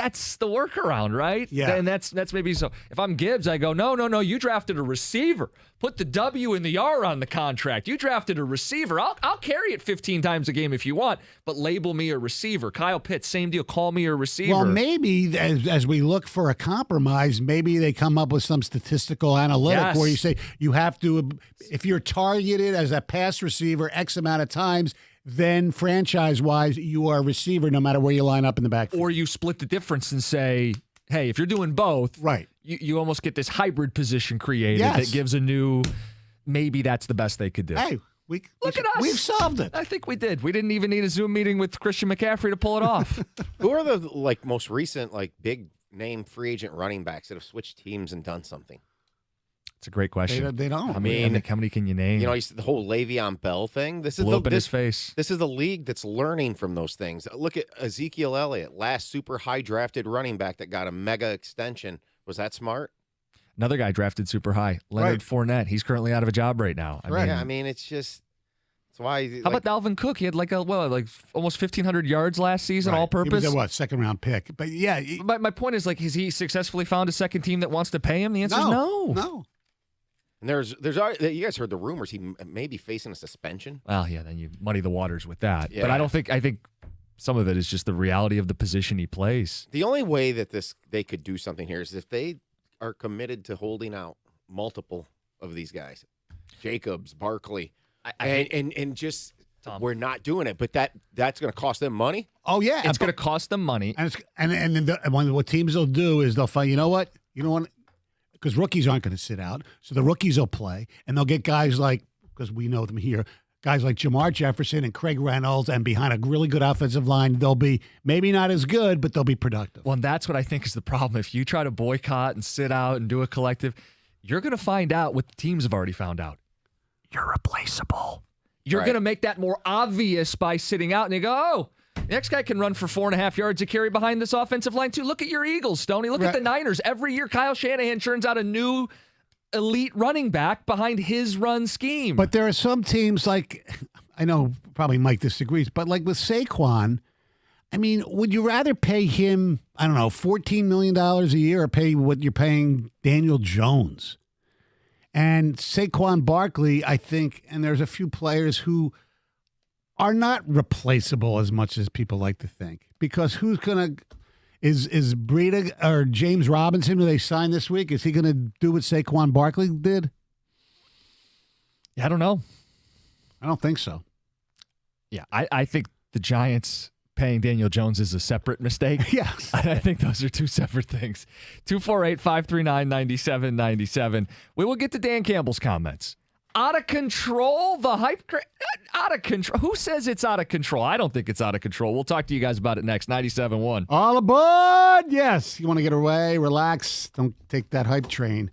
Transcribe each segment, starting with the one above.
that's the workaround, right? Yeah. And that's maybe so. If I'm Gibbs, I go, no, you drafted a receiver. Put the W and the R on the contract. You drafted a receiver. I'll carry it 15 times a game if you want, but label me a receiver. Kyle Pitts, same deal. Call me a receiver. Well, maybe as we look for a compromise, maybe they come up with some statistical analytic where you say you have to, if you're targeted as a pass receiver X amount of times, then franchise-wise, you are a receiver no matter where you line up in the backfield. Or you split the difference and say, hey, if you're doing both, right, you almost get this hybrid position created that gives a new, maybe that's the best they could do. Hey, look at us. We've solved it. I think we did. We didn't even need a Zoom meeting with Christian McCaffrey to pull it off. Who are the most recent big name free agent running backs that have switched teams and done something? It's a great question. They don't. How many can you name? The whole Le'Veon Bell thing. This is blew up in his face. This is the league that's learning from those things. Look at Ezekiel Elliott, last super high drafted running back that got a mega extension. Was that smart? Another guy drafted super high, Leonard Fournette. He's currently out of a job right now. I mean, it's just. That's why. How about Dalvin Cook? He had like almost 1,500 yards last season, all purpose. He was a second round pick, but yeah. My point is, has he successfully found a second team that wants to pay him? The answer is no. No. And there's you guys heard the rumors he may be facing a suspension. Well, yeah, then you muddy the waters with that. Yeah. But I think some of it is just the reality of the position he plays. The only way that they could do something here is if they are committed to holding out multiple of these guys, Jacobs, Barkley, and just Tom. We're not doing it, but that's going to cost them money. Oh yeah, it's going to cost them money. And what teams will do is they'll find, you know what, because rookies aren't going to sit out, so the rookies will play, and they'll get guys like, because we know them here, guys like Jamar Jefferson and Craig Reynolds, and behind a really good offensive line, they'll be maybe not as good, but they'll be productive. Well, and that's what I think is the problem. If you try to boycott and sit out and do a collective, you're going to find out what the teams have already found out. You're replaceable. You're going to make that more obvious by sitting out, and you go, oh, the next guy can run for 4.5 yards a carry behind this offensive line, too. Look at your Eagles, Stoney. Look at the Niners. Every year, Kyle Shanahan churns out a new elite running back behind his run scheme. But there are some teams like, I know probably Mike disagrees, but like with Saquon, I mean, would you rather pay him, I don't know, $14 million a year or pay what you're paying Daniel Jones? And Saquon Barkley, I think, and there's a few players who are not replaceable as much as people like to think. Because who's going to, is Breida or James Robinson, who they signed this week, is he going to do what Saquon Barkley did? Yeah, I don't know. I don't think so. Yeah, I think the Giants paying Daniel Jones is a separate mistake. Yes. I think those are two separate things. 248-539-9797. We will get to Dan Campbell's comments. Out of control, the hype. Out of control. Who says it's out of control? I don't think it's out of control. We'll talk to you guys about it next. 97.1. All aboard. Yes. You want to get away, relax. Don't take that hype train.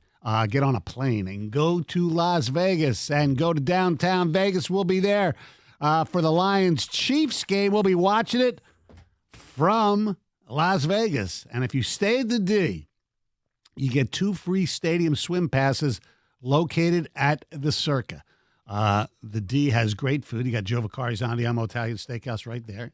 Get on a plane and go to Las Vegas and go to downtown Vegas. We'll be there for the Lions-Chiefs game. We'll be watching it from Las Vegas. And if you stay at the D, you get 2 free stadium swim passes located at the Circa. The D has great food. You got Joe Vicari's Andiamo Italian Steakhouse right there.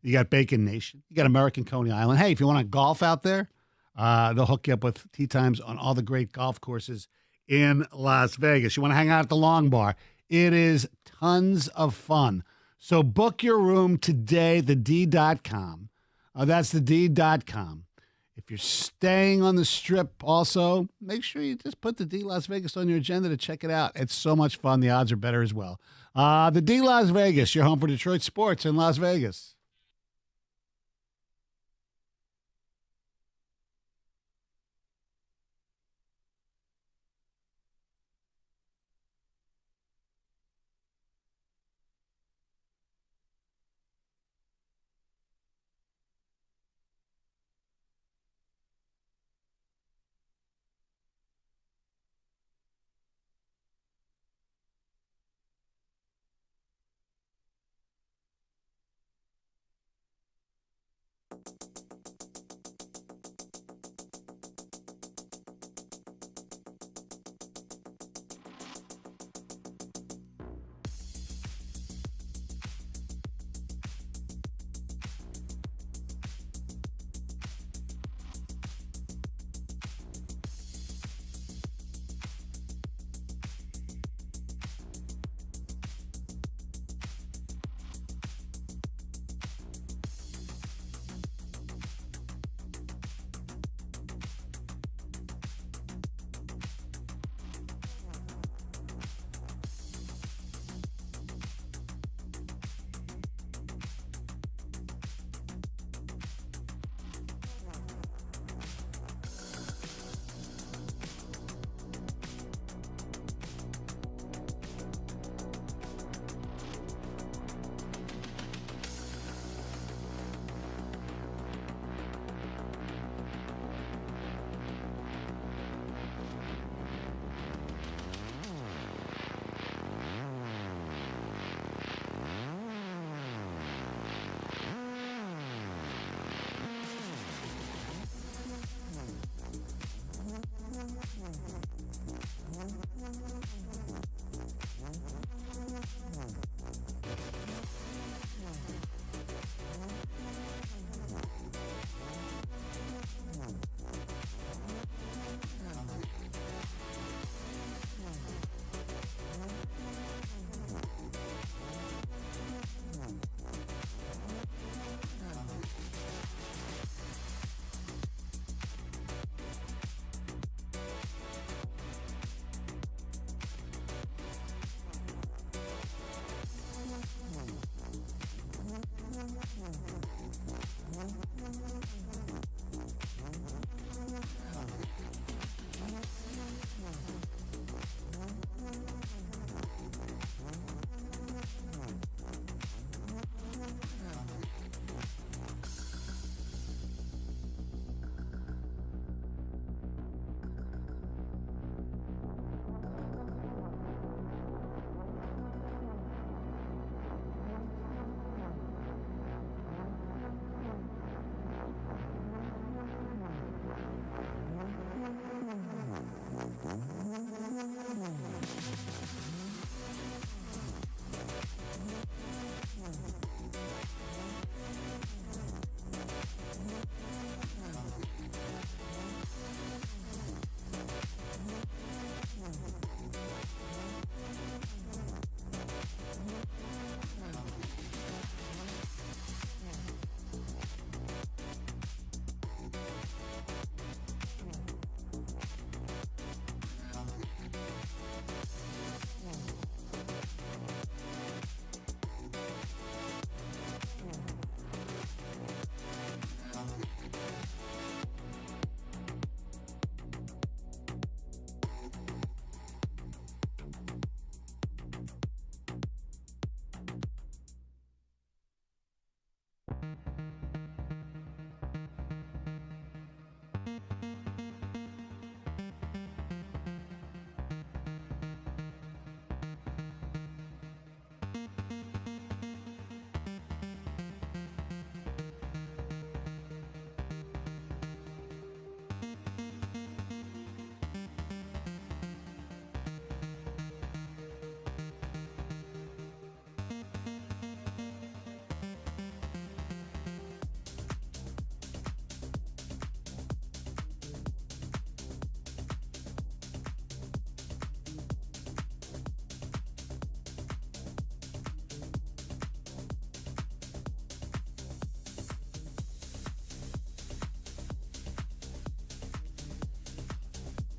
You got Bacon Nation. You got American Coney Island. Hey, if you want to golf out there, they'll hook you up with tee times on all the great golf courses in Las Vegas. You want to hang out at the Long Bar. It is tons of fun. So book your room today, thed.com. That's thed.com. If you're staying on the Strip also, make sure you just put the D Las Vegas on your agenda to check it out. It's so much fun. The odds are better as well. The D Las Vegas, your home for Detroit sports in Las Vegas.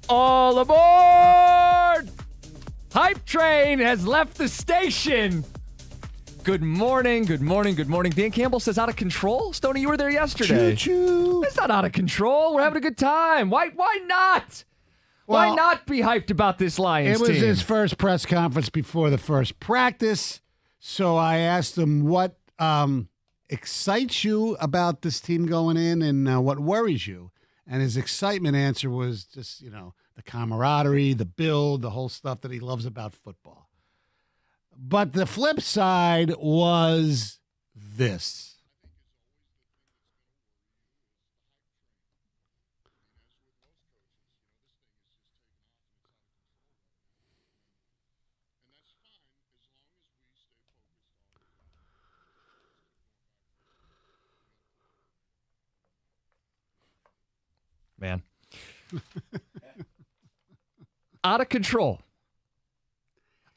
All aboard! Hype train has left the station. Good morning, good morning, good morning. Dan Campbell says out of control. Stoney, you were there yesterday. Choo-choo. It's not out of control. We're having a good time. Why not? Well, Why not be hyped about this Lions It was team? his first press conference before the first practice. So I asked him what excites you about this team going in and what worries you. And his excitement answer was just, the camaraderie, the build, the whole stuff that he loves about football. But the flip side was this. Man. Out of control.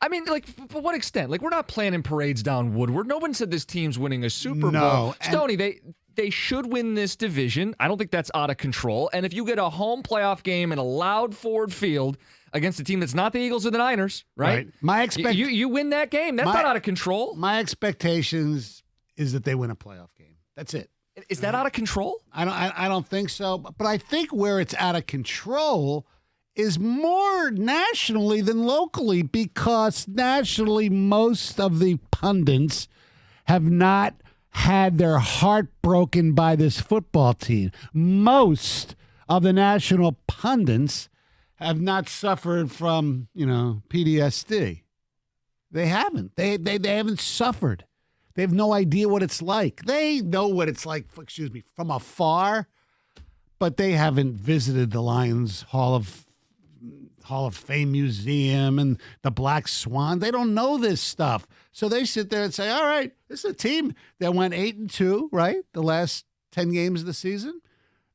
I mean, like, to what extent? Like, we're not planning parades down Woodward. No one said this team's winning a Super Bowl. Stoney, they should win this division. I don't think that's out of control. And if you get a home playoff game in a loud Ford Field against a team that's not the Eagles or the Niners, right? You win that game. That's not out of control. My expectations is that they win a playoff game. That's it. Is that out of control? I don't think so. But I think where it's out of control is more nationally than locally, because nationally most of the pundits have not had their heart broken by this football team. Most of the national pundits have not suffered from, PTSD. They haven't. They haven't suffered. They have no idea what it's like. They know what it's like, from afar, but they haven't visited the Lions Hall of Fame Museum and the Black Swan. They don't know this stuff. So they sit there and say, all right, this is a team that went 8-2, right? The last 10 games of the season.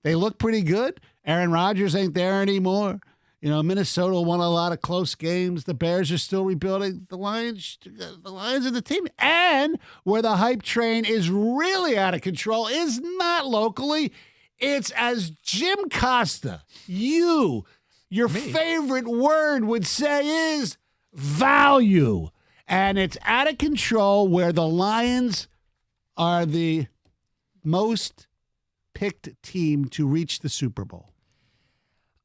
They look pretty good. Aaron Rodgers ain't there anymore. Minnesota won a lot of close games. The Bears are still rebuilding. The Lions are the team. And where the hype train is really out of control is not locally. It's, as Jim Costa, your favorite word would say, is value. And it's out of control where the Lions are the most picked team to reach the Super Bowl.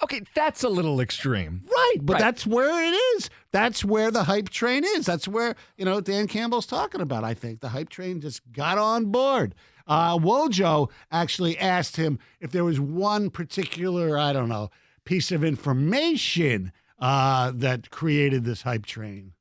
Okay, that's a little extreme. Right, but that's where it is. That's where the hype train is. That's where, Dan Campbell's talking about, I think. The hype train just got on board. Wojo actually asked him if there was one particular, piece of information that created this hype train.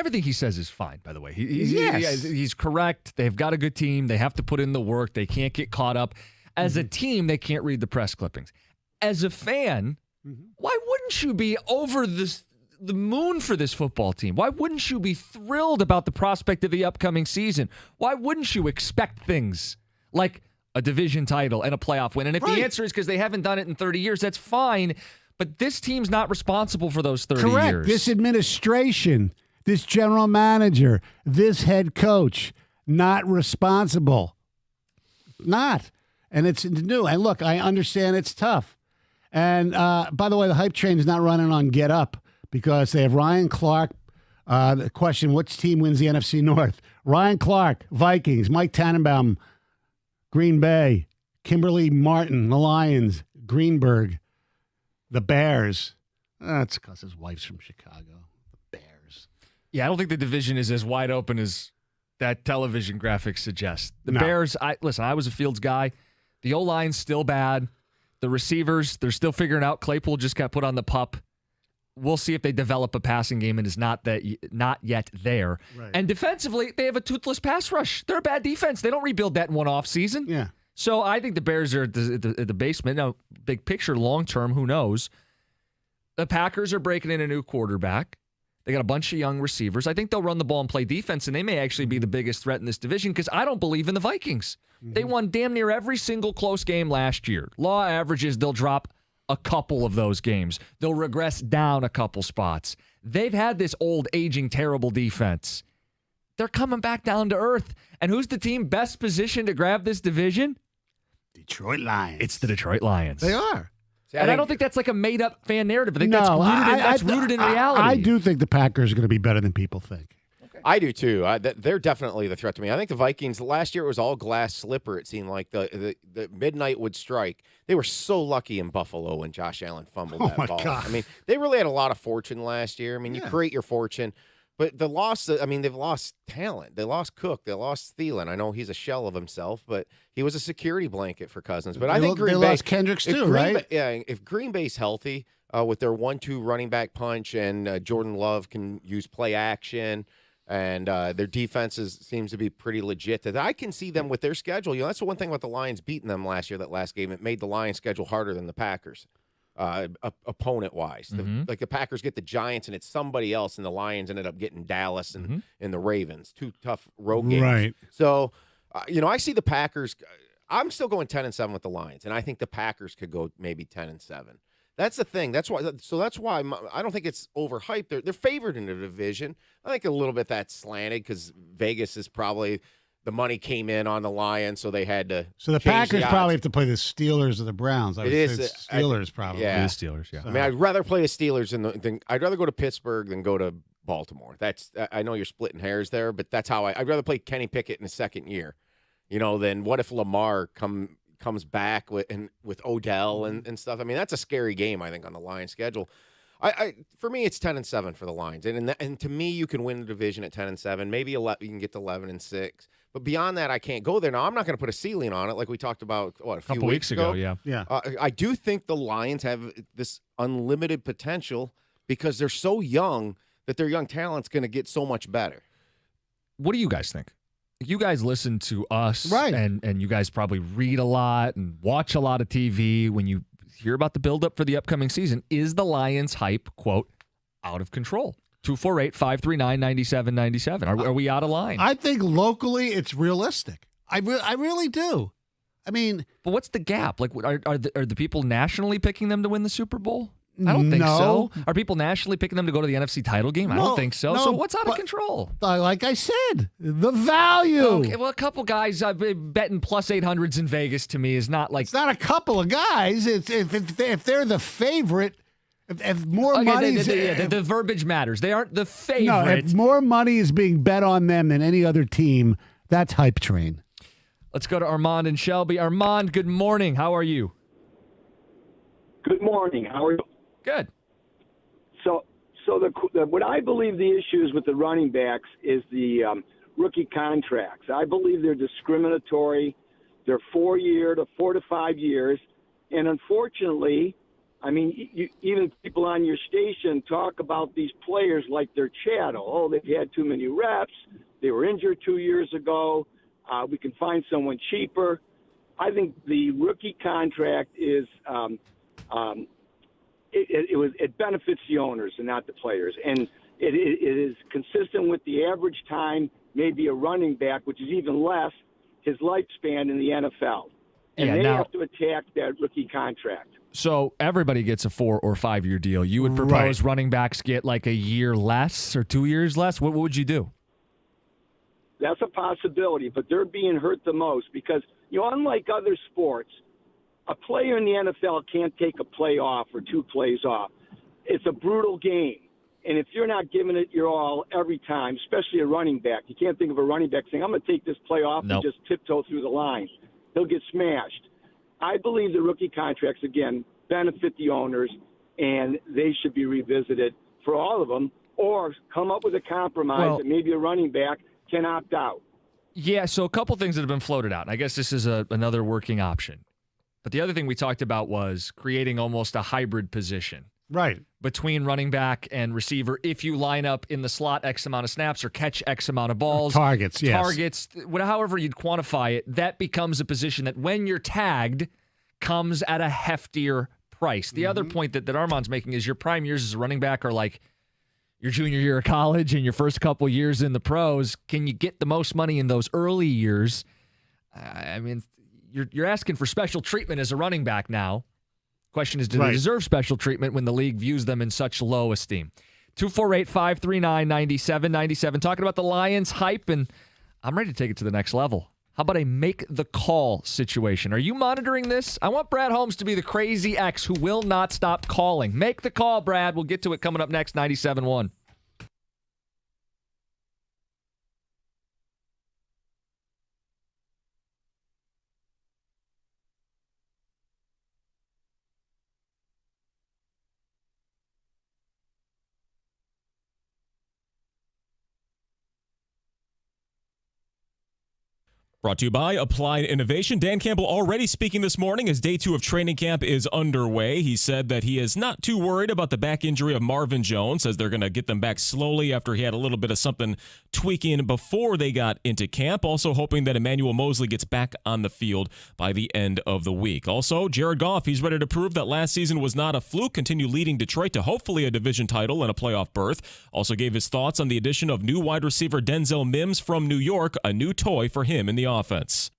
Everything he says is fine, by the way. He's correct. They've got a good team. They have to put in the work. They can't get caught up. As a team, they can't read the press clippings. As a fan, why wouldn't you be over the moon for this football team? Why wouldn't you be thrilled about the prospect of the upcoming season? Why wouldn't you expect things like a division title and a playoff win? And if the answer is because they haven't done it in 30 years, that's fine. But this team's not responsible for those 30 years. This administration, this general manager, this head coach, not responsible. Not. And it's new. And look, I understand it's tough. And by the way, the hype train is not running on Get Up because they have Ryan Clark. The question, which team wins the NFC North? Ryan Clark, Vikings. Mike Tannenbaum, Green Bay. Kimberly Martin, the Lions. Greenberg, the Bears. That's because his wife's from Chicago. The Bears. Yeah, I don't think the division is as wide open as that television graphic suggests. The Bears, I was a Fields guy. The O-line's still bad. The receivers, they're still figuring out. Claypool just got put on the pup. We'll see if they develop a passing game and is not yet there. Right. And defensively, they have a toothless pass rush. They're a bad defense. They don't rebuild that in one off season. Yeah. So I think the Bears are at the basement. Now, big picture, long term, who knows? The Packers are breaking in a new quarterback. They got a bunch of young receivers. I think they'll run the ball and play defense, and they may actually be the biggest threat in this division because I don't believe in the Vikings. They won damn near every single close game last year. Law averages, they'll drop a couple of those games. They'll regress down a couple spots. They've had this old, aging, terrible defense. They're coming back down to earth. And who's the team best positioned to grab this division? Detroit Lions. It's the Detroit Lions. They are. And I don't think that's like a made-up fan narrative. I think that's rooted in reality. I do think the Packers are going to be better than people think. Okay. I do, too. They're definitely the threat to me. I think the Vikings, last year it was all glass slipper, it seemed like. The midnight would strike. They were so lucky in Buffalo when Josh Allen fumbled that ball. God. I mean, they really had a lot of fortune last year. I mean, you create your fortune. But the loss, they've lost talent. They lost Cook. They lost Thielen. I know he's a shell of himself, but he was a security blanket for Cousins. But I think Green Bay lost Kendricks too, right? If Green Bay's healthy with their 1-2 running back punch and Jordan Love can use play action and their defense seems to be pretty legit, that I can see them with their schedule. You know, that's the one thing about the Lions beating them last year, that last game. It made the Lions schedule harder than the Packers. Opponent-wise. Like the Packers get the Giants, and it's somebody else, and the Lions ended up getting Dallas and the Ravens. 2 tough road games. Right. So, I see the Packers. I'm still going 10-7 with the Lions, and I think the Packers could go maybe 10-7. That's the thing. That's why I don't think it's overhyped. They're favored in the division. I think a little bit that's slanted because Vegas is probably – the money came in on the Lions, so they had to. So the Packers probably have to play the Steelers or the Browns. I would say Steelers probably. Yeah, the Steelers. Yeah. I mean, I'd rather play the Steelers than I'd rather go to Pittsburgh than go to Baltimore. I know you're splitting hairs there, but that's how I'd rather play Kenny Pickett in his second year. Than what if Lamar comes back with Odell and stuff. I mean, that's a scary game, I think, on the Lions schedule. For me, it's 10-7 for the Lions, and to me, you can win the division at 10-7. Maybe you can get to 11-6, but beyond that, I can't go there. Now, I'm not going to put a ceiling on it, like we talked about a few weeks ago. Yeah. I do think the Lions have this unlimited potential because they're so young that their young talent's going to get so much better. What do you guys think? You guys listen to us, right? And you guys probably read a lot and watch a lot of TV when you hear about the buildup for the upcoming season. Is the Lions hype, quote, out of control? 248-539-9797. Are we out of line? I think locally it's realistic. I really do. I mean, but what's the gap? Like, are the people nationally picking them to win the Super Bowl? I don't think so. Are people nationally picking them to go to the NFC title game? I don't think so. So what's out of control? Like I said, the value. Okay, well, a couple guys betting plus 800s in Vegas to me is not like. It's not a couple of guys. It's if they're the favorite. If more money is the verbiage matters. They aren't the favorite. No, if more money is being bet on them than any other team, that's hype train. Let's go to Armand and Shelby. Armand, good morning. How are you? Good morning. How are you? Good. So what I believe the issue is with the running backs is the rookie contracts. I believe they're discriminatory. They're 4 to 5 years, and unfortunately, I mean, even people on your station talk about these players like they're chattel. Oh, they've had too many reps. They were injured 2 years ago. We can find someone cheaper. I think the rookie contract is it benefits the owners and not the players, and it is consistent with the average time maybe a running back, which is even less, his lifespan in the NFL. And they have to attack that rookie contract. So everybody gets a 4 or 5 year deal. You would propose running backs get like a year less or 2 years less? What would you do? That's a possibility, but they're being hurt the most because, unlike other sports, a player in the NFL can't take a play off or 2 plays off. It's a brutal game. And if you're not giving it your all every time, especially a running back, you can't think of a running back saying, I'm going to take this play off and just tiptoe through the line. He'll get smashed. I believe the rookie contracts, again, benefit the owners, and they should be revisited for all of them, or come up with a compromise that maybe a running back can opt out. Yeah, so a couple things that have been floated out. I guess this is another working option. But the other thing we talked about was creating almost a hybrid position. Right. Between running back and receiver, if you line up in the slot X amount of snaps or catch X amount of balls. Targets, yes. Targets, however you'd quantify it, that becomes a position that when you're tagged comes at a heftier price. The other point that Armand's making is your prime years as a running back are like your junior year of college and your first couple years in the pros. Can you get the most money in those early years? I mean, you're asking for special treatment as a running back now. Question is, do they deserve special treatment when the league views them in such low esteem? 248-539-9797. Talking about the Lions hype, and I'm ready to take it to the next level. How about a make the call situation? Are you monitoring this? I want Brad Holmes to be the crazy ex who will not stop calling. Make the call, Brad. We'll get to it coming up next, 97.1. Brought to you by Applied Innovation. Dan Campbell already speaking this morning as day 2 of training camp is underway. He said that he is not too worried about the back injury of Marvin Jones, says they're going to get them back slowly after he had a little bit of something tweaking before they got into camp. Also hoping that Emmanuel Mosley gets back on the field by the end of the week. Also, Jared Goff, he's ready to prove that last season was not a fluke, continue leading Detroit to hopefully a division title and a playoff berth. Also gave his thoughts on the addition of new wide receiver Denzel Mims from New York, a new toy for him in the offense.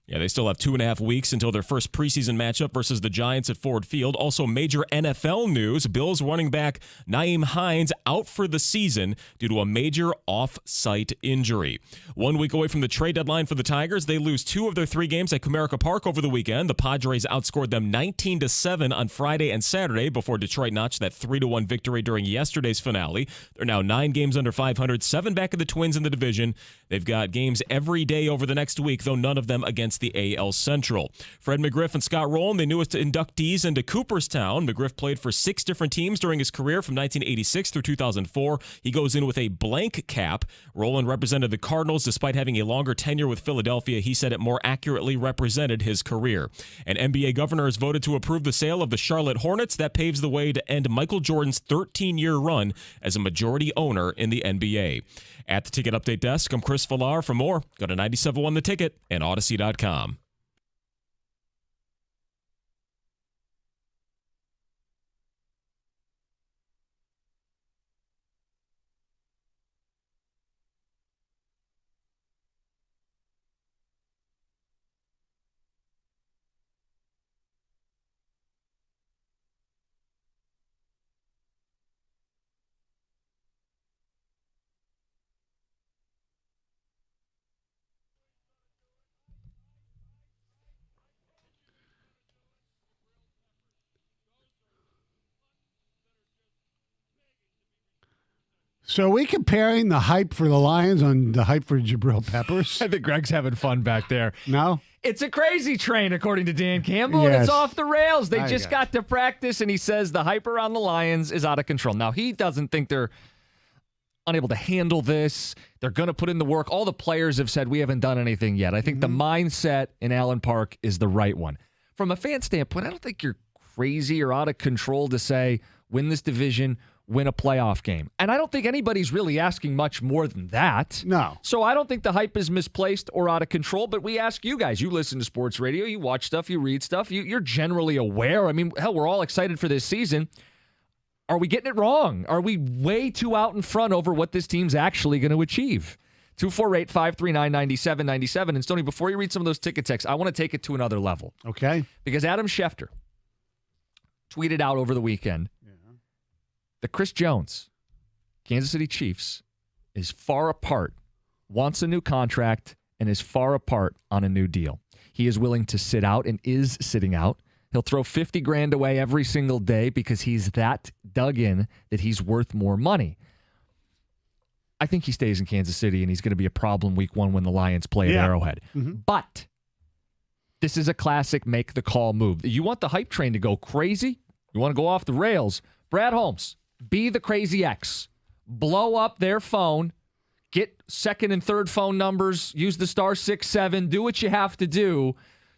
Yeah, they still have 2.5 weeks until their first preseason matchup versus the Giants at Ford Field. Also, major NFL news. Bills running back Nyheim Hines out for the season due to a major off-site injury. 1 week away from the trade deadline for the Tigers, they lose 2 of their 3 games at Comerica Park over the weekend. The Padres outscored them 19-7 on Friday and Saturday before Detroit notched that 3-1 victory during yesterday's finale. They're now 9 games under 500, 7 back of the Twins in the division. They've got games every day over the next week, though none of them against the AL Central. Fred McGriff and Scott Rowland, the newest inductees into Cooperstown. McGriff played for 6 different teams during his career from 1986 through 2004. He goes in with a blank cap. Rowland represented the Cardinals despite having a longer tenure with Philadelphia. He said it more accurately represented his career. An NBA governor has voted to approve the sale of the Charlotte Hornets. That paves the way to end Michael Jordan's 13-year run as a majority owner in the NBA. At the Ticket Update Desk, I'm Chris Villar. For more, go to 97.1 The Ticket and Odyssey.com. So are we comparing the hype for the Lions on the hype for Jabril Peppers? I think Greg's having fun back there. No? It's a crazy train, according to Dan Campbell, and it's off the rails. They just got to practice, and he says the hype around the Lions is out of control. Now, he doesn't think they're unable to handle this. They're going to put in the work. All the players have said we haven't done anything yet. I think the mindset in Allen Park is the right one. From a fan standpoint, I don't think you're crazy or out of control to say win this division, win a playoff game. And I don't think anybody's really asking much more than that. No. So I don't think the hype is misplaced or out of control, but we ask you guys. You listen to sports radio, you watch stuff, you read stuff, you're generally aware. I mean, hell, we're all excited for this season. Are we getting it wrong? Are we way too out in front over what this team's actually going to achieve? 248-539-9797. And Stoney, before you read some of those ticket texts, I want to take it to another level. Okay. Because Adam Schefter tweeted out over the weekend that Chris Jones, Kansas City Chiefs, is far apart, wants a new contract, and is far apart on a new deal. He is willing to sit out and is sitting out. He'll throw $50,000 away every single day because he's that dug in that he's worth more money. I think he stays in Kansas City, and he's going to be a problem week 1 when the Lions play at Arrowhead. But this is a classic make the call move. You want the hype train to go crazy? You want to go off the rails? Brad Holmes, be the crazy X. Blow up their phone. Get second and third phone numbers. Use the *67. Do what you have to do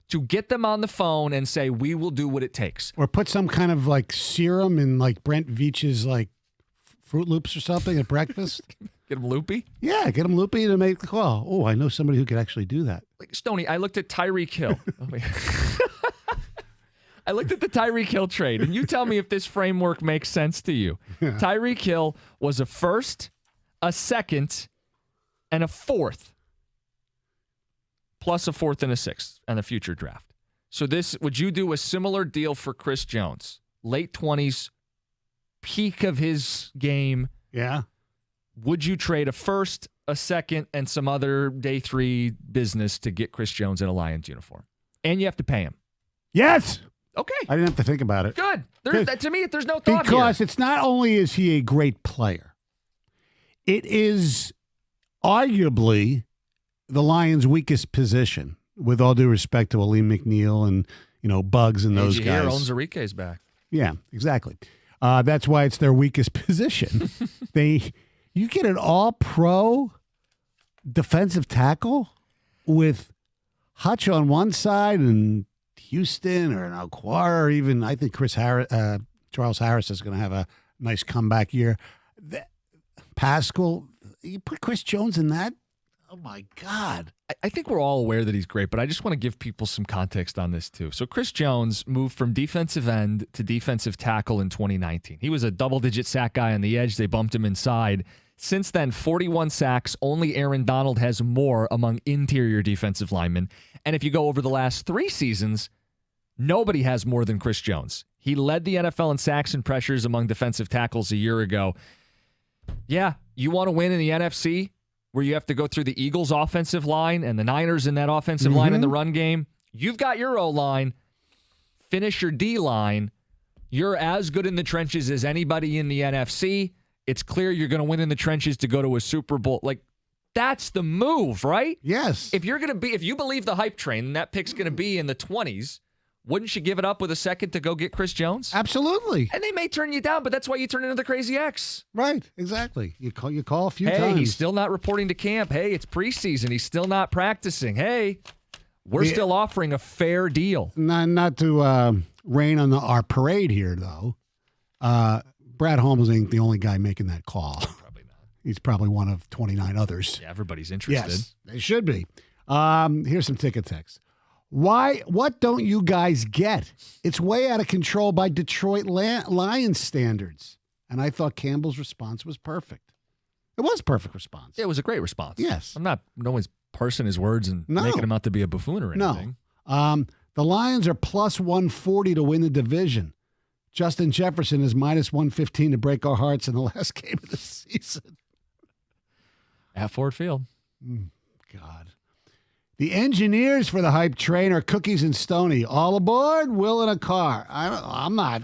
to get them on the phone and say, we will do what it takes. Or put some kind of like serum in like Brent Veach's like Fruit Loops or something at breakfast. Get them loopy? Yeah, get them loopy to make the call. Oh, I know somebody who could actually do that. Like, Stoney, I looked at Tyreek Hill. I looked at the Tyreek Hill trade, and you tell me if this framework makes sense to you. Tyreek Hill was a first, a second, and a fourth, plus a fourth and a sixth and a future draft. So would you do a similar deal for Chris Jones? Late 20s, peak of his game. Yeah. Would you trade a first, a second, and some other day 3 business to get Chris Jones in a Lions uniform? And you have to pay him. Yes. Okay. I didn't have to think about it. Good. To me, there's no thought because here. It's not only is he a great player, it is arguably the Lions' weakest position, with all due respect to Aleem McNeil and, Bugs and those guys. Here, Onwuzurike's back. Yeah, exactly. That's why it's their weakest position. You get an all-pro defensive tackle with Hutch on one side and Houston or an Okwara, or even I think Charles Harris is going to have a nice comeback year. Pascal, you put Chris Jones in that? Oh, my God. I think we're all aware that he's great, but I just want to give people some context on this, too. So Chris Jones moved from defensive end to defensive tackle in 2019. He was a double-digit sack guy on the edge. They bumped him inside. Since then, 41 sacks. Only Aaron Donald has more among interior defensive linemen. And if you go over the last 3 seasons, nobody has more than Chris Jones. He led the NFL in sacks and pressures among defensive tackles a year ago. Yeah, you want to win in the NFC, where you have to go through the Eagles' offensive line and the Niners in that offensive line in the run game. You've got your O-line. Finish your D-line. You're as good in the trenches as anybody in the NFC. It's clear you're going to win in the trenches to go to a Super Bowl. Like, that's the move, right? Yes. If you believe the hype train, and that pick's going to be in the 20s, wouldn't you give it up with a second to go get Chris Jones? Absolutely. And they may turn you down, but that's why you turn into the Crazy X. Right, exactly. You call a few times. Hey, he's still not reporting to camp. Hey, it's preseason. He's still not practicing. Hey, we're still offering a fair deal. Not to rain on our parade here, though. Brad Holmes ain't the only guy making that call. Probably not. He's probably one of 29 others. Yeah, everybody's interested. Yes, they should be. Here's some ticket text. What don't you guys get? It's way out of control by Detroit Lions standards. And I thought Campbell's response was perfect. It was a perfect response. Yeah, it was a great response. Yes. I'm not no one's parsing his words and making him out to be a buffoon or anything. No. The Lions are plus 140 to win the division. Justin Jefferson is minus 115 to break our hearts in the last game of the season. At Ford Field. God. The engineers for the hype train are Cookies and Stoney. All aboard, Will in a car. I'm not.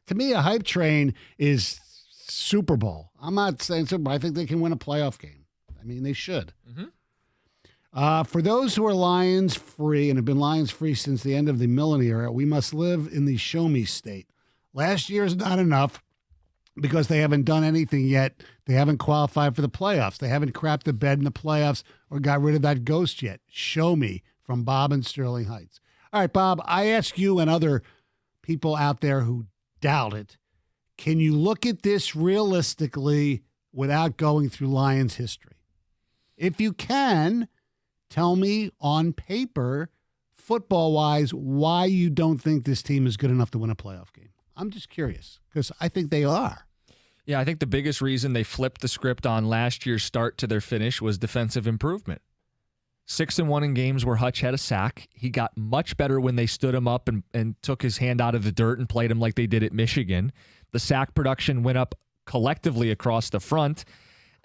To me, a hype train is Super Bowl. I'm not saying Super Bowl. I think they can win a playoff game. I mean, they should. For those who are Lions free and have been Lions free since the end of the millennium era, we must live in the show me state. Last year is not enough because they haven't done anything yet. They haven't qualified for the playoffs. They haven't crapped the bed in the playoffs or got rid of that ghost yet. Show me, from Bob in Sterling Heights. All right, Bob, I ask you and other people out there who doubt it, can you look at this realistically without going through Lions history? If you can, tell me on paper, football-wise, why you don't think this team is good enough to win a playoff game. I'm just curious because I think they are. Yeah, I think the biggest reason they flipped the script on last year's start to their finish was defensive improvement. 6-1 in games where Hutch had a sack. He got much better when they stood him up and took his hand out of the dirt and played him like they did at Michigan. The sack production went up collectively across the front.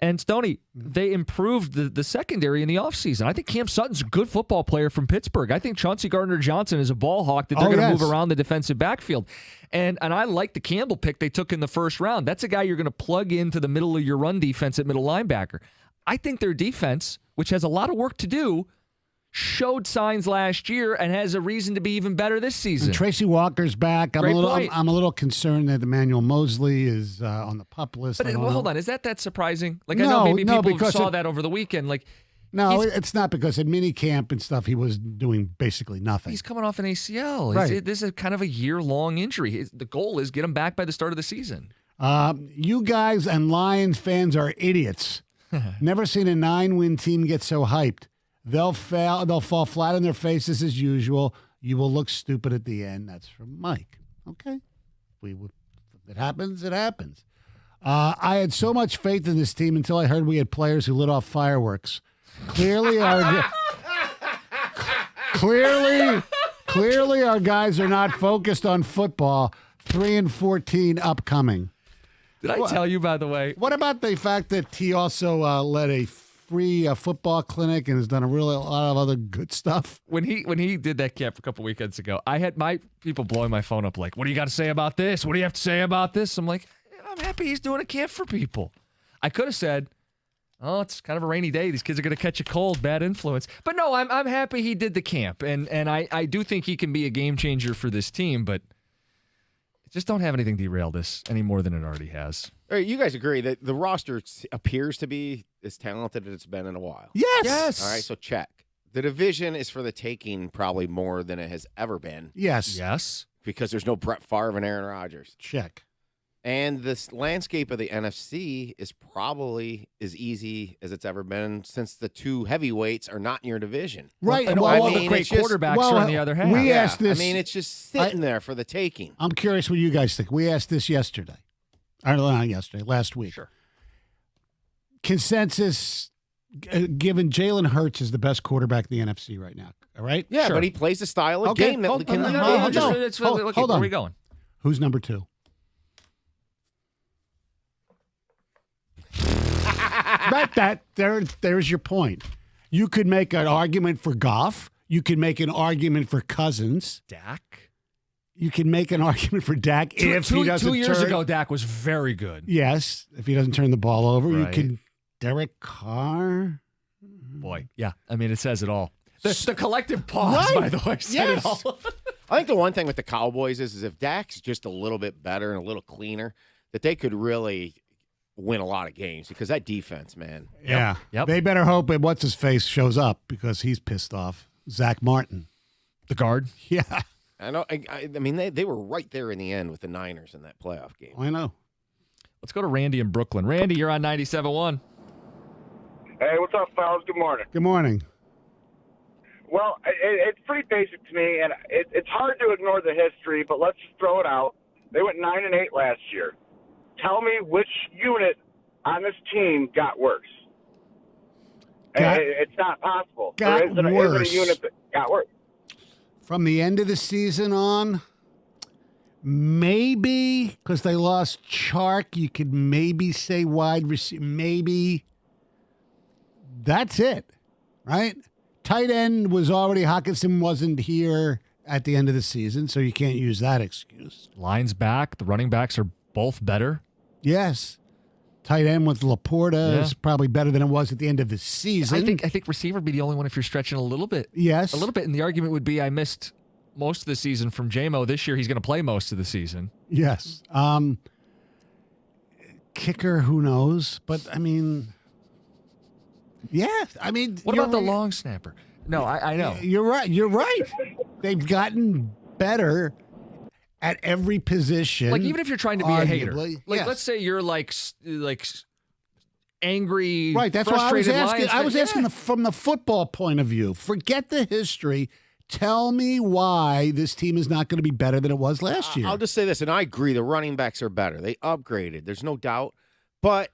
And Stoney, they improved the secondary in the offseason. I think Cam Sutton's a good football player from Pittsburgh. I think Chauncey Gardner-Johnson is a ball hawk that they're going to move around the defensive backfield. And I like the Campbell pick they took in the first round. That's a guy you're going to plug into the middle of your run defense at middle linebacker. I think their defense, which has a lot of work to do, showed signs last year and has a reason to be even better this season. And Tracy Walker's back. I'm a little concerned that Emmanuel Mosley is on the PUP list. But hold on, is that surprising? Like, I know maybe people saw that over the weekend. Like, No, it's not, because in mini camp and stuff, he was doing basically nothing. He's coming off an ACL. Right. This is kind of a year-long injury. The goal is get him back by the start of the season. You guys and Lions fans are idiots. Never seen a 9-win team get so hyped. They'll fall flat on their faces as usual. You will look stupid at the end. That's from Mike. Okay. If it happens, it happens. I had so much faith in this team until I heard we had players who lit off fireworks. Clearly our guys are not focused on football. 3-14 upcoming. Did I tell you, by the way? What about the fact that he also led a free football clinic and has done a lot of other good stuff? When he did that camp a couple weekends ago, I had my people blowing my phone up like, "What do you got to say about this? What do you have to say about this?" I'm like, I'm happy he's doing a camp for people. I could have said, "Oh, it's kind of a rainy day. These kids are going to catch a cold, bad influence." But no, I'm happy he did the camp, and I do think he can be a game changer for this team. But just don't have anything derail this any more than it already has. All right, you guys agree that the roster appears to be as talented as it's been in a while? Yes. All right, so check. The division is for the taking probably more than it has ever been. Yes. Because there's no Brett Favre and Aaron Rodgers. Check. And this landscape of the NFC is probably as easy as it's ever been since the two heavyweights are not in your division. Right. And all the great quarterbacks are on the other half. We asked this. I mean, it's just sitting there for the taking. I'm curious what you guys think. We asked this yesterday. Or not yesterday, last week. Sure. Consensus given Jalen Hurts is the best quarterback in the NFC right now. All right? Yeah, Sure. but he plays a style of Okay, game that hold can on, lead hold on, to hold injury. on. Hold where on. are we going? Who's number 2? There's your point. You could make an argument for Goff. You could make an argument for Cousins. Dak? You can make an argument for Dak if he doesn't 2 years turn. ago, Dak was very good. Yes, if he doesn't turn the ball over. Right. You can Derek Carr. Boy, yeah. I mean, it says it all. The collective pause, Right. by the way, said Yes. it all. I think the one thing with the Cowboys is if Dak's just a little bit better and a little cleaner, that they could really win a lot of games because that defense, man. Yeah. Yep. They better hope that what's-his-face shows up because he's pissed off. Zach Martin. The guard? Yeah, I know. I mean, they were right there in the end with the Niners in that playoff game. I know. Let's go to Randy in Brooklyn. Randy, you're on 97.1. Hey, what's up, fellas? Good morning. Good morning. Well, it's pretty basic to me, and it's hard to ignore the history, but let's just throw it out. They went 9-8 last year. Tell me which unit on this team got worse. It's not possible. Got Isn't a unit that got worse. From the end of the season on, maybe because they lost Chark, you could maybe say wide receiver. Maybe that's it, right? Tight end was already Hawkinson wasn't here at the end of the season, so you can't use that excuse. Line's back. The running backs are both better. Yes. Tight end with Laporta Yeah. is probably better than it was at the end of the season. I think receiver would be the only one if you're stretching a little bit. Yes. A little bit. And the argument would be I missed most of the season from J-Mo. This year he's going to play most of the season. Yes. Kicker, who knows? But, I mean, yeah. I mean, What about the long snapper? No, I know. You're right. You're right. They've gotten better at every position. Like, even if you're trying to be a hater. arguably. Like, Yes. let's say you're like angry, Right. That's why I was frustrated asking. Lions I was fan. asking from the football point of view. Forget the history. Tell me why this team is not going to be better than it was last year. I'll just say this, and I agree, the running backs are better. They upgraded. There's no doubt. But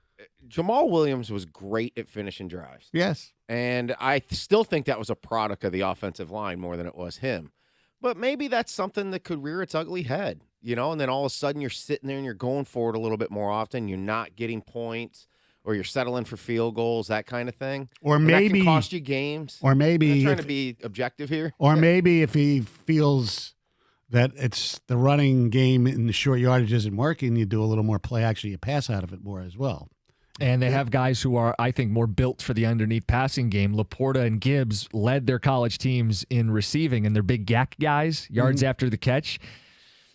Jamal Williams was great at finishing drives. Yes. And I still think that was a product of the offensive line more than it was him. But maybe that's something that could rear its ugly head, and then all of a sudden you're sitting there and you're going for it a little bit more often. You're not getting points, or you're settling for field goals, that kind of thing. Or And maybe that can cost you games. Or maybe I'm not trying if- to be objective here. Or maybe if he feels that it's the running game in the short yardage isn't working, you do a little more play. Actually, you pass out of it more as well. And they have guys who are, I think, more built for the underneath passing game. Laporta and Gibbs led their college teams in receiving, and they're big yak guys, yards after the catch.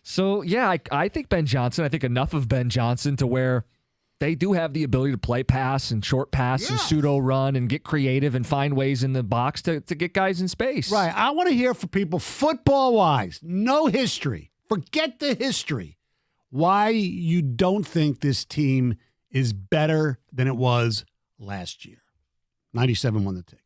So, yeah, I think Ben Johnson, I think enough of Ben Johnson to where they do have the ability to play pass and short pass and pseudo run and get creative and find ways in the box to get guys in space. Right. I want to hear from people football-wise, no history. Forget the history. Why you don't think this team is better than it was last year. 97 won the ticket.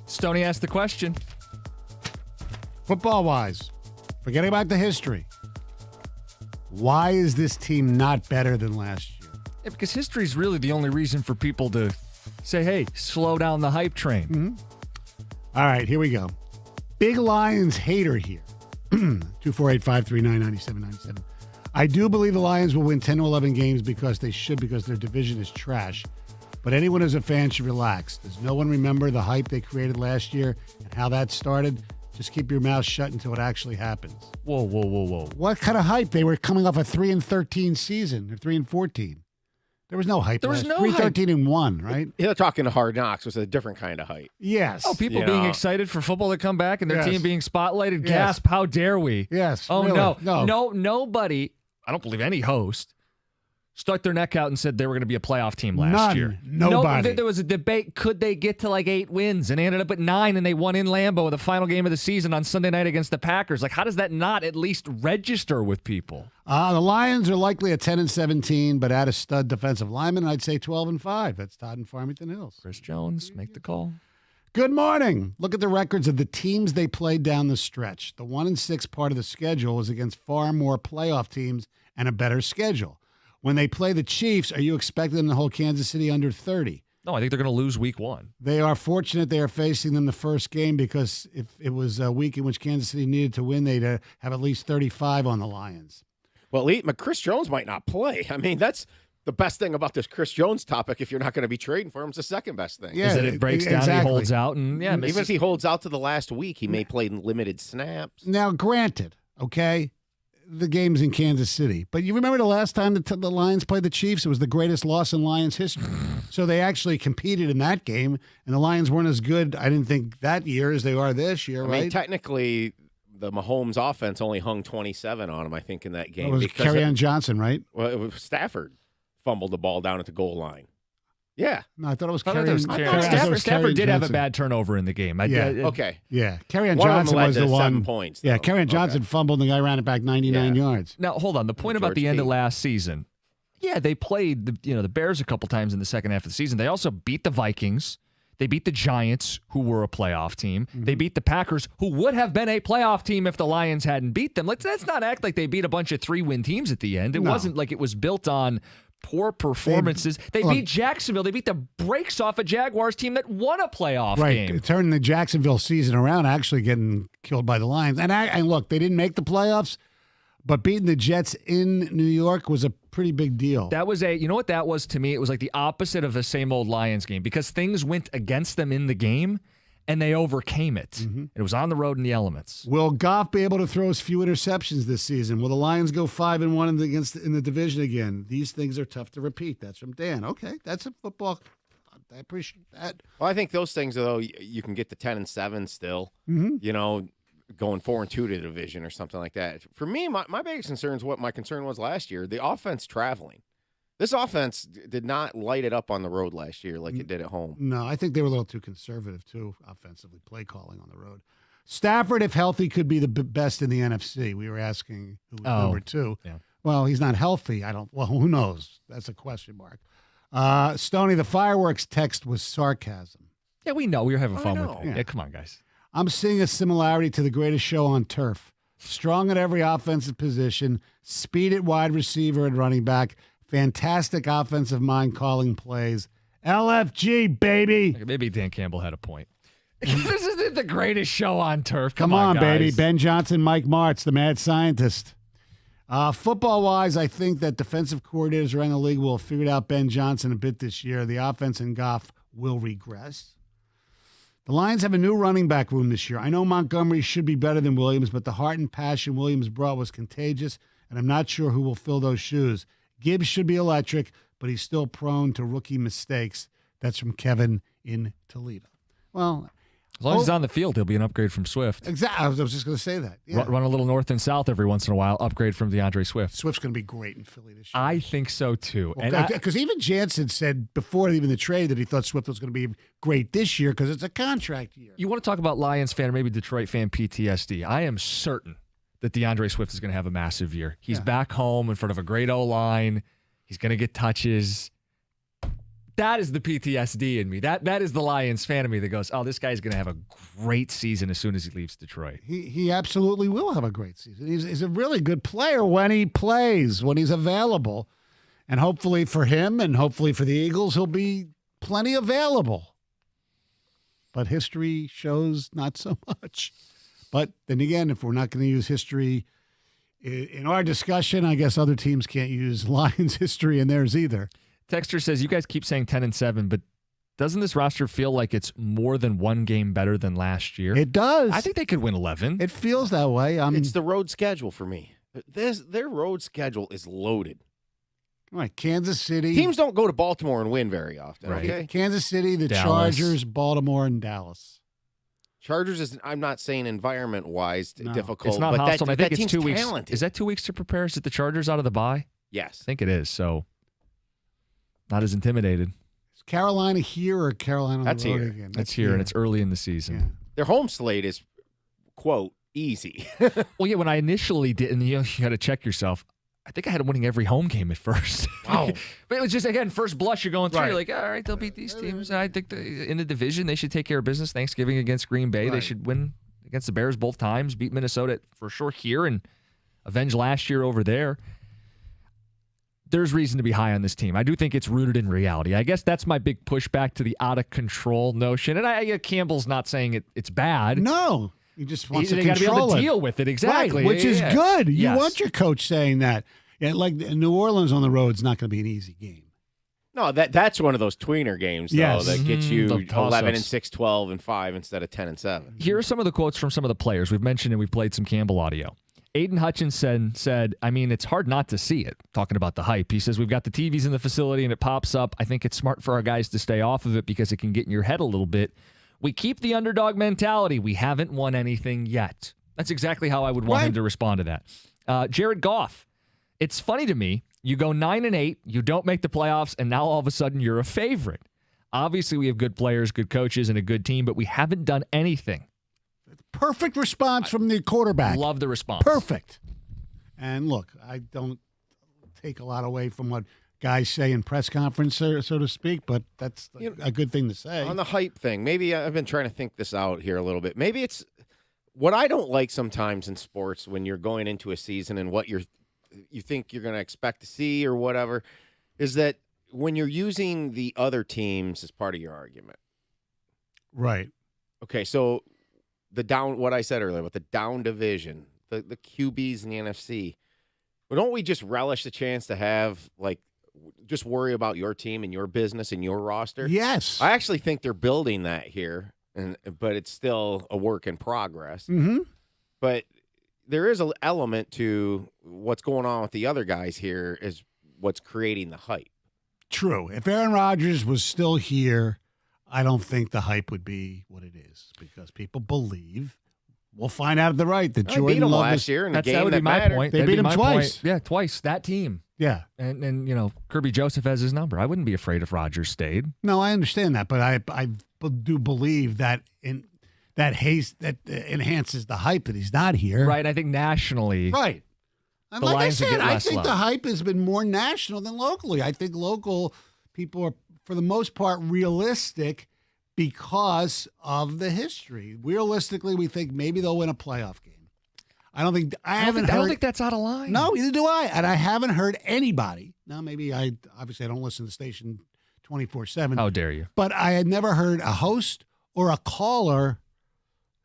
Stoney asked the question. Football-wise, forgetting about the history, why is this team not better than last year? Yeah, because history is really the only reason for people to say, hey, slow down the hype train. Mm-hmm. All right, here we go. Big Lions hater here. 248-539-9797. I do believe the Lions will win 10 to 11 games because they should, because their division is trash. But anyone who's a fan should relax. Does no one remember the hype they created last year and how that started? Just keep your mouth shut until it actually happens. Whoa. What kind of hype? They were coming off a 3-13 season, or 3-14. There was no hype. There was no 3-13-1, right? They're talking Hard Knocks was a different kind of hype. Yes. Oh, people being excited for football to come back and their team being spotlighted. Yes. Gasp! How dare we? Yes. Oh really. no! Nobody. I don't believe any host stuck their neck out and said they were going to be a playoff team last year. Nobody. No, there was a debate. Could they get to like 8 wins? And they ended up at 9, and they won in Lambeau in the final game of the season on Sunday night against the Packers. Like, how does that not at least register with people? The Lions are likely at 10-17, but add a stud defensive lineman, I'd say 12-5. That's Todd in Farmington Hills. Chris Jones, make the call. Good morning. Look at the records of the teams they played down the stretch. The 1-6 part of the schedule was against far more playoff teams and a better schedule. When they play the Chiefs, are you expecting them to hold Kansas City under 30? No, I think they're going to lose week 1. They are fortunate they are facing them the first game, because if it was a week in which Kansas City needed to win, they'd have at least 35 on the Lions. Well, Chris Jones might not play. I mean, that's the best thing about this Chris Jones topic. If you're not going to be trading for him, it's the second best thing. Yeah, is that it breaks down and he holds out. And even if he holds out to the last week, he may play in limited snaps. Now, granted, okay, the game's in Kansas City. But you remember the last time the Lions played the Chiefs? It was the greatest loss in Lions history. So they actually competed in that game, and the Lions weren't as good, I didn't think, that year as they are this year, right? I mean, technically, the Mahomes offense only hung 27 on him, I think, in that game. It was Kerryon Johnson, right? Well, it was Stafford fumbled the ball down at the goal line. Yeah. No, I thought it was Stafford did have a bad turnover in the game. Okay. Yeah. Kerryon Johnson was the one. 7 points. Yeah, Kerryon Johnson fumbled, and the guy ran it back 99 yards. Now, hold on. The point about the end of last season, they played the Bears a couple times in the second half of the season. They also beat the Vikings. They beat the Giants, who were a playoff team. Mm-hmm. They beat the Packers, who would have been a playoff team if the Lions hadn't beat them. Let's not act like they beat a bunch of 3-win teams at the end. It wasn't like it was built on poor performances. They beat Jacksonville. They beat the brakes off a Jaguars team that won a playoff game. Right, turning the Jacksonville season around, actually getting killed by the Lions. And look, they didn't make the playoffs, but beating the Jets in New York was a pretty big deal. That was you know what that was to me? It was like the opposite of the same old Lions game, because things went against them in the game, and they overcame it. Mm-hmm. It was on the road in the elements. Will Goff be able to throw as few interceptions this season? Will the Lions go 5-1 in the division again? These things are tough to repeat. That's from Dan. Okay, that's a football. I appreciate that. Well, I think those things, though, you can get to 10-7 still. Mm-hmm. Going 4-2 to the division or something like that. For me, my biggest concern is what my concern was last year: the offense traveling. This offense did not light it up on the road last year like it did at home. No, I think they were a little too conservative, too, offensively, play calling on the road. Stafford, if healthy, could be the best in the NFC. We were asking who was number 2. Yeah. Well, he's not healthy. Who knows? That's a question mark. Stoney, the fireworks text was sarcasm. Yeah, we know. We were having fun with it. Yeah, come on, guys. I'm seeing a similarity to the greatest show on turf. Strong at every offensive position, speed at wide receiver and running back, fantastic offensive mind calling plays. LFG, baby. Maybe Dan Campbell had a point. This isn't the greatest show on turf. Come on, guys. baby. Ben Johnson, Mike Martz, the mad scientist. Football-wise, I think that defensive coordinators around the league will have figured out Ben Johnson a bit this year. The offense and Goff will regress. The Lions have a new running back room this year. I know Montgomery should be better than Williams, but the heart and passion Williams brought was contagious, and I'm not sure who will fill those shoes. Gibbs should be electric, but he's still prone to rookie mistakes. That's from Kevin in Toledo. Well, as long as he's on the field, he'll be an upgrade from Swift. Exactly. I was just going to say that. Yeah. Run a little north and south every once in a while. Upgrade from DeAndre Swift. Swift's going to be great in Philly this year. I think so, too. Because even Jansen said before even the trade that he thought Swift was going to be great this year because it's a contract year. You want to talk about Lions fan or maybe Detroit fan PTSD. I am certain that DeAndre Swift is going to have a massive year. He's back home in front of a great O-line. He's going to get touches. That is the PTSD in me. That is the Lions fan of me that goes, oh, this guy's going to have a great season as soon as he leaves Detroit. He absolutely will have a great season. He's a really good player when he plays, when he's available. And hopefully for him and hopefully for the Eagles, he'll be plenty available. But history shows not so much. But then again, if we're not going to use history in our discussion, I guess other teams can't use Lions history in theirs either. Texter says, you guys keep saying 10-7, but doesn't this roster feel like it's more than one game better than last year? It does. I think they could win 11. It feels that way. It's the road schedule for me. Their road schedule is loaded. Right, Kansas City. Teams don't go to Baltimore and win very often, Right. okay? Kansas City, the Dallas. Chargers, Baltimore, and Dallas. Chargers is, I'm not saying environment-wise difficult, It's not but hostile. that I think team's it's 2 weeks. talented. Is that 2 weeks to prepare? Is it the Chargers out of the bye? Yes. I think it is, so not as intimidated. Is Carolina here or Carolina on That's the road here. again? That's here, and it's early in the season. Yeah. Their home slate is, quote, easy. Well, yeah, when I initially did, and you got to check yourself, I think I had them winning every home game at first. Wow. But it was just, again, first blush you're going through. Right. You're like, all right, they'll beat these teams. I think in the division, they should take care of business. Thanksgiving against Green Bay. They Right. should win against the Bears both times, beat Minnesota for sure here, and avenge last year over there. There's reason to be high on this team. I do think it's rooted in reality. I guess that's my big pushback to the out-of-control notion. And Campbell's not saying it's bad. No. He just wants to They got to be control able to it. deal with it. Exactly. Right, which is Yeah. good. You Yes. want your coach saying that. Yeah, like New Orleans on the road is not going to be an easy game. No, that's one of those tweener games, though, Yes. that gets Mhm, you the toss-ups. 11-6, 12-5 instead of 10-7. Here are some of the quotes from some of the players. We've mentioned and we've played some Campbell audio. Aiden Hutchinson said, I mean, it's hard not to see it, talking about the hype. He says, we've got the TVs in the facility and it pops up. I think it's smart for our guys to stay off of it because it can get in your head a little bit. We keep the underdog mentality. We haven't won anything yet. That's exactly how I would want him to respond to that. Jared Goff, it's funny to me. You go 9-8, you don't make the playoffs, and now all of a sudden you're a favorite. Obviously, we have good players, good coaches, and a good team, but we haven't done anything. Perfect response from the quarterback. Love the response. Perfect. And look, I don't take a lot away from what guys say in press conference, so to speak, but that's a good thing to say. On the hype thing, maybe I've been trying to think this out here a little bit. Maybe it's what I don't like sometimes in sports when you're going into a season and what you think you're going to expect to see or whatever, is that when you're using the other teams as part of your argument. Right. Okay, so what I said earlier about the down division, the QBs in the NFC, well, don't we just relish the chance to have, like, just worry about your team and your business and your roster? Yes. I actually think they're building that here, but it's still a work in progress. Mm-hmm. But there is an element to what's going on with the other guys here is what's creating the hype. True. If Aaron Rodgers was still here, I don't think the hype would be what it is because people believe. We'll find out if they're right. That They Jordan beat them Love last is, year in a That game would be my mattered. point. They That'd beat be him my twice. point. Yeah, twice. That team. Yeah. And Kirby Joseph has his number. I wouldn't be afraid if Rodgers stayed. No, I understand that, but I do believe that that enhances the hype that he's not here. Right. I think nationally. Right. And The like I Lions would said, get I less think love. the hype has been more national than locally. I think local people are, for the most part, realistic because of the history. Realistically, we think maybe they'll win a playoff game. I don't think I don't think that's out of line. No, neither do I. And I haven't heard anybody. Now, maybe I don't listen to the station 24/7. How dare you? But I had never heard a host or a caller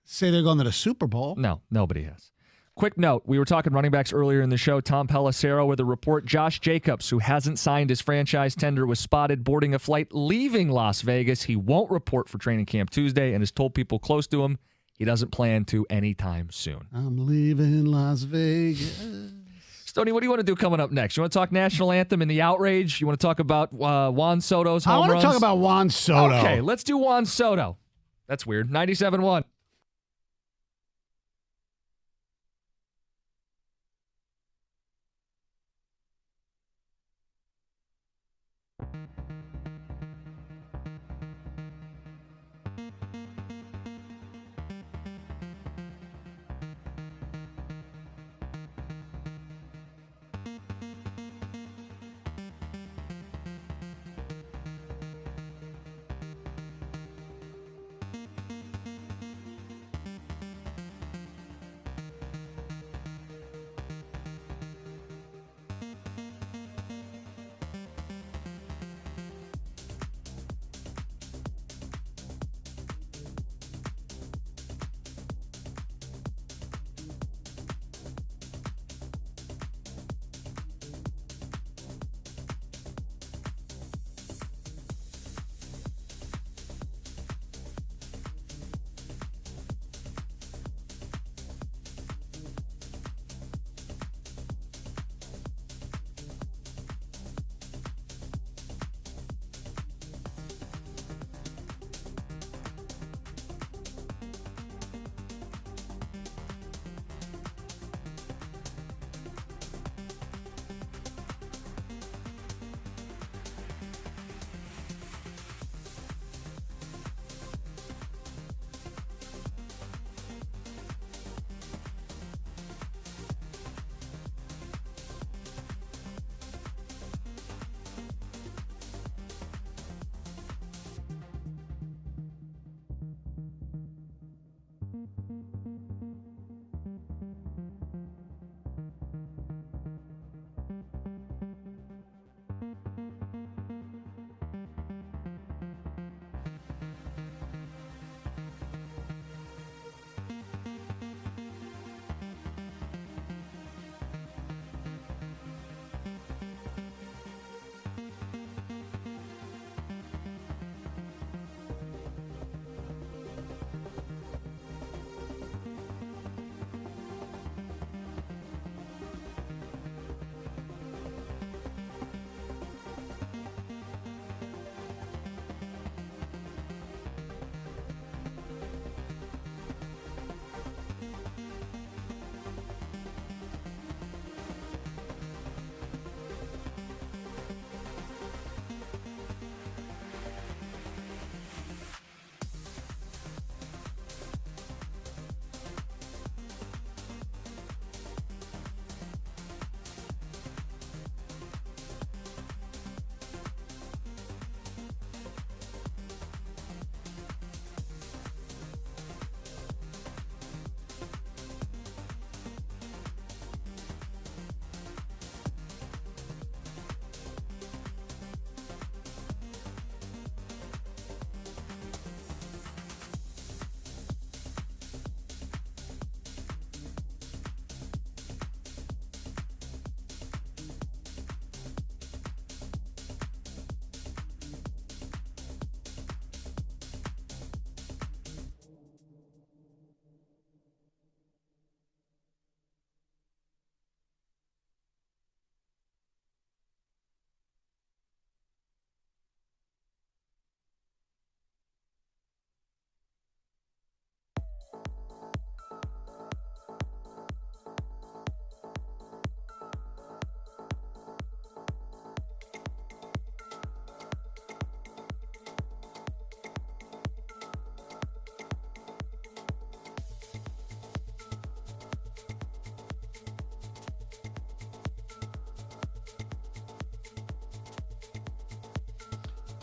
say they're going to the Super Bowl. No, nobody has. Quick note, we were talking running backs earlier in the show. Tom Pelissero with a report. Josh Jacobs, who hasn't signed his franchise tender, was spotted boarding a flight leaving Las Vegas. He won't report for training camp Tuesday and has told people close to him he doesn't plan to anytime soon. I'm leaving Las Vegas. Stoney, what do you want to do coming up next? You want to talk national anthem and the outrage? You want to talk about Juan Soto's home I want runs? to talk about Juan Soto. Okay, let's do Juan Soto. That's weird. 97.1.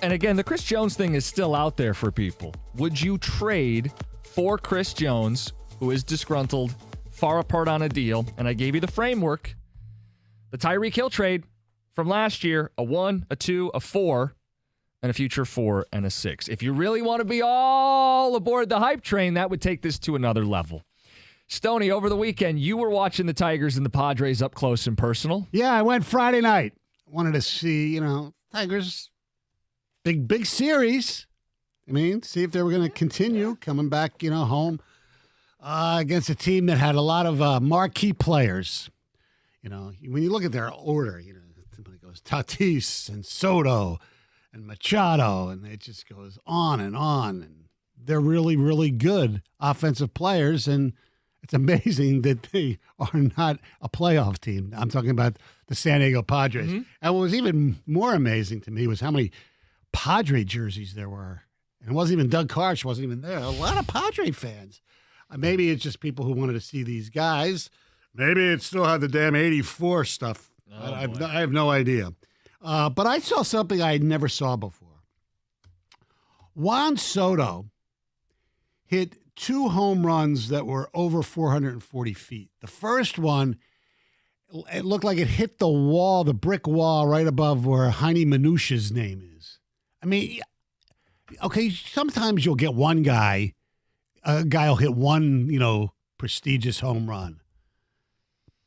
And again, the Chris Jones thing is still out there for people. Would you trade for Chris Jones, who is disgruntled, far apart on a deal? And I gave you the framework. The Tyreek Hill trade from last year, a 1, a 2, a 4, and a future 4 and a 6. If you really want to be all aboard the hype train, that would take this to another level. Stoney, over the weekend, you were watching the Tigers and the Padres up close and personal. Yeah, I went Friday night. Wanted to see, Tigers, big series. I mean, see if they were going to continue coming back, home against a team that had a lot of marquee players. When you look at their order, somebody goes Tatis and Soto and Machado, and it just goes on. And they're really, really good offensive players, and it's amazing that they are not a playoff team. I'm talking about the San Diego Padres. Mm-hmm. And what was even more amazing to me was how many Padre jerseys there were. And it wasn't even Doug Karsh wasn't even there. A lot of Padre fans. Maybe it's just people who wanted to see these guys. Maybe it still had the damn 84 stuff. I have no idea. But I saw something I never saw before. Juan Soto hit 2 home runs that were over 440 feet. The first one, it looked like it hit the wall, the brick wall right above where Heine Minucha's name is. I mean, okay, sometimes you'll get one guy, a guy will hit one, prestigious home run.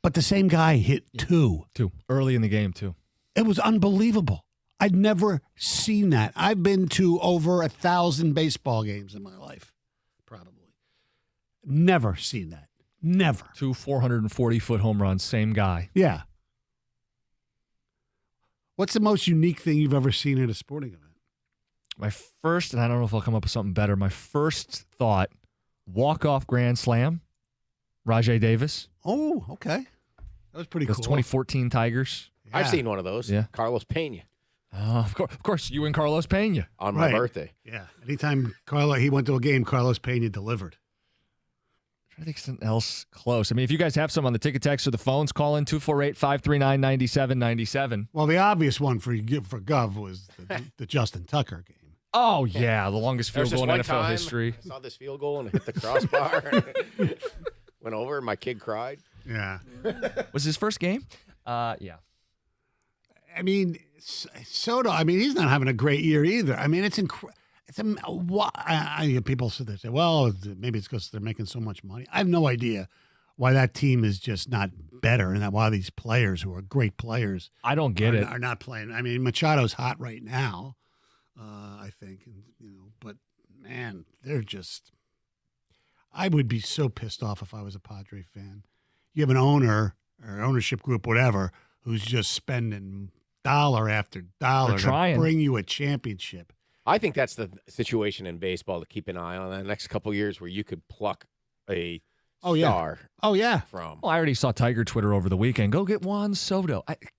But the same guy hit 2. 2. Early in the game, too. It was unbelievable. I'd never seen that. I've been to over 1,000 baseball games in my life, probably. Never seen that. Never. 2 440-foot home runs, same guy. Yeah. What's the most unique thing you've ever seen at a sporting event? My first, and I don't know if I'll come up with something better, my first thought, walk-off grand slam, Rajai Davis. Oh, okay. That was pretty cool. 2014 Tigers. Yeah. I've seen one of those. Yeah. Carlos Pena. Of course, you and Carlos Pena. On my birthday. Yeah. Anytime he went to a game, Carlos Pena delivered. I think something else close. I mean, if you guys have some on the ticket text or the phones, call in 248-539-9797. Well, the obvious one for Gov was the Justin Tucker game. Oh, yeah, the longest field There's this goal in one NFL time, history. I saw this field goal and it hit the crossbar. Went over and my kid cried. Yeah. Was his first game? Yeah. I mean, Soto, he's not having a great year either. I mean, people sit there and say, well, maybe it's because they're making so much money. I have no idea why that team is just not better and why these players who are great players I don't get it. Are not playing. I mean, Machado's hot right now, I think. But, man, they're just – I would be so pissed off if I was a Padre fan. You have an owner or ownership group, whatever, who's just spending dollar after dollar to bring you a championship. I think that's the situation in baseball to keep an eye on the next couple of years where you could pluck a star from. Well, I already saw Tiger Twitter over the weekend. Go get Juan Soto. It's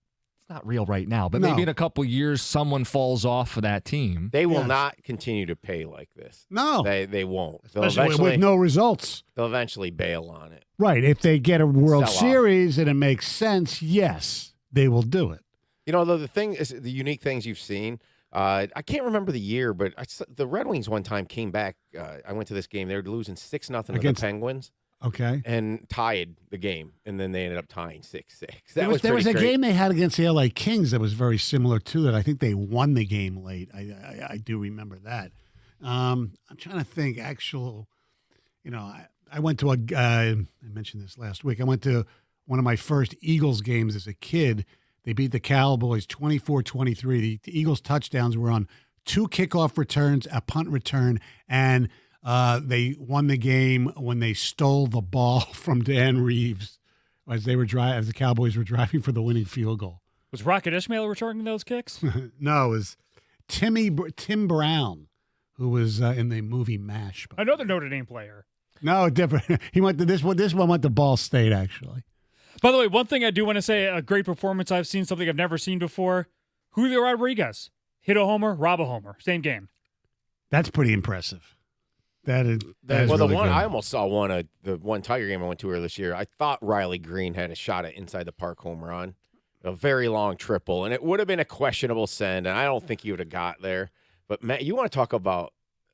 not real right now, but maybe in a couple of years someone falls off of that team. They will not continue to pay like this. No. They won't. Especially with no results. They'll eventually bail on it. Right. If they get a World Series and it makes sense, yes, they will do it. The thing is, the unique things you've seen, I can't remember the year, but the Red Wings one time came back. I went to this game. They were losing 6-0 to the Penguins. Okay. And tied the game, and then they ended up tying 6-6. There was a game they had against the LA Kings that was very similar to that. I think they won the game late. I do remember that. I'm trying to think. I went to I mentioned this last week. I went to one of my first Eagles games as a kid. They beat the Cowboys 24-23. The Eagles touchdowns were on 2 kickoff returns, a punt return, and they won the game when they stole the ball from Dan Reeves as the Cowboys were driving for the winning field goal. Was Rocket Ishmael returning those kicks? No, it was Tim Brown, who was in the movie MASH. Another Notre Dame player. No, different. He went to this one. This one went to Ball State, actually. By the way, one thing I do want to say, a great performance I've seen, something I've never seen before. Julio Rodriguez. Hit a homer, rob a homer. Same game. That's pretty impressive. That is really good. I almost saw the one Tiger game I went to earlier this year. I thought Riley Green had a shot at inside the park home run, a very long triple, and it would have been a questionable send, and I don't think he would have got there. But Matt, you want to talk about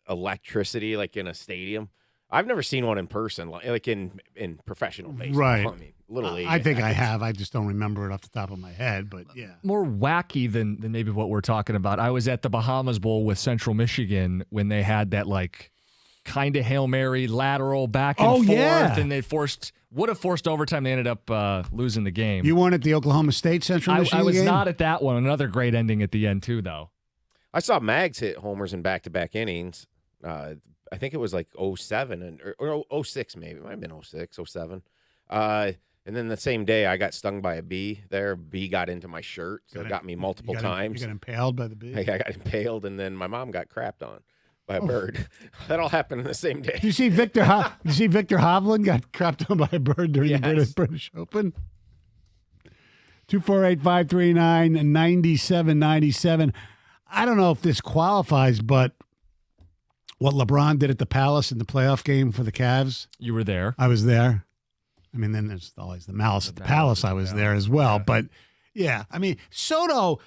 electricity like in a stadium? I've never seen one in person, like in professional baseball. Right. I mean, Little League. I think I have. I just don't remember it off the top of my head, but yeah. More wacky than maybe what we're talking about. I was at the Bahamas Bowl with Central Michigan when they had that kind of Hail Mary lateral back and forth, and they would have forced overtime. They ended up losing the game. You weren't at the Oklahoma State Central Michigan I was game? not at that one. Another great ending at the end, too, though. I saw Mags hit homers in back-to-back innings. I think it was like 07 or 06 maybe. It might have been 06, 07. And then the same day, I got stung by a bee there. A bee got into my shirt, so it got me multiple times. You got impaled by the bee? I got impaled, and then my mom got crapped on by a bird. That all happened in the same day. Did you see Victor Hovland got crapped on by a bird during the British Open? 248-539-9797. I don't know if this qualifies, but what LeBron did at the Palace in the playoff game for the Cavs. You were there. I was there. I mean, then there's always the malice at the Palace. I was there as well. Yeah. But, yeah, I mean, Soto,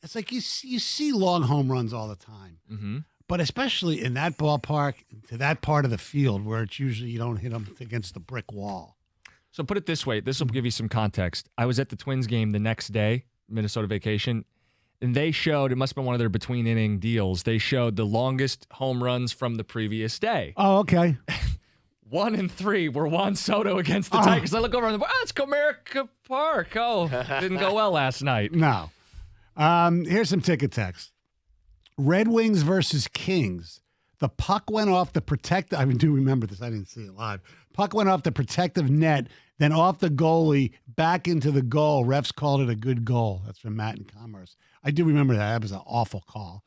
it's like you see long home runs all the time. Mm-hmm. But especially in that ballpark, to that part of the field where it's usually you don't hit them against the brick wall. So put it this way. This will give you some context. I was at the Twins game the next day, Minnesota vacation, and they showed, it must have been one of their between-inning deals, they showed the longest home runs from the previous day. Oh, okay. 1 and 3 were Juan Soto against the Tigers. I look over and it's Comerica Park. Oh, didn't go well last night. No. Here's some ticket text. Red Wings versus Kings. The puck went off the protective. I do remember this. I didn't see it live. Puck went off the protective net, then off the goalie, back into the goal. Refs called it a good goal. That's from Matt in Commerce. I do remember that. That was an awful call.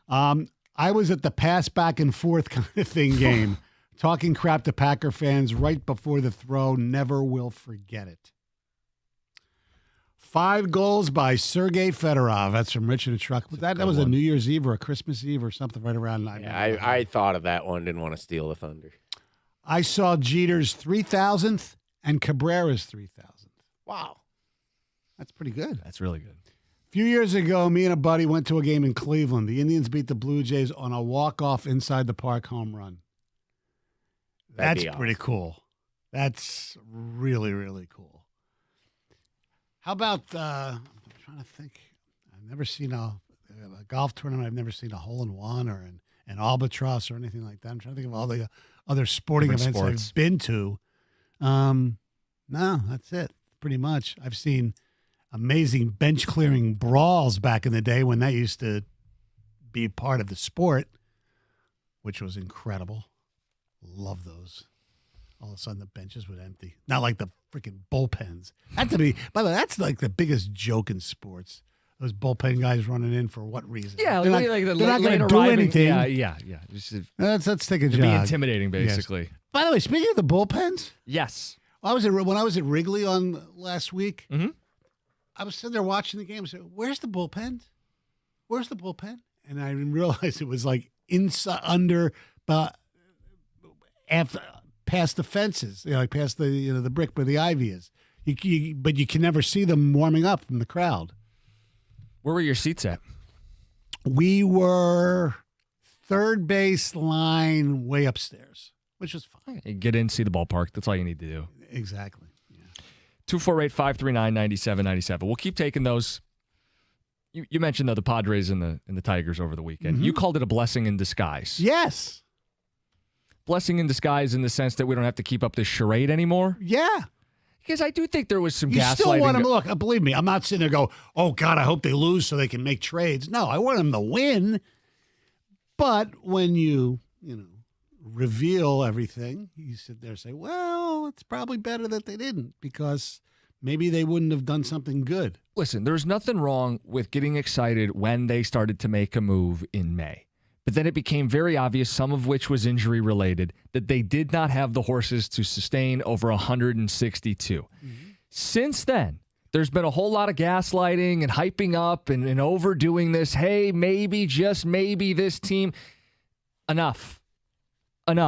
I was at the pass back and forth kind of thing game, talking crap to Packer fans right before the throw. Never will forget it. 5 goals by Sergei Fedorov. That's from Richard and Truck. That was a New Year's Eve or a Christmas Eve or something right around 9. Yeah, I thought of that one. Didn't want to steal the thunder. I saw Jeter's 3,000th and Cabrera's 3,000th. Wow. That's pretty good. That's really good. A few years ago, me and a buddy went to a game in Cleveland. The Indians beat the Blue Jays on a walk-off inside the park home run. That's pretty cool. That's really, really cool. How about, I'm trying to think. I've never seen a golf tournament. I've never seen a hole-in-one or an albatross or anything like that. I'm trying to think of all the other sporting events I've been to. No, that's it, pretty much. I've seen amazing bench-clearing brawls back in the day when that used to be part of the sport, which was incredible. Love those. All of a sudden, the benches would empty. Not like the freaking bullpens. By the way, that's like the biggest joke in sports. Those bullpen guys running in for what reason? Yeah, they're not going to do anything. Yeah. Let's take a jog. Be intimidating, basically. Yes. By the way, speaking of the bullpens, yes. When I was at Wrigley on last week, I was sitting there watching the game. I said, "Where's the bullpen? Where's the bullpen?" And I didn't realize it was like inside, under, past the fences, like past the brick where the ivy is. But you can never see them warming up from the crowd. Where were your seats at? We were third base line way upstairs, which was fine. You get in, see the ballpark. That's all you need to do. Exactly. 248-539-9797. We'll keep taking those. You mentioned, though, the Padres and the Tigers over the weekend. You called it a blessing in disguise. Yes. Blessing in disguise in the sense that we don't have to keep up this charade anymore. Yeah. Because I do think there was some gaslighting. You still want them to look. Believe me, I'm not sitting there go, oh, God, I hope they lose so they can make trades. No, I want them to win. But when you reveal everything, you sit there and say, well, it's probably better that they didn't because maybe they wouldn't have done something good. Listen, there's nothing wrong with getting excited when they started to make a move in May. But then it became very obvious, some of which was injury related, that they did not have the horses to sustain over 162. Since then, there's been a whole lot of gaslighting and hyping up and overdoing this. Hey, maybe, just maybe this team. Enough. And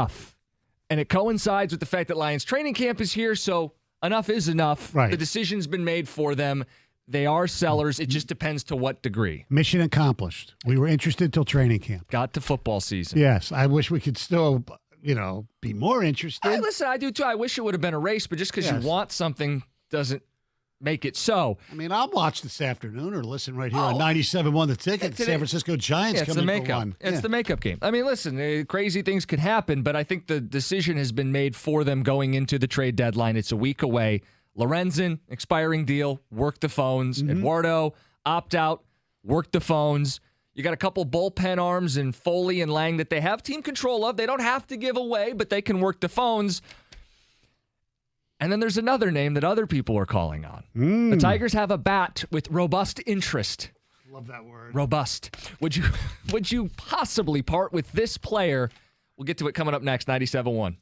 it coincides with the fact that Lions training camp is here, so enough is enough. Right. The decision's been made for them. They are sellers. It just depends to what degree. Mission accomplished. We were interested till training camp. Got to football season. Yes. I wish we could still, be more interested. Listen, I do too. I wish it would have been a race, but just because you want something doesn't make it so. I mean, I'll watch this afternoon or listen right here on 97.1 The Ticket. The San Francisco Giants coming for one. It's the makeup game. I mean, listen, crazy things could happen, but I think the decision has been made for them going into the trade deadline. It's a week away. Lorenzen, expiring deal, work the phones. Eduardo, opt out, work the phones. You got a couple bullpen arms in Foley and Lang that they have team control of. They don't have to give away, but they can work the phones. And then there's another name that other people are calling on. The Tigers have a bat with robust interest. Love that word. Robust. Would you possibly part with this player? We'll get to it coming up next, 97.1.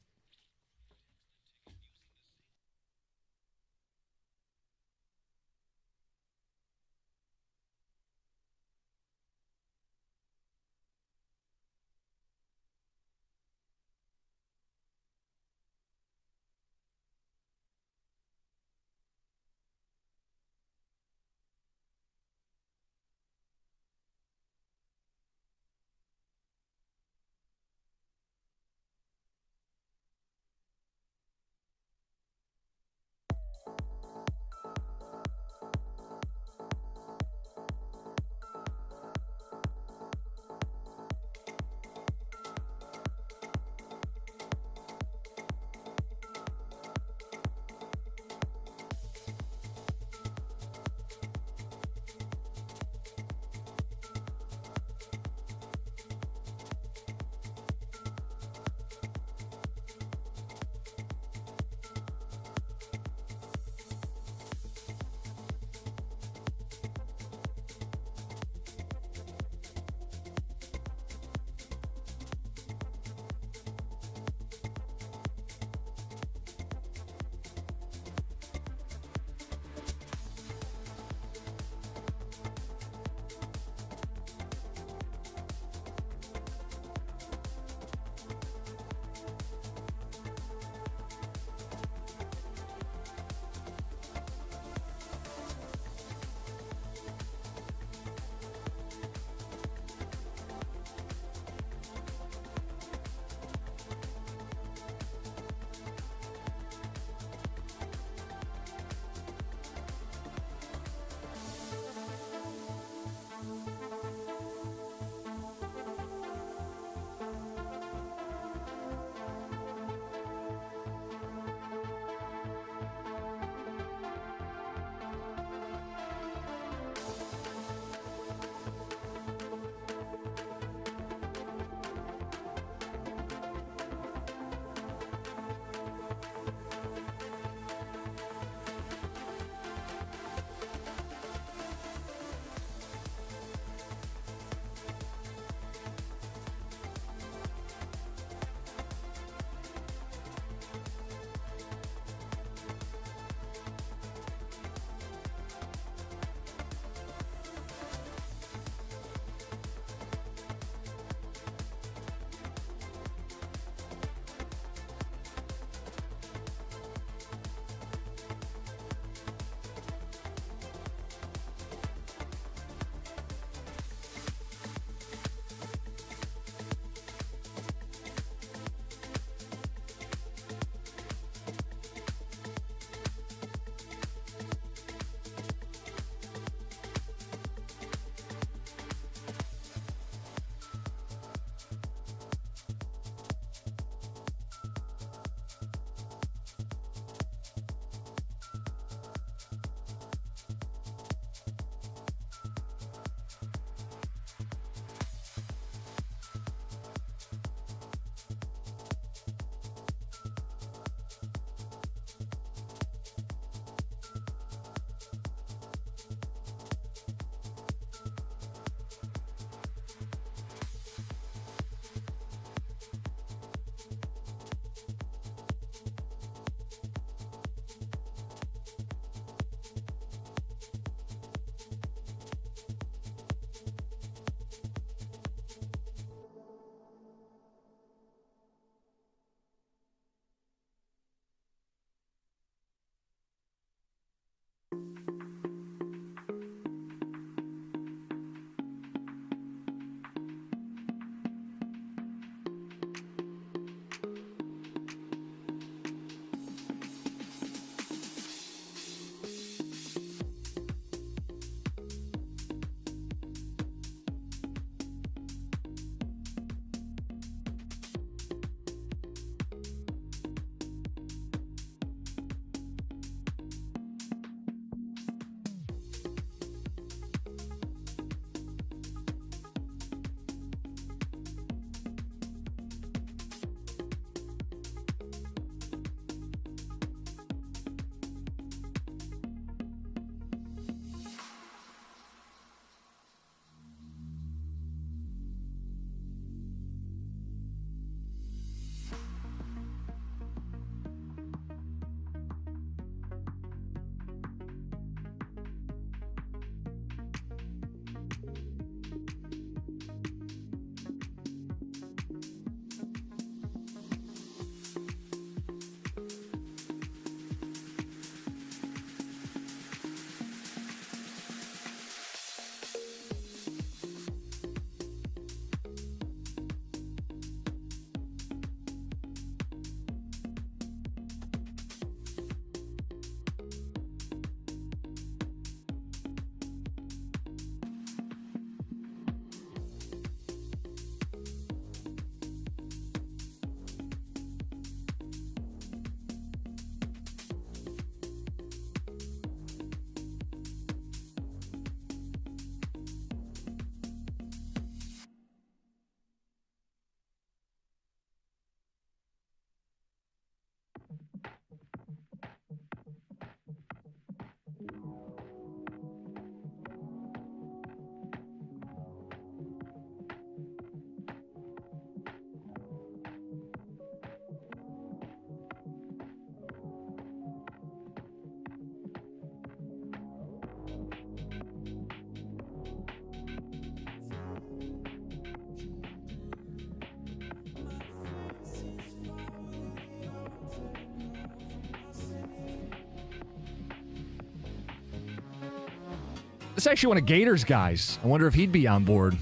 This is actually one of Gators' guys. I wonder if he'd be on board.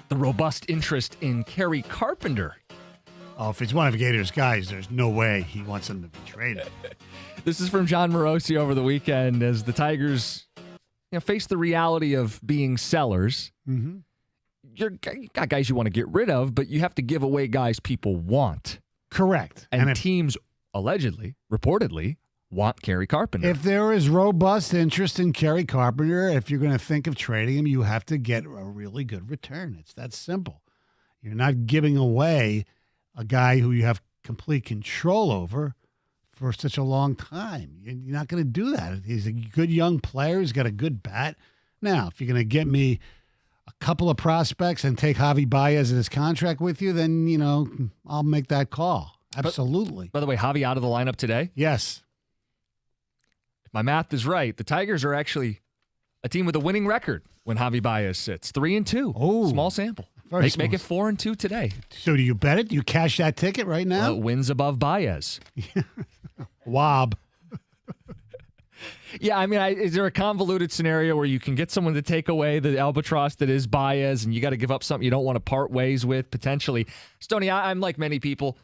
The robust interest in Kerry Carpenter. Oh, if it's one of Gators' guys, there's no way he wants him to be traded. This is from John Morosi over the weekend as the Tigers face the reality of being sellers. Mm-hmm. You got guys you want to get rid of, but you have to give away guys people want. Correct. And teams allegedly, reportedly, want Kerry Carpenter. If there is robust interest in Kerry Carpenter, if you're going to think of trading him, you have to get a really good return. It's that simple. You're not giving away a guy who you have complete control over for such a long time. You're not going to do that. He's a good young player. He's got a good bat. Now, if you're going to get me a couple of prospects and take Javi Baez in his contract with you, then, I'll make that call. Absolutely. By the way, Javi out of the lineup today? Yes. If my math is right, the Tigers are actually a team with a winning record when Javi Baez sits. 3-2. Oh. Small sample. Very Make it 4-2 today. So do you bet it? Do you cash that ticket right now? Wins above Baez. Wob. Yeah, I mean, is there a convoluted scenario where you can get someone to take away the albatross that is Baez and you got to give up something you don't want to part ways with, potentially? Stoney, I'm like many people.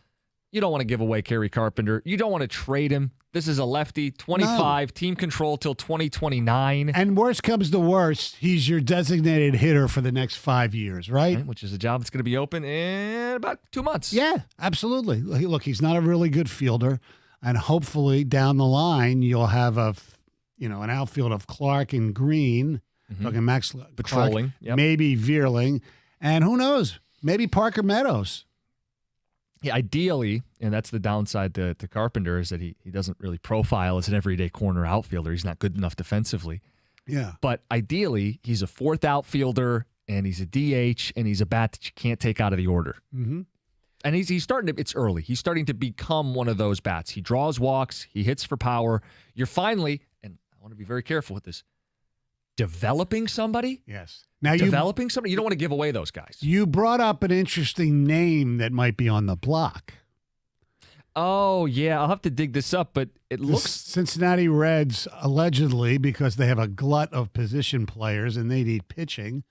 You don't want to give away Kerry Carpenter. You don't want to trade him. This is a lefty, 25, team control till 2029. And worst comes to worst, he's your designated hitter for the next 5 years, right? Which is a job that's going to be open in about 2 months. Yeah, absolutely. Look, he's not a really good fielder, and hopefully down the line you'll have an outfield of Clark and Green, talking Max patrolling, Clark, maybe Veerling, and who knows, maybe Parker Meadows. Yeah, ideally, and that's the downside to Carpenter, is that he doesn't really profile as an everyday corner outfielder. He's not good enough defensively. Yeah. But ideally, he's a fourth outfielder, and he's a DH, and he's a bat that you can't take out of the order. Mm-hmm. And he's starting to, it's early. He's starting to become one of those bats. He draws walks. He hits for power. You're finally, and I want to be very careful with this, developing somebody. Yes. Now developing somebody. You don't want to give away those guys. You brought up an interesting name that might be on the block. Oh, yeah. I'll have to dig this up, but it The looks. Cincinnati Reds, allegedly, because they have a glut of position players and they need pitching,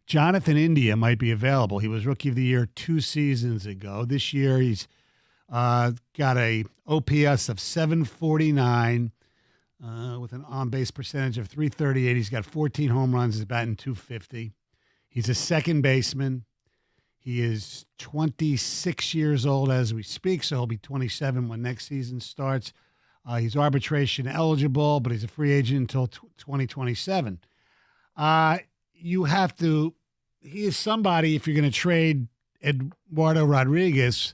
Jonathan India might be available. He was Rookie of the Year 2 seasons ago. This year, he's got a OPS of 749 with an on-base percentage of 338. He's got 14 home runs. He's batting .250. He's a second baseman. He is 26 years old as we speak, so he'll be 27 when next season starts. He's arbitration eligible, but he's a free agent until 2027. You have to – he is somebody, if you're going to trade Eduardo Rodriguez,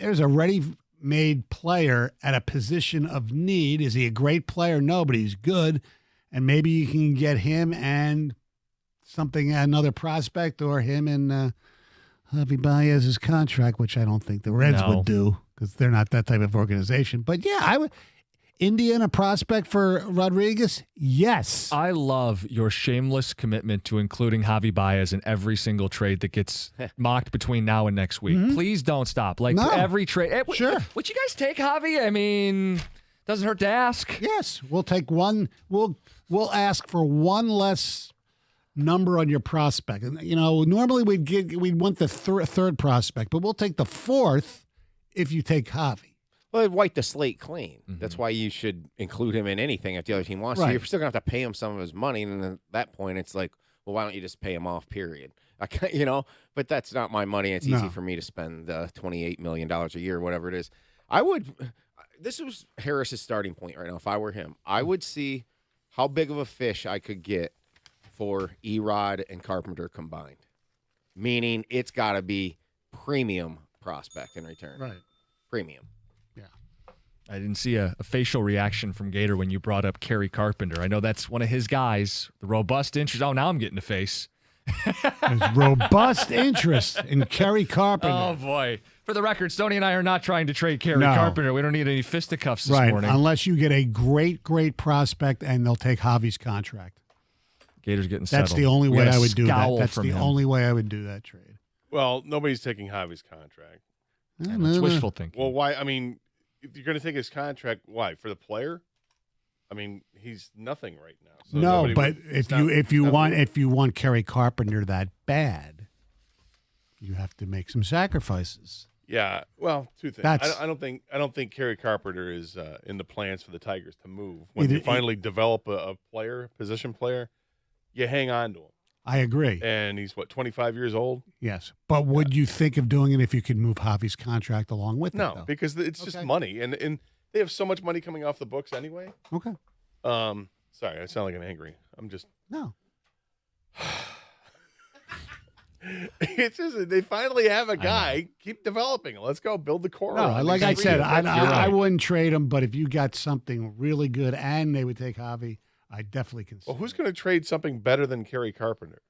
there's a ready-made player at a position of need. Is he a great player? No, but he's good, and maybe you can get him and – another prospect, or him and Javi Baez's contract, which I don't think the Reds would do because they're not that type of organization. But yeah, I would. Indiana prospect for Rodriguez? Yes. I love your shameless commitment to including Javi Baez in every single trade that gets mocked between now and next week. Mm-hmm. Please don't stop. Like every trade. Sure. Would you guys take Javi? I mean, doesn't hurt to ask. Yes. We'll take one. We'll ask for one less number on your prospect. And normally we'd want the third prospect, but we'll take the fourth if you take Javi. Well, it'd wipe the slate clean. Mm-hmm. That's why you should include him in anything if the other team wants to. Right. You're still going to have to pay him some of his money, and then at that point, it's like, well, why don't you just pay him off, period? But that's not my money. It's easy for me to spend $28 million a year, whatever it is. This was Harris's starting point right now. If I were him, I would see how big of a fish I could get for Erod and Carpenter combined. Meaning it's got to be premium prospect in return. Right. Premium. Yeah. I didn't see a facial reaction from Gator when you brought up Kerry Carpenter. I know that's one of his guys. The robust interest. Oh, now I'm getting a face. There's robust interest in Kerry Carpenter. Oh, boy. For the record, Stoney and I are not trying to trade Kerry Carpenter. We don't need any fisticuffs this morning. Unless you get a great, great prospect and they'll take Javi's contract. Gator's getting settled. That's the only way I would do that. That's the only way I would do that trade. Well, nobody's taking Javi's contract. It's wishful thinking. Well, why? I mean, if you're going to take his contract, why? For the player? I mean, he's nothing right now. So no, but if you want Kerry Carpenter that bad, you have to make some sacrifices. Yeah, well, two things. I don't think Kerry Carpenter is in the plans for the Tigers to move. When you finally develop a position player, you hang on to him. I agree. And he's, 25 years old? Yes. But would you think of doing it if you could move Javi's contract along with it? No, because it's just money. And they have so much money coming off the books anyway. Okay. Sorry, I sound like I'm angry. I'm just... No. It's just they finally have a guy. Keep developing. Let's go build the core. No, like I said, I wouldn't trade him, but if you got something really good and they would take Javi, I definitely consider. Well, who's going to trade something better than Kerry Carpenter?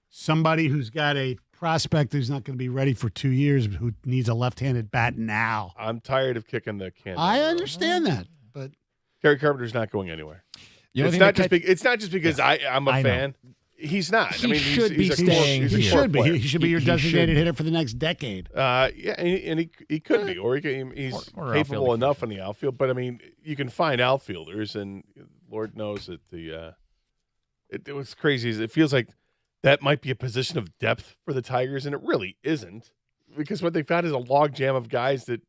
Somebody who's got a prospect who's not going to be ready for 2 years, who needs a left-handed bat now. I'm tired of kicking the can. I understand that, but Kerry Carpenter's not going anywhere. It's not just because I'm a fan. He's not. He should be staying. He should be. He should be your designated hitter for the next decade. Yeah, and he could be, or he's capable enough in the outfield. But I mean, you can find outfielders, and Lord knows that it was crazy. It feels like that might be a position of depth for the Tigers, and it really isn't, because what they've got is a logjam of guys that.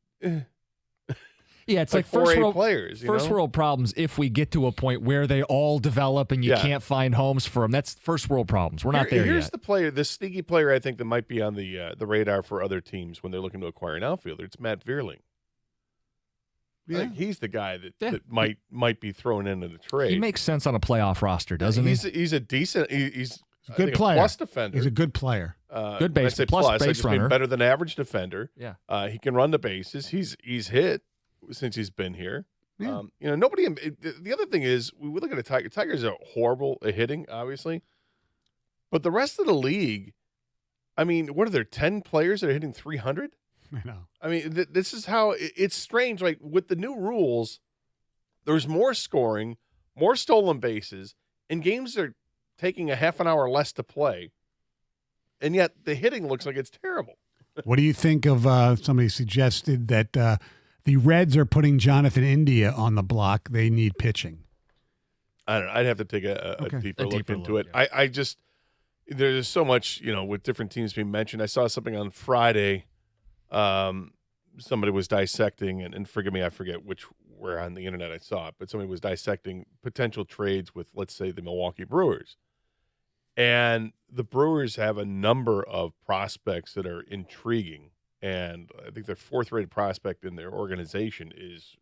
Yeah, it's like first world players. First world problems if we get to a point where they all develop and you can't find homes for them. That's first world problems. We're not there yet. Here's the player, the sneaky player I think that might be on the radar for other teams when they're looking to acquire an outfielder. It's Matt Vierling. Yeah. I think he's the guy that might be thrown into the trade. He makes sense on a playoff roster, doesn't he? He's a decent. He's a good player. Plus defender. He's a good player. Good base. Plus base runner. Better than average defender. Yeah. He can run the bases. He's hit since he's been here. Yeah. Nobody. The other thing is, we look at the Tigers. Tigers are horrible at hitting, obviously, but the rest of the league. I mean, what are there? 10 players that are hitting 300? I know. I mean, this is how it's strange. Like with the new rules, there's more scoring, more stolen bases, and games are taking a half an hour less to play, and yet the hitting looks like it's terrible. What do you think of somebody suggested that the Reds are putting Jonathan India on the block? They need pitching. I don't know. I'd have to take a deeper look into it. Yeah. I just there's so much, with different teams being mentioned. I saw something on Friday. Somebody was dissecting, and forgive me, I forget where on the internet I saw it, but somebody was dissecting potential trades with, let's say, the Milwaukee Brewers. And the Brewers have a number of prospects that are intriguing. And I think their fourth-rated prospect in their organization is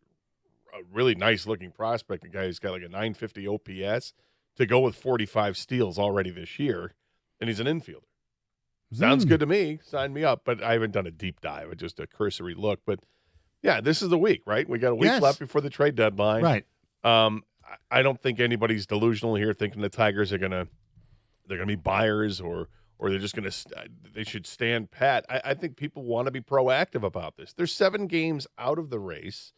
a really nice-looking prospect. A guy who's got like a 950 OPS to go with 45 steals already this year, and he's an infielder. Sounds good to me. Sign me up. But I haven't done a deep dive, just a cursory look. But, yeah, this is the week, right? We got a week left before the trade deadline. Right. I don't think anybody's delusional here thinking the Tigers are they're gonna be buyers or they're just they should stand pat. I think people want to be proactive about this. There's 7 games out of the race.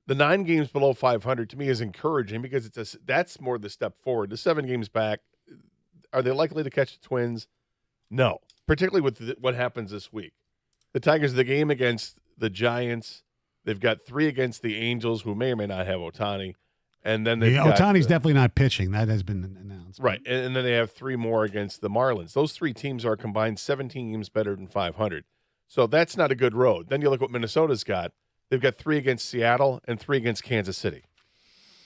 The 9 games below 500 to me is encouraging because that's more the step forward. The 7 games back, are they likely to catch the Twins? No, particularly with what happens this week. The Tigers, the game against the Giants, they've got 3 against the Angels, who may or may not have Ohtani. And then Ohtani's definitely not pitching. That has been announced. Right. And then they have 3 more against the Marlins. Those 3 teams are combined 17 games better than 500. So that's not a good road. Then you look what Minnesota's got. They've got 3 against Seattle and 3 against Kansas City.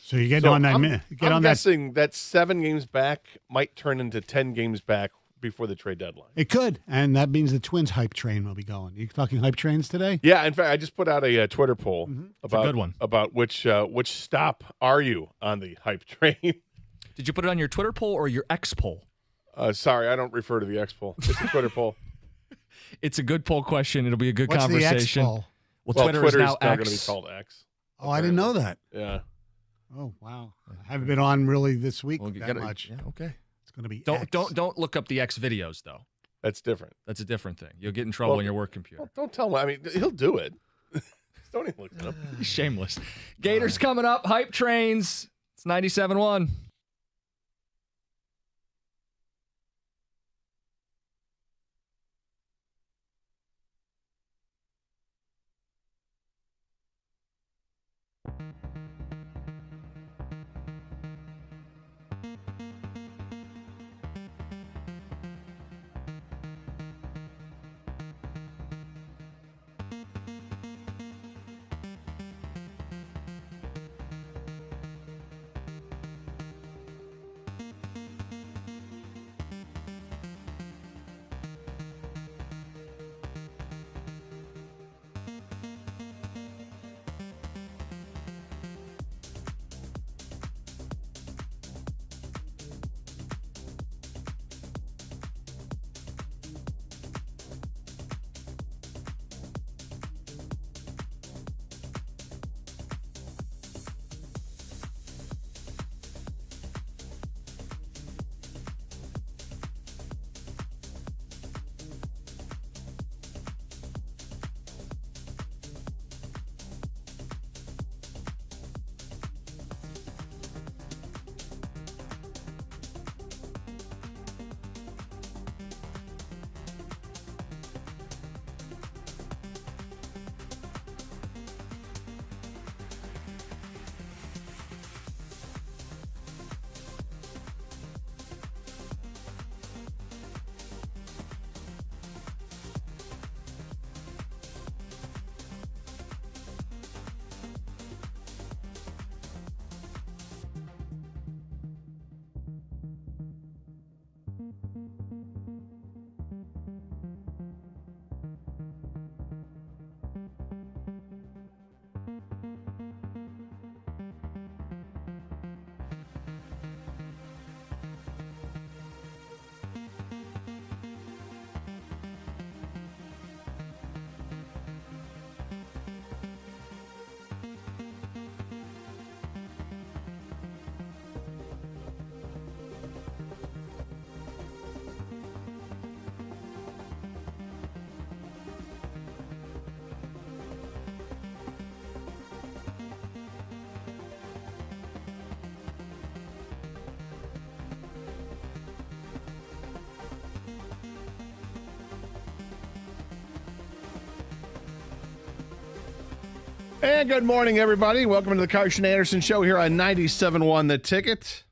So you get on that. I'm guessing that 7 games back might turn into 10 games back before the trade deadline. It could, and that means the Twins hype train will be going. You talking hype trains today? Yeah, in fact, I just put out a Twitter poll about a good one. About which stop are you on the hype train? Did you put it on your Twitter poll or your X poll? Sorry, I don't refer to the X poll. It's a Twitter poll. It's a good poll question. It'll be a good What's conversation. The X poll? Well, Twitter is now going to X. be called X. Oh, I didn't know that. Yeah. Oh, wow. I haven't been on really this week much. Yeah, okay. It's going to be Don't look up the X videos though. That's different. That's a different thing. You'll get in trouble on your work computer. Well, don't tell him. I mean, he'll do it. Don't even look it up. He's shameless. Gators coming up. Hype trains. It's 97.1. And good morning, everybody. Welcome to the Carson Anderson Show here on 97.1 The Ticket.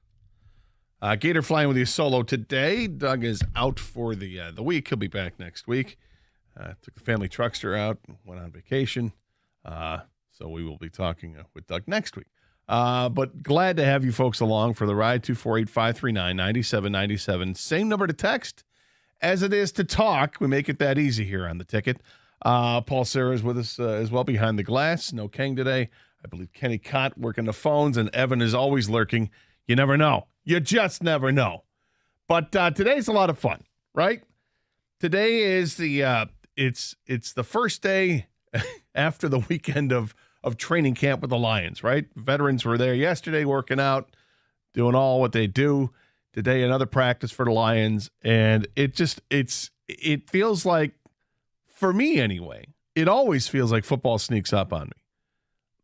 Gator flying with you solo today. Doug is out for the week. He'll be back next week. Took the family truckster out, went on vacation. So we will be talking with Doug next week. But glad to have you folks along for the ride. 248-539-9797. Same number to text as it is to talk. We make it that easy here on The Ticket. Paul Serra is with us as well behind the glass. No Kang today. I believe Kenny Cott working the phones, and Evan is always lurking. You never know. You just never know. But today's a lot of fun, right? Today is the it's the first day after the weekend of training camp with the Lions, right? Veterans were there yesterday working out, doing all what they do. Today, another practice for the Lions, and it feels like, for me anyway, it always feels like football sneaks up on me.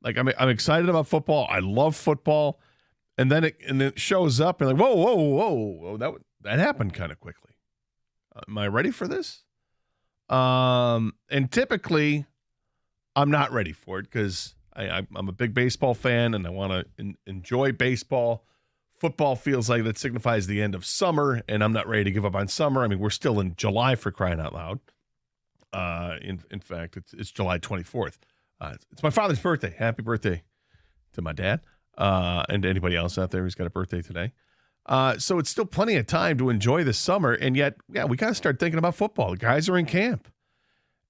Like I'm excited about football. I love football, and then it shows up and like whoa, that happened kind of quickly. Am I ready for this? And typically, I'm not ready for it because I'm a big baseball fan and I want to enjoy baseball. Football feels like that signifies the end of summer, and I'm not ready to give up on summer. I mean, we're still in July, for crying out loud. In fact, it's July 24th. It's my father's birthday. Happy birthday to my dad and to anybody else out there who's got a birthday today. So it's still plenty of time to enjoy the summer, and yet, yeah, we got to start thinking about football. The guys are in camp,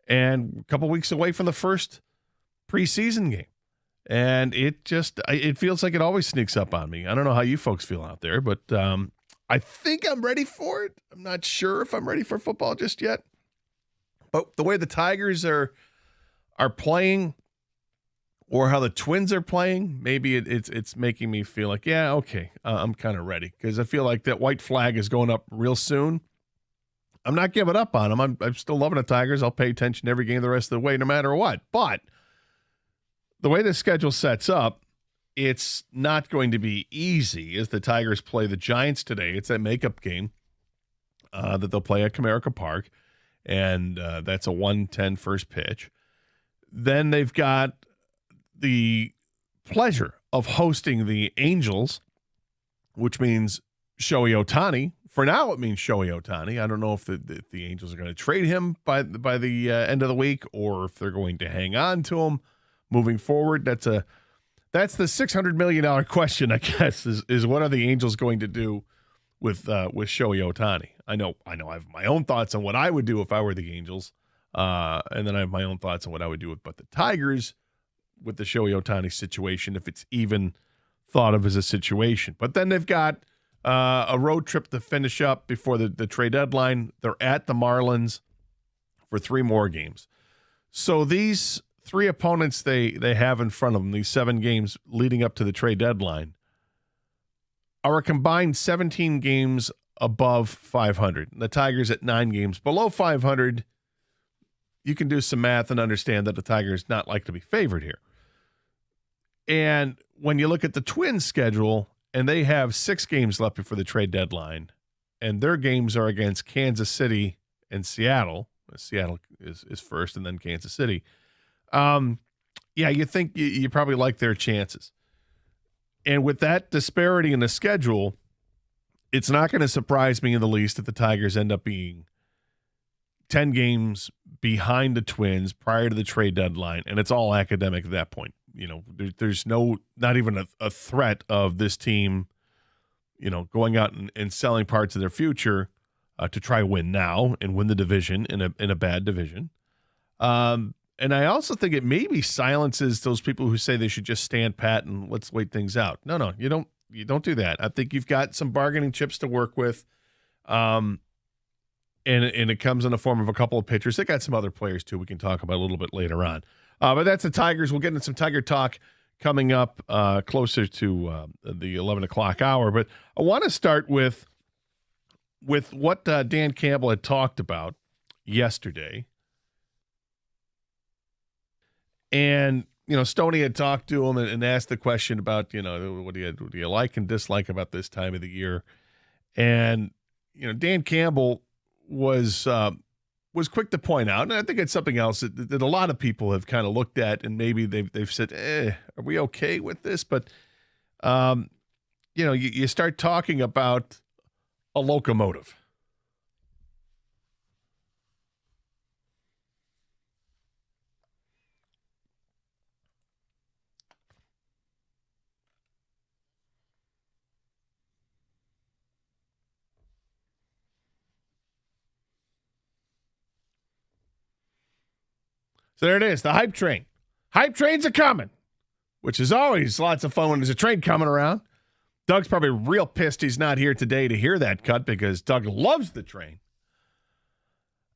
and a couple weeks away from the first preseason game, and it feels like it always sneaks up on me. I don't know how you folks feel out there, but I think I'm ready for it. I'm not sure if I'm ready for football just yet. But the way the Tigers are playing, or how the Twins are playing, maybe it's making me feel like, yeah, okay, I'm kind of ready, because I feel like that white flag is going up real soon. I'm not giving up on them. I'm still loving the Tigers. I'll pay attention to every game the rest of the way, no matter what. But the way the schedule sets up, it's not going to be easy as the Tigers play the Giants today. It's that makeup game that they'll play at Comerica Park. And that's a 1:10 first pitch. Then they've got the pleasure of hosting the Angels, which means Shohei Ohtani. For now, it means Shohei Ohtani. I don't know if the Angels are going to trade him by the end of the week, or if they're going to hang on to him moving forward. That's the $600 million question, I guess, is what are the Angels going to do with Shohei Ohtani? I know I have my own thoughts on what I would do if I were the Angels, and then I have my own thoughts on what I would do with the Tigers with the Shohei Ohtani situation, if it's even thought of as a situation. But then they've got a road trip to finish up before the trade deadline. They're at the Marlins for 3 more games. So these 3 opponents they have in front of them, these 7 games leading up to the trade deadline, are a combined 17 games above 500. The Tigers at 9 games below 500. You can do some math and understand that the Tigers not like to be favored here. And when you look at the Twins' schedule, and they have 6 games left before the trade deadline, and their games are against Kansas City and Seattle. Seattle is first, and then Kansas City. You think you probably like their chances. And with that disparity in the schedule, it's not going to surprise me in the least if the Tigers end up being 10 games behind the Twins prior to the trade deadline, and it's all academic at that point. You know, there's not even a threat of this team, going out and selling parts of their future to try to win now and win the division in a bad division. And I also think it maybe silences those people who say they should just stand pat and let's wait things out. No, you don't do that. I think you've got some bargaining chips to work with. And it comes in the form of a couple of pitchers. They got some other players too we can talk about a little bit later on. But that's the Tigers. We'll get into some Tiger talk coming up closer to the 11 o'clock hour. But I want to start with what Dan Campbell had talked about yesterday. And, Stoney had talked to him and asked the question about, what do you like and dislike about this time of the year? And, Dan Campbell was was quick to point out, and I think it's something else that a lot of people have kind of looked at, and maybe they've said, are we okay with this? But, you start talking about a locomotive. So there it is, the hype train. Hype trains are coming, which is always lots of fun when there's a train coming around. Doug's probably real pissed he's not here today to hear that cut because Doug loves the train.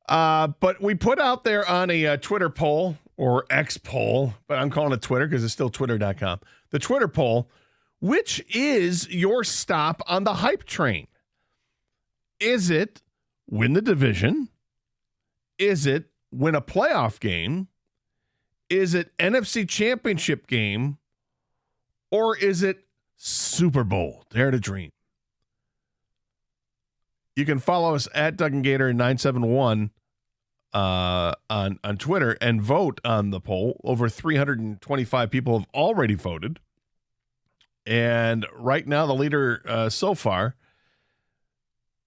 But we put out there on a Twitter poll, or X poll, but I'm calling it Twitter because it's still twitter.com. The Twitter poll, which is your stop on the hype train? Is it win the division? Is it win a playoff game? Is it NFC Championship game? Or is it Super Bowl? Dare to dream. You can follow us at Doug and Gator 971 on Twitter and vote on the poll. Over 325 people have already voted. And right now, the leader so far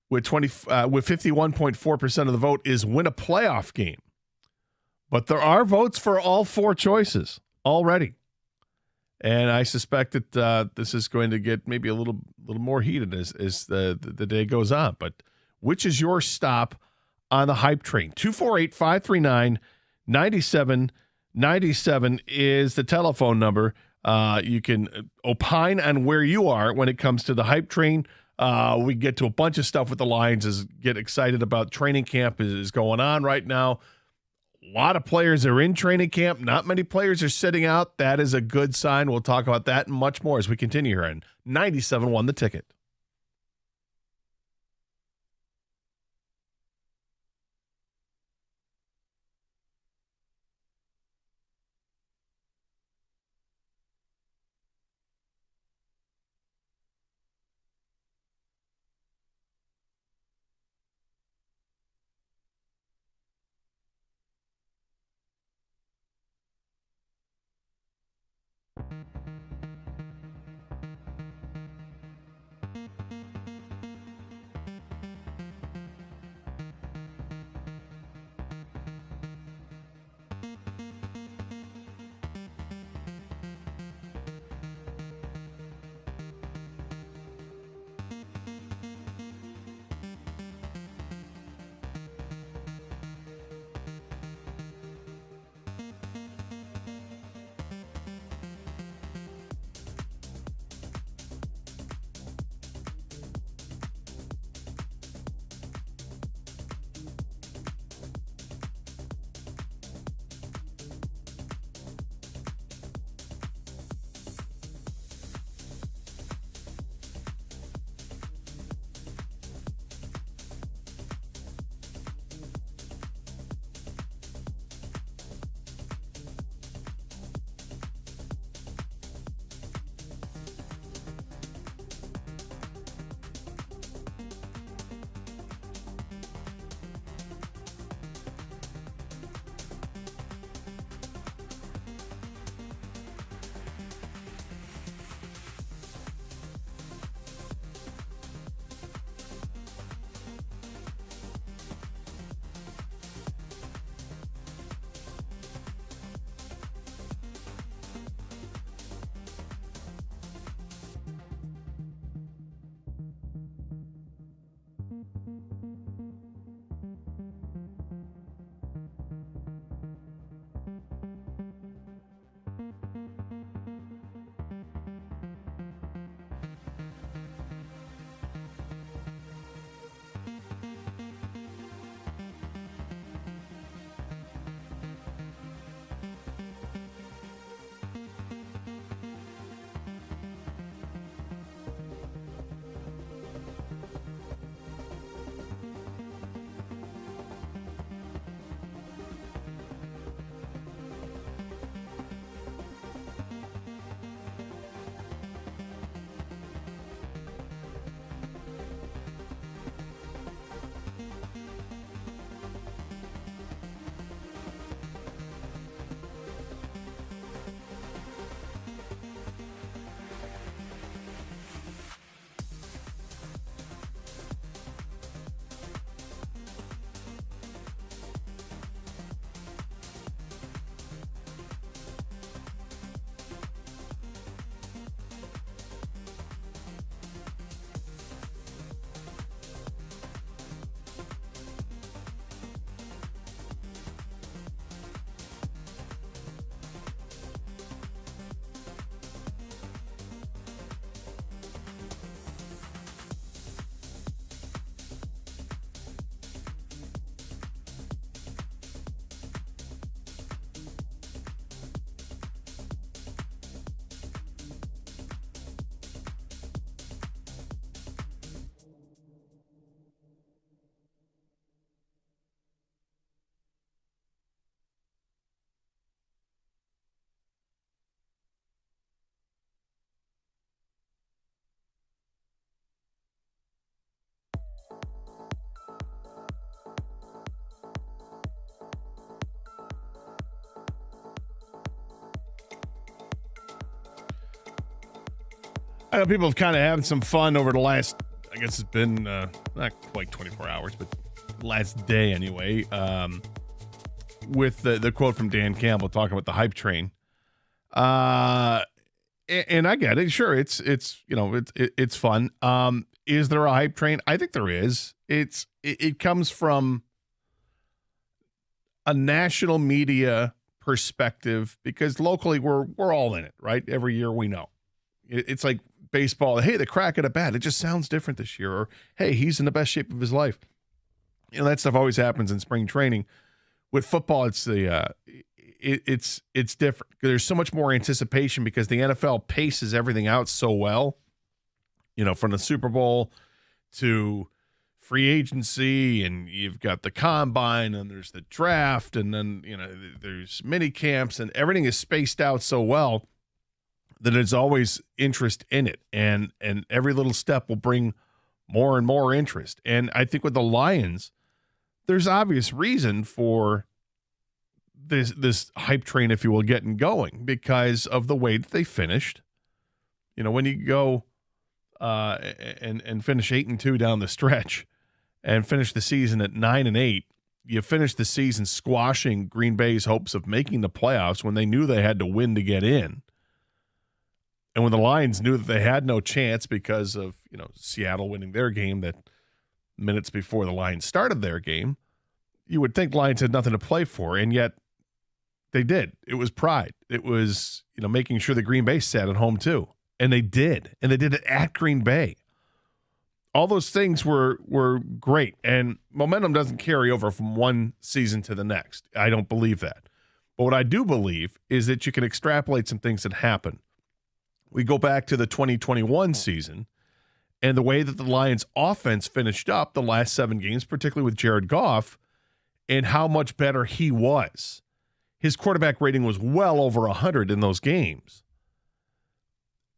with 51.4% of the vote is win a playoff game. But there are votes for all four choices already. And I suspect that this is going to get maybe a little more heated as the day goes on. But which is your stop on the hype train? 248-539-9797 is the telephone number. You can opine on where you are when it comes to the hype train. We get to a bunch of stuff with the Lions, get excited about training camp is going on right now. A lot of players are in training camp. Not many players are sitting out. That is a good sign. We'll talk about that and much more as we continue here on 97.1 The Ticket. I know people have kind of having some fun over the last, I guess it's been not quite 24 hours, but last day anyway, with the quote from Dan Campbell talking about the hype train. And I get it. Sure, it's fun. Is there a hype train? I think there is. It comes from a national media perspective because locally we're all in it, right? Every year we know. It's like baseball. Hey, the crack at a bat. It just sounds different this year. Or hey, he's in the best shape of his life. That stuff always happens in spring training. With football, it's different. There's so much more anticipation because the NFL paces everything out so well. From the Super Bowl to free agency, and you've got the combine, and there's the draft, and then there's mini camps, and everything is spaced out so well that there's always interest in it, and every little step will bring more and more interest. And I think with the Lions, there's obvious reason for this hype train, if you will, getting going because of the way that they finished. When you go and finish 8-2 down the stretch and finish the season at 9-8, you finish the season squashing Green Bay's hopes of making the playoffs when they knew they had to win to get in. And when the Lions knew that they had no chance because of, Seattle winning their game that minutes before the Lions started their game, you would think Lions had nothing to play for, and yet they did. It was pride. It was, making sure the Green Bay sat at home too. And they did. And they did it at Green Bay. All those things were great. And momentum doesn't carry over from one season to the next. I don't believe that. But what I do believe is that you can extrapolate some things that happen. We go back to the 2021 season and the way that the Lions offense finished up the last 7 games, particularly with Jared Goff, and how much better he was. His quarterback rating was well over 100 in those games.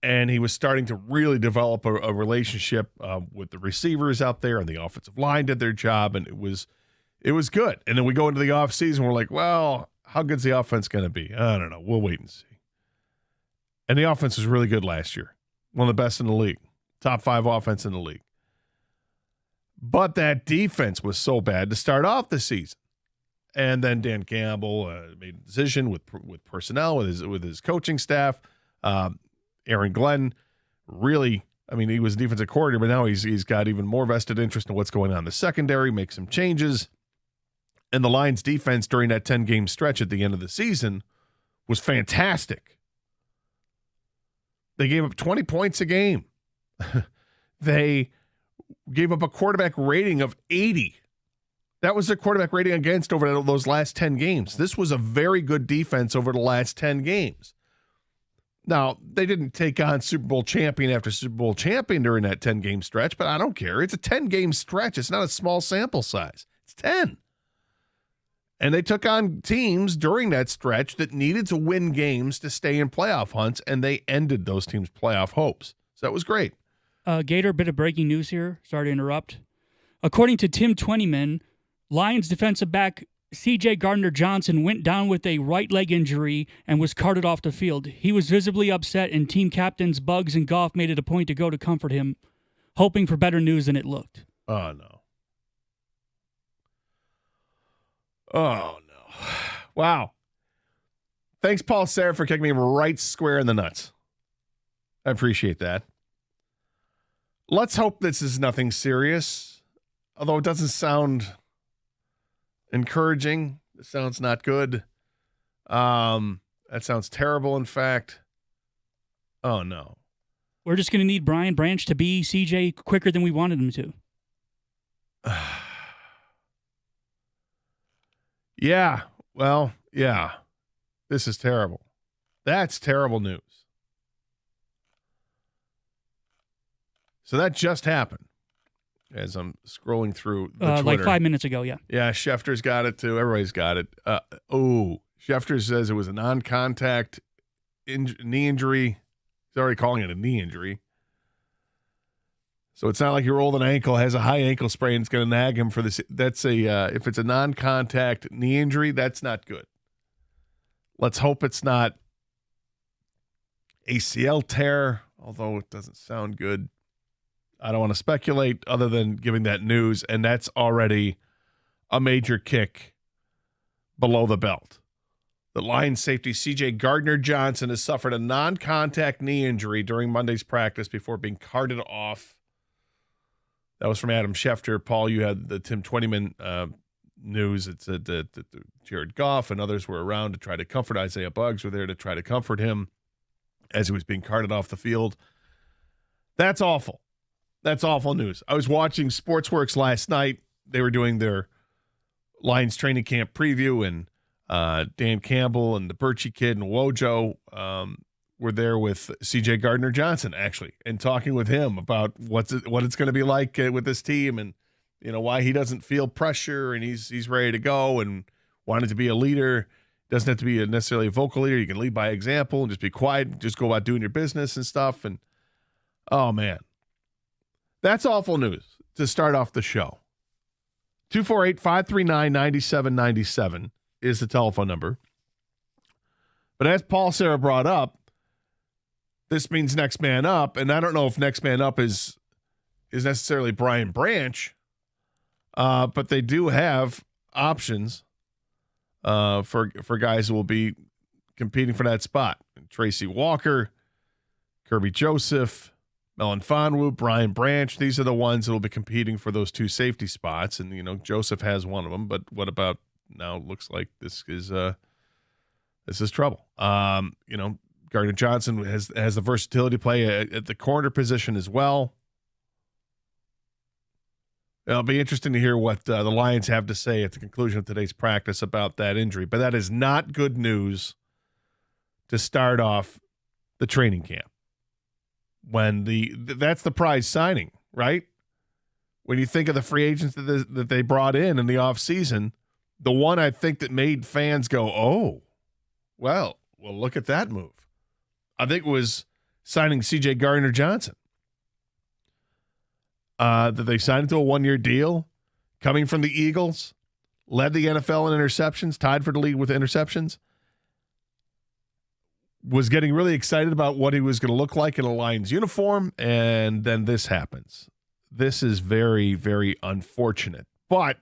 And he was starting to really develop a relationship with the receivers out there, and the offensive line did their job, and it was good. And then we go into the offseason, we're like, well, how good's the offense going to be? I don't know. We'll wait and see. And the offense was really good last year. One of the best in the league. Top 5 offense in the league. But that defense was so bad to start off the season. And then Dan Campbell made a decision with personnel, with his coaching staff. Aaron Glenn really, he was a defensive coordinator, but now he's got even more vested interest in what's going on in the secondary, make some changes. And the Lions defense during that 10-game stretch at the end of the season was fantastic. They gave up 20 points a game. They gave up a quarterback rating of 80. That was their quarterback rating against over those last 10 games. This was a very good defense over the last 10 games. Now, they didn't take on Super Bowl champion after Super Bowl champion during that 10-game stretch, but I don't care. It's a 10-game stretch. It's not a small sample size. It's 10. And they took on teams during that stretch that needed to win games to stay in playoff hunts, and they ended those teams' playoff hopes. So that was great. Gator, bit of breaking news here. Sorry to interrupt. According to Tim Twentyman, Lions defensive back C.J. Gardner-Johnson went down with a right leg injury and was carted off the field. He was visibly upset, and team captains Bugs and Goff made it a point to go to comfort him, hoping for better news than it looked. Oh, no. Oh, no. Wow. Thanks, Paul Sarah, for kicking me right square in the nuts. I appreciate that. Let's hope this is nothing serious, although it doesn't sound encouraging. It sounds not good. That sounds terrible, in fact. Oh, no. We're just going to need Brian Branch to be CJ quicker than we wanted him to. Yeah. Well, yeah. This is terrible. That's terrible news. So that just happened as I'm scrolling through the Twitter. Like 5 minutes ago, yeah. Yeah, Schefter's got it too. Everybody's got it. Schefter says it was a non-contact knee injury. He's already calling it a knee injury. So it's not like your old ankle has a high ankle sprain. It's going to nag him for this. That's if it's a non-contact knee injury, that's not good. Let's hope it's not ACL tear although it doesn't sound good. I don't want to speculate other than giving that news, and that's already a major kick below the belt. The Lions safety C.J. Gardner Johnson has suffered a non-contact knee injury during Monday's practice before being carted off. That was from Adam Schefter. Paul, you had the Tim Twentyman news. It said that Jared Goff and others were around to try to comfort. Isaiah Buggs were there to try to comfort him as he was being carted off the field. That's awful. That's awful news. I was watching Sportsworks last night. They were doing their Lions training camp preview, and Dan Campbell and the Birchie kid and Wojo were there with C.J. Gardner Johnson, actually, and talking with him about what it's going to be like with this team, and why he doesn't feel pressure, and he's ready to go and wanted to be a leader. Doesn't have to be necessarily a vocal leader. You can lead by example and just be quiet, and just go about doing your business and stuff. And oh man, that's awful news to start off the show. 248-539-9797 is the telephone number. But as Paul Sarah brought up, this means next man up, and I don't know if next man up is necessarily Brian Branch, but they do have options for guys who will be competing for that spot. Tracy Walker, Kirby Joseph, Melon Fonwu, Brian Branch, these are the ones that will be competing for those two safety spots. And, Joseph has one of them, but what about now? It looks like this is trouble. Gardner Johnson has the versatility to play at the corner position as well. It'll be interesting to hear what the Lions have to say at the conclusion of today's practice about that injury. But that is not good news to start off the training camp. When that's the prize signing, right? When you think of the free agents that they brought in the offseason, the one I think that made fans go, oh, well, look at that move. I think it was signing C.J. Gardner Johnson. That they signed into a one-year deal, coming from the Eagles, led the NFL in interceptions, tied for the league with interceptions. Was getting really excited about what he was going to look like in a Lions uniform, and then this happens. This is very, very unfortunate. But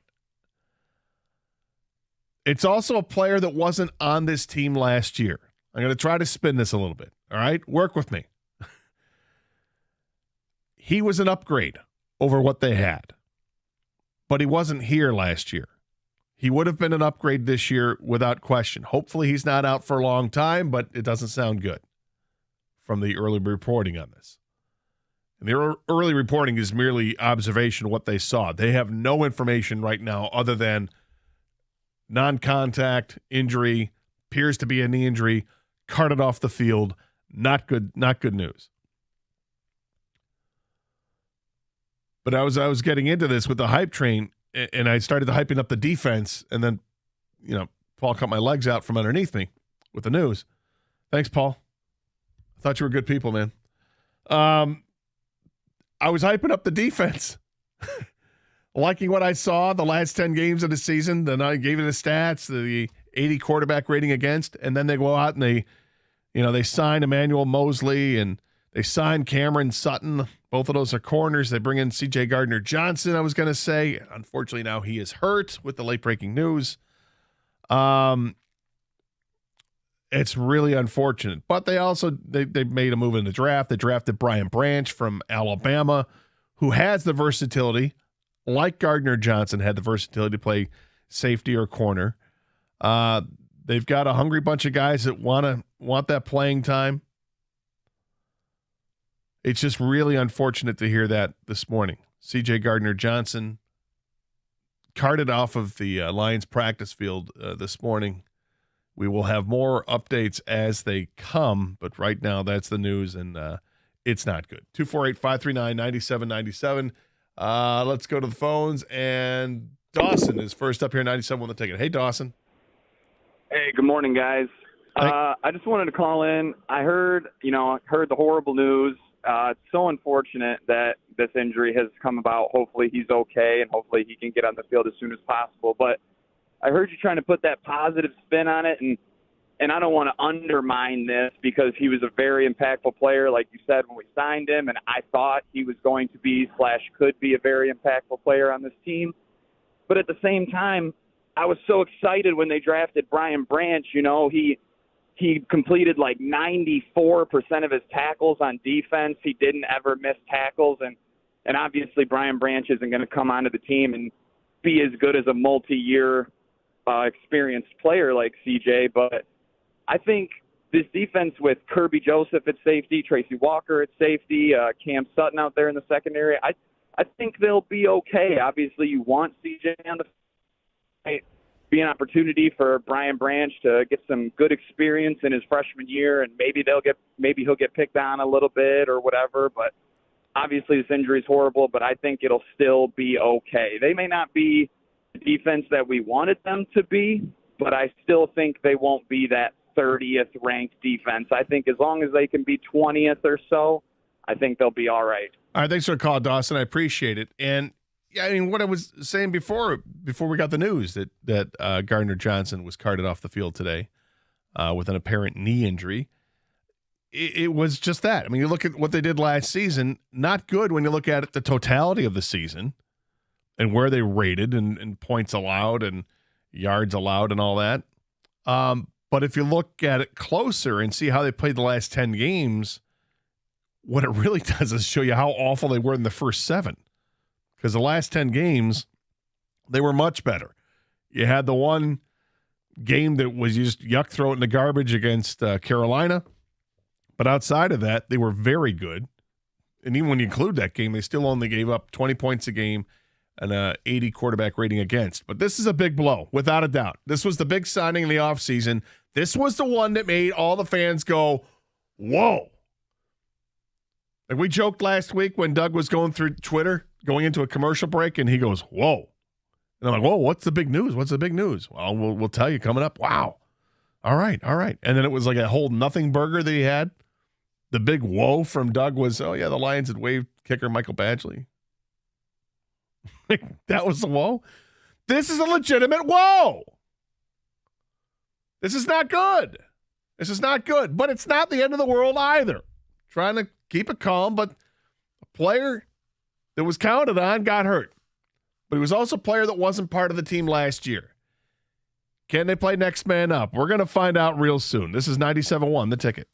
it's also a player that wasn't on this team last year. I'm going to try to spin this a little bit, all right? Work with me. He was an upgrade over what they had, but he wasn't here last year. He would have been an upgrade this year without question. Hopefully he's not out for a long time, but it doesn't sound good from the early reporting on this. And the early reporting is merely observation of what they saw. They have no information right now other than non-contact injury, appears to be a knee injury, carted off the field. Not good news. But I was getting into this with the hype train, and I started hyping up the defense, and then, Paul cut my legs out from underneath me with the news. Thanks, Paul. I thought you were good people, man. I was hyping up the defense, liking what I saw the last 10 games of the season. Then I gave it the stats, the 80 quarterback rating against, and then they go out and they sign Emmanuel Mosley and they signed Cameron Sutton. Both of those are corners. They bring in C.J. Gardner Johnson, I was going to say. Unfortunately, now he is hurt with the late-breaking news. It's really unfortunate. But they also they made a move in the draft. They drafted Brian Branch from Alabama, who has the versatility, like Gardner Johnson had the versatility to play safety or corner. They've got a hungry bunch of guys that want that playing time. It's just really unfortunate to hear that this morning. C.J. Gardner Johnson carted off of the Lions practice field this morning. We will have more updates as they come, but right now that's the news, and it's not good. 248-539-9797. Let's go to the phones, and Dawson is first up here, 97 on the ticket. Hey, Dawson. Hey, good morning, guys. I just wanted to call in. I heard the horrible news. It's so unfortunate that this injury has come about. Hopefully he's okay, and hopefully he can get on the field as soon as possible. But I heard you trying to put that positive spin on it, and and I don't want to undermine this because he was a very impactful player, like you said, when we signed him, and I thought he was going to be / could be a very impactful player on this team. But at the same time, I was so excited when they drafted Brian Branch. You know, he completed like 94% of his tackles on defense. He didn't ever miss tackles, and obviously Brian Branch isn't going to come onto the team and be as good as a multi-year experienced player like CJ, but I think this defense with Kirby Joseph at safety, Tracy Walker at safety, Cam Sutton out there in the secondary, I think they'll be okay. Obviously, you want CJ on the field. Be an opportunity for Brian Branch to get some good experience in his freshman year, and maybe he'll get picked on a little bit or whatever. But obviously, this injury is horrible. But I think it'll still be okay. They may not be the defense that we wanted them to be, but I still think they won't be that 30th ranked defense. I think as long as they can be 20th or so, I think they'll be all right. All right, thanks for the call, Dawson. I appreciate it. And yeah, I mean, what I was saying before we got the news that Gardner Johnson was carted off the field today with an apparent knee injury, it was just that. I mean, you look at what they did last season, not good when you look at it, the totality of the season and where they rated and points allowed and yards allowed and all that. But if you look at it closer and see how they played the last 10 games, what it really does is show you how awful they were in the first 7. Because the last 10 games, they were much better. You had the one game that was you just throw it in the garbage against Carolina. But outside of that, they were very good. And even when you include that game, they still only gave up 20 points a game and a 80 quarterback rating against. But this is a big blow, without a doubt. This was the big signing in the offseason. This was the one that made all the fans go, whoa. Like we joked last week when Doug was going through Twitter, going into a commercial break, and he goes, whoa. And I'm like, whoa, what's the big news? What's the big news? Well, we'll tell you coming up. Wow. All right. And then it was like a whole nothing burger that he had. The big whoa from Doug was, oh, yeah, the Lions had waived kicker Michael Badgley. That was the whoa. This is a legitimate whoa. This is not good. This is not good. But it's not the end of the world either. Trying to keep it calm, but a player that was counted on got hurt. But he was also a player that wasn't part of the team last year. Can they play next man up? We're going to find out real soon. This is 97.1, The Ticket.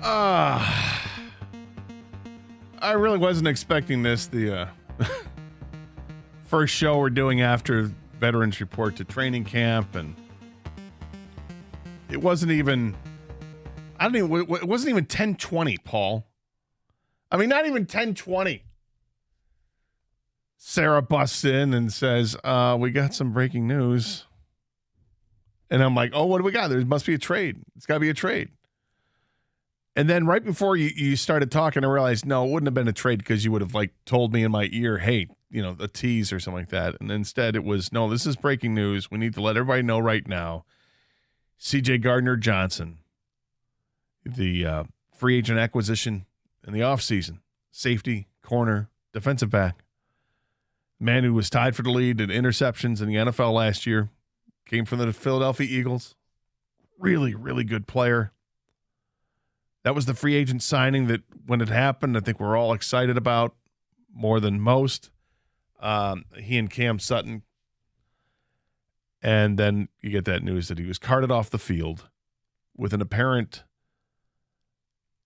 I really wasn't expecting this. The first show we're doing after Veterans Report to training camp, and it wasn't even. It wasn't even 10:20, Paul. I mean, not even 10:20. Sarah busts in and says, "We got some breaking news," and I'm like, "Oh, what do we got? There must be a trade. It's got to be a trade." And then right before you started talking, I realized, no, it wouldn't have been a trade because you would have told me in my ear, hey, a tease or something like that. And instead it was, no, this is breaking news. We need to let everybody know right now. CJ Gardner Johnson, the free agent acquisition in the offseason, safety, corner, defensive back, man who was tied for the lead in interceptions in the NFL last year, came from the Philadelphia Eagles. Really, really good player. That was the free agent signing that when it happened, I think we're all excited about more than most. He and Cam Sutton. And then you get that news that he was carted off the field with an apparent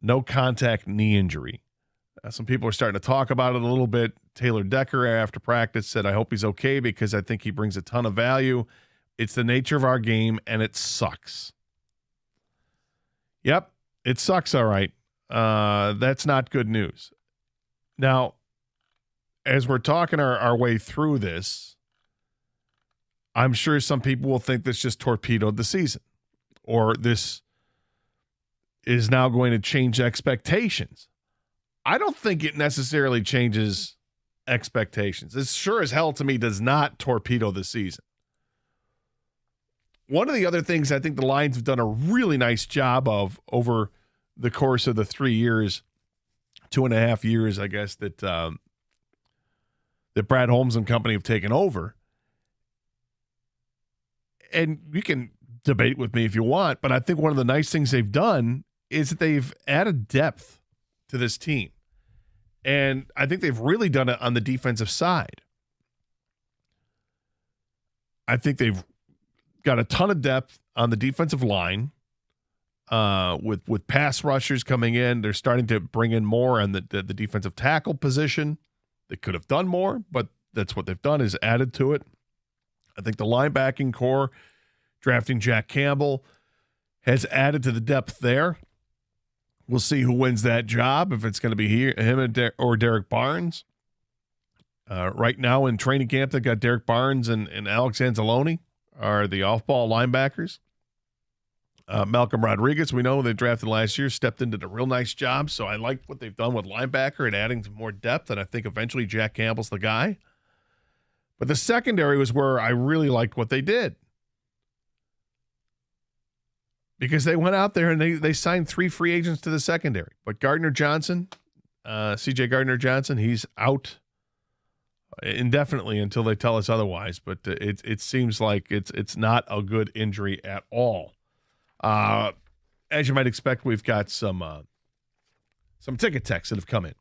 no-contact knee injury. Some people are starting to talk about it a little bit. Taylor Decker, after practice, said, I hope he's okay because I think he brings a ton of value. It's the nature of our game, and it sucks. Yep. It sucks, all right. That's not good news. Now, as we're talking our way through this, I'm sure some people will think this just torpedoed the season, or this is now going to change expectations. I don't think it necessarily changes expectations. This sure as hell to me does not torpedo the season. One of the other things I think the Lions have done a really nice job of over the course of the 3 years, 2.5 years, I guess, that Brad Holmes and company have taken over. And you can debate with me if you want, but I think one of the nice things they've done is that they've added depth to this team. And I think they've really done it on the defensive side. I think they've got a ton of depth on the defensive line with pass rushers coming in. They're starting to bring in more on the defensive tackle position. They could have done more, but that's what they've done is added to it. I think the linebacking core, drafting Jack Campbell, has added to the depth there. We'll see who wins that job, if it's going to be him or Derek Barnes. Right now in training camp, they've got Derek Barnes and Alex Anzalone are the off-ball linebackers. Malcolm Rodriguez, we know they drafted last year, stepped into a real nice job. So I like what they've done with linebacker and adding some more depth. And I think eventually Jack Campbell's the guy. But the secondary was where I really liked what they did. Because they went out there and they signed 3 free agents to the secondary. But Gardner Johnson, CJ Gardner Johnson, he's out indefinitely until they tell us otherwise, but it seems like it's not a good injury at all. As you might expect, we've got some ticket texts that have come in.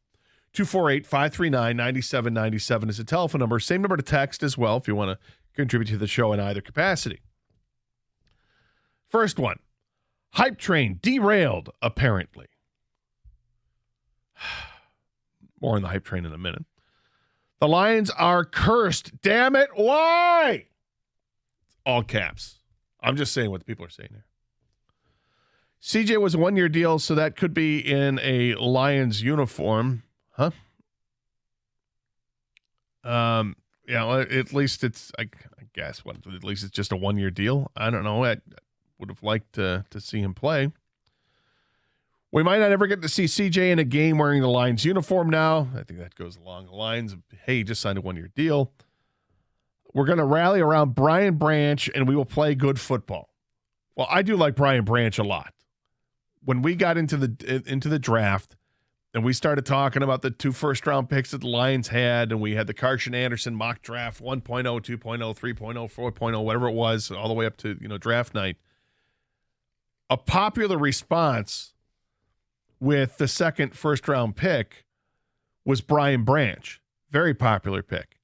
248-539-9797 is the telephone number. Same number to text as well if you want to contribute to the show in either capacity. First one, hype train derailed, apparently. More on the hype train in a minute. The Lions are cursed. Damn it. Why? All caps. I'm just saying what the people are saying here. CJ was a 1-year deal, so that could be in a Lions uniform. Huh? Yeah, well, at least it's, I guess, at least it's just a 1-year deal. I don't know. I would have liked to see him play. We might not ever get to see CJ in a game wearing the Lions uniform now. I think that goes along the lines of, hey, he just signed a 1-year deal. We're going to rally around Brian Branch, and we will play good football. Well, I do like Brian Branch a lot. When we got into the draft and we started talking about the 2 first-round picks that the Lions had, and we had the Carson Anderson mock draft 1.0, 2.0, 3.0, 4.0, whatever it was, all the way up to draft night, a popular response with the second first-round pick was Brian Branch. Very popular pick.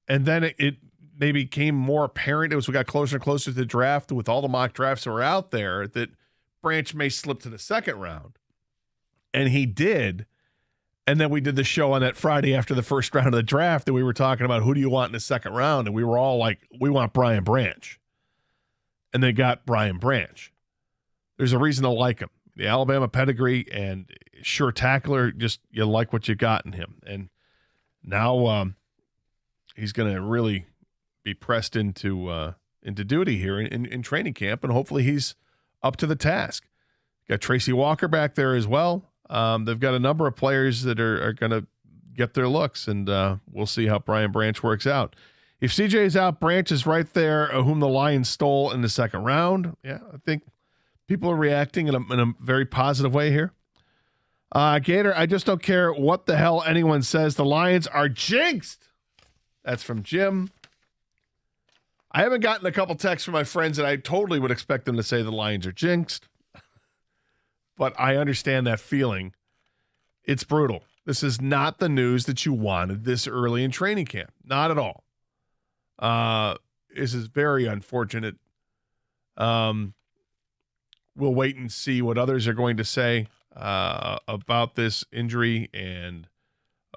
And then it maybe became more apparent as we got closer and closer to the draft with all the mock drafts that were out there that Branch may slip to the second round. And he did. And then we did the show on that Friday after the first round of the draft, and we were talking about who do you want in the second round, and we were all like, we want Brian Branch. And they got Brian Branch. There's a reason to like him. The Alabama pedigree and sure tackler, just you like what you got in him. And now he's going to really be pressed into duty here in training camp, and hopefully he's up to the task. Got Tracy Walker back there as well. They've got a number of players that are going to get their looks, and we'll see how Brian Branch works out. If CJ is out, Branch is right there, whom the Lions stole in the second round. Yeah, I think people are reacting in a very positive way here. Gator, I just don't care what the hell anyone says. The Lions are jinxed. That's from Jim. I haven't gotten a couple texts from my friends, and I totally would expect them to say the Lions are jinxed. But I understand that feeling. It's brutal. This is not the news that you wanted this early in training camp. Not at all. This is very unfortunate. We'll wait and see what others are going to say about this injury, and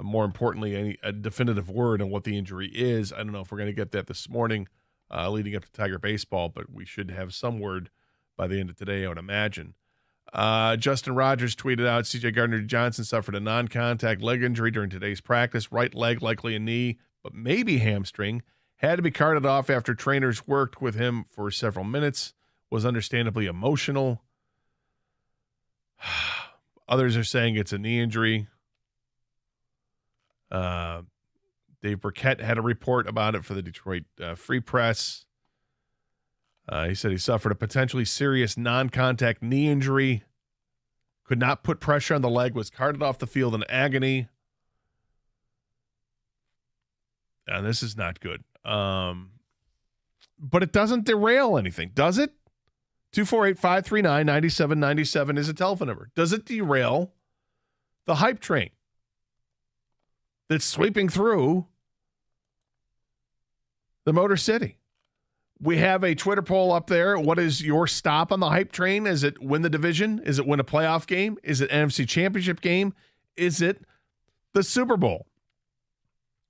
more importantly, a definitive word on what the injury is. I don't know if we're going to get that this morning leading up to Tiger Baseball, but we should have some word by the end of today, I would imagine. Justin Rogers tweeted out, CJ Gardner-Johnson suffered a non-contact leg injury during today's practice. Right leg, likely a knee, but maybe hamstring. Had to be carted off after trainers worked with him for several minutes. Was understandably emotional. Others are saying it's a knee injury. Dave Burkett had a report about it for the Detroit Free Press. He said he suffered a potentially serious non-contact knee injury. Could not put pressure on the leg. Was carted off the field in agony. And this is not good. But it doesn't derail anything, does it? 248-539-9797 is a telephone number. Does it derail the hype train that's sweeping through the Motor City? We have a Twitter poll up there. What is your stop on the hype train? Is it win the division? Is it win a playoff game? Is it NFC Championship game? Is it the Super Bowl?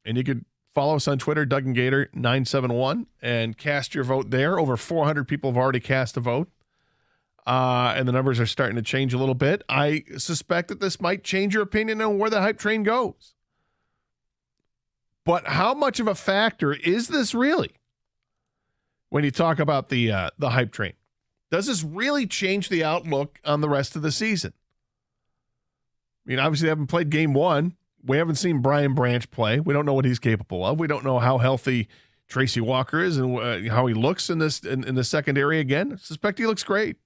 And you could follow us on Twitter, Doug and Gator 971, and cast your vote there. Over 400 people have already cast a vote. And the numbers are starting to change a little bit. I suspect that this might change your opinion on where the hype train goes. But how much of a factor is this really when you talk about the hype train? Does this really change the outlook on the rest of the season? I mean, obviously they haven't played game one. We haven't seen Brian Branch play. We don't know what he's capable of. We don't know how healthy Tracy Walker is and how he looks in the secondary again. I suspect he looks great.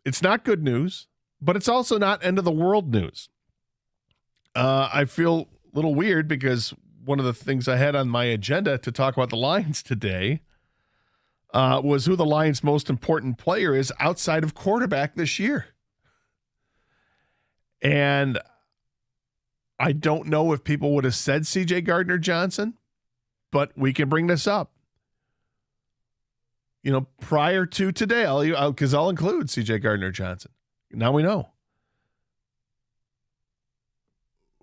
It's not good news, but it's also not end of the world news. I feel a little weird because one of the things I had on my agenda to talk about the Lions today was who the Lions' most important player is outside of quarterback this year. And I don't know if people would have said CJ Gardner-Johnson, but we can bring this up. You know, prior to today, because I'll include CJ Gardner-Johnson. Now we know.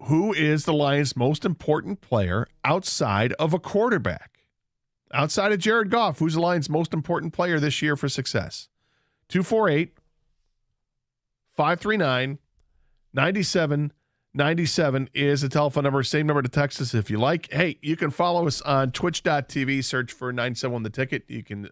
Who is the Lions' most important player outside of a quarterback? Outside of Jared Goff, who's the Lions' most important player this year for success? 248-539-9797 is the telephone number. Same number to text us if you like. Hey, you can follow us on twitch.tv. Search for 971 The Ticket. You can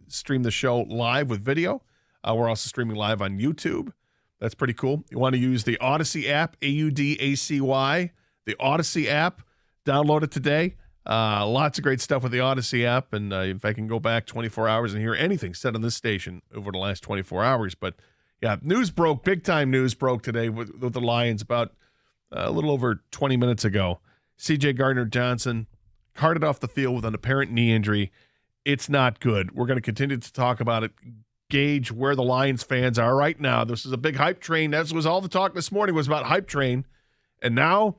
stream the show live with video. We're also streaming live on YouTube. That's pretty cool. You want to use the Odyssey app, AUDACY, the Odyssey app. Download it today. Lots of great stuff with the Odyssey app. And if I can go back 24 hours and hear anything said on this station over the last 24 hours. But yeah, news broke, big time news broke today with the Lions about a little over 20 minutes ago. CJ Gardner-Johnson carted off the field with an apparent knee injury. It's not good. We're going to continue to talk about it, gauge where the Lions fans are right now. This is a big hype train. That was all the talk this morning was about hype train. And now,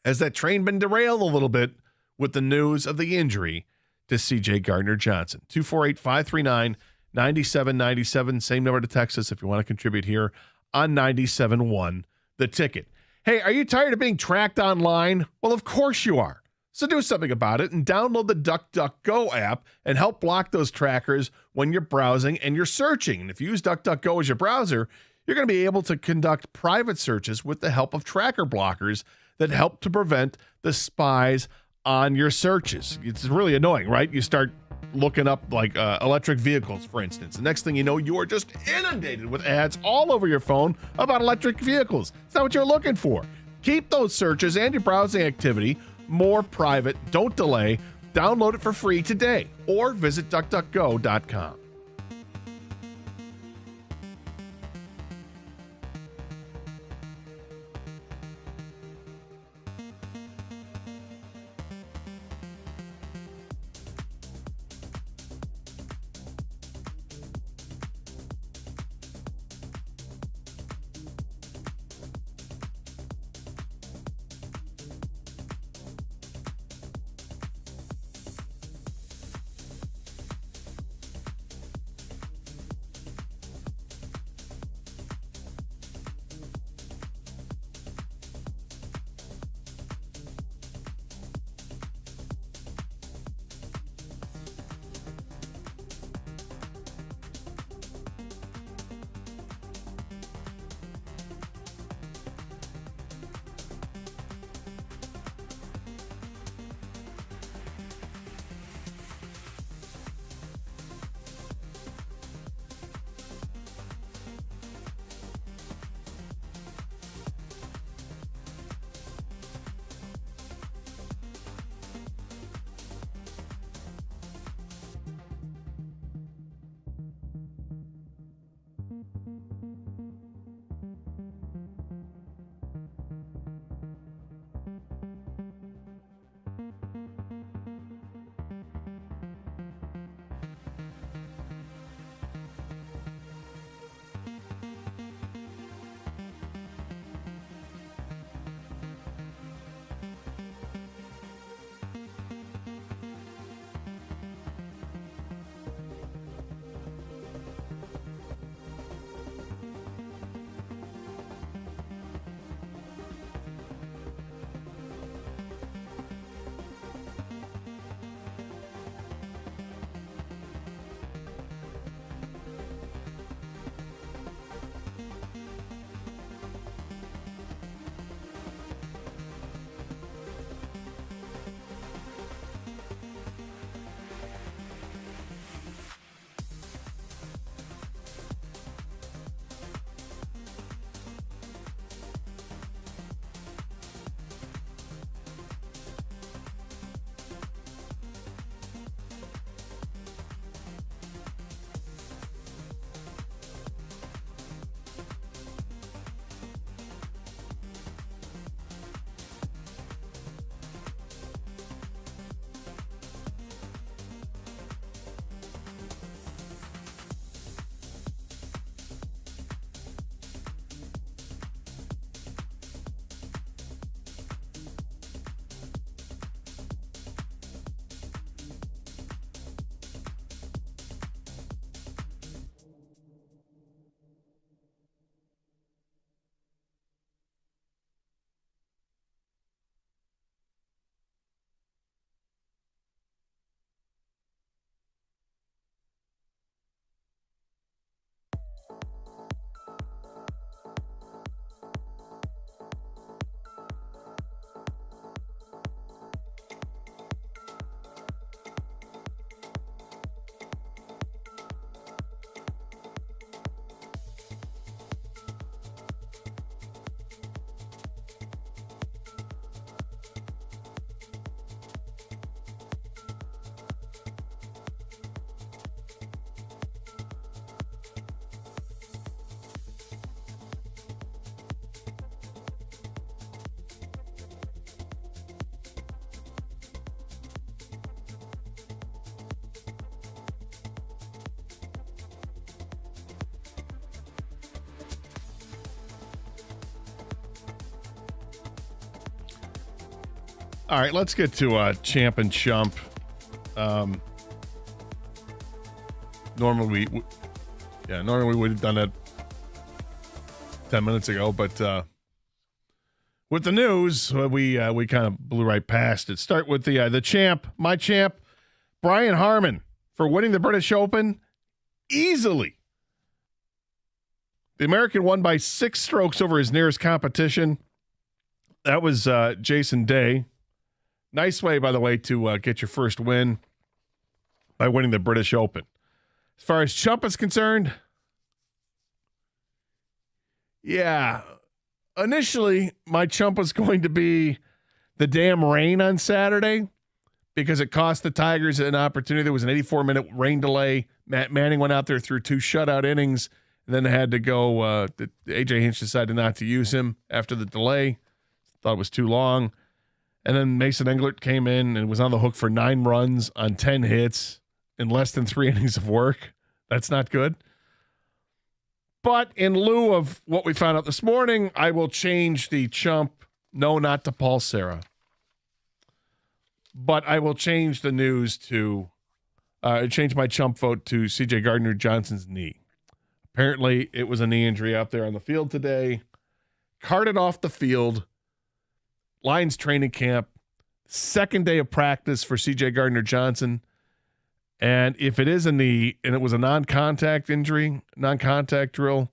has that train been derailed a little bit with the news of the injury to CJ Gardner-Johnson? 248-539-9797 9797. Same number to text us if you want to contribute here on 97.1 The Ticket. Hey, are you tired of being tracked online? Well, of course you are. So do something about it and download the DuckDuckGo app and help block those trackers when you're browsing and you're searching. And if you use DuckDuckGo as your browser, you're going to be able to conduct private searches with the help of tracker blockers that help to prevent the spies on your searches. It's really annoying, right? You start looking up like electric vehicles, for instance. The next thing you know, you are just inundated with ads all over your phone about electric vehicles. It's not what you're looking for. Keep those searches and your browsing activity more private. Don't delay. Download it for free today or visit DuckDuckGo.com. All right, let's get to Champ and Chump. Normally we would have done that 10 minutes ago, but with the news, we kind of blew right past it. Start with the champ, my champ, Brian Harman, for winning the British Open easily. The American won by 6 strokes over his nearest competition. That was Jason Day. Nice way, by the way, to get your first win by winning the British Open. As far as Chump is concerned, yeah, initially my Chump was going to be the damn rain on Saturday because it cost the Tigers an opportunity. There was an 84-minute rain delay. Matt Manning went out there through 2 shutout innings, and then had to go. A.J. Hinch decided not to use him after the delay. Thought it was too long. And then Mason Englert came in and was on the hook for 9 runs on 10 hits in less than 3 innings of work. That's not good. But in lieu of what we found out this morning, I will change the Chump. No, not to Paul Serra. But I will change the news to change my Chump vote to C.J. Gardner Johnson's knee. Apparently, it was a knee injury out there on the field today. Carted off the field. Lions training camp. Second day of practice for C.J. Gardner Johnson. And if it is a knee and it was a non-contact injury, non-contact drill,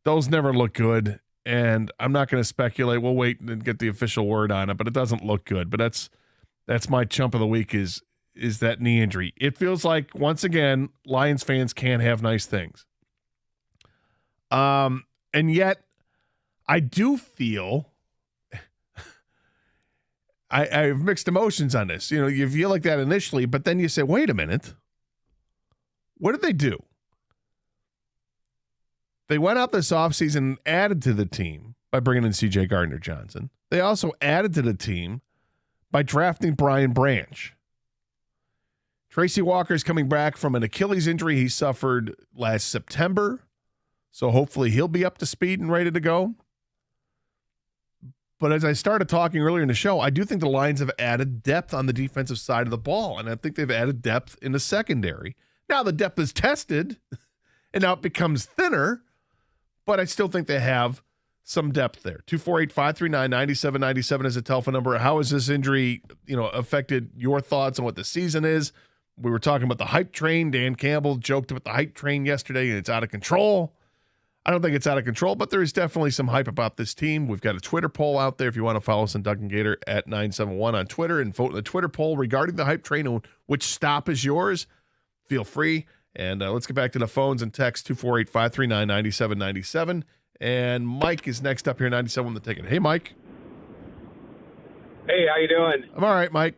those never look good. And I'm not going to speculate. We'll wait and get the official word on it, but it doesn't look good. But that's my Chump of the week is that knee injury. It feels like, once again, Lions fans can't have nice things. And yet I do feel I have mixed emotions on this. You know, you feel like that initially, but then you say, wait a minute. What did they do? They went out this offseason and added to the team by bringing in C.J. Gardner Johnson. They also added to the team by drafting Brian Branch. Tracy Walker's coming back from an Achilles injury he suffered last September. So hopefully he'll be up to speed and ready to go. But as I started talking earlier in the show, I do think the Lions have added depth on the defensive side of the ball, and I think they've added depth in the secondary. Now the depth is tested, and now it becomes thinner, but I still think they have some depth there. 248-539-9797 is a telephone number. How has this injury, affected your thoughts on what the season is? We were talking about the hype train. Dan Campbell joked about the hype train yesterday, and it's out of control. I don't think it's out of control, but there is definitely some hype about this team. We've got a Twitter poll out there if you want to follow us on Duncan Gator at 971 on Twitter and vote in the Twitter poll regarding the hype train and which stop is yours. Feel free. And let's get back to the phones and text 248-539-9797. And Mike is next up here, 97 on the ticket. Hey, Mike. Hey, how you doing? I'm all right, Mike.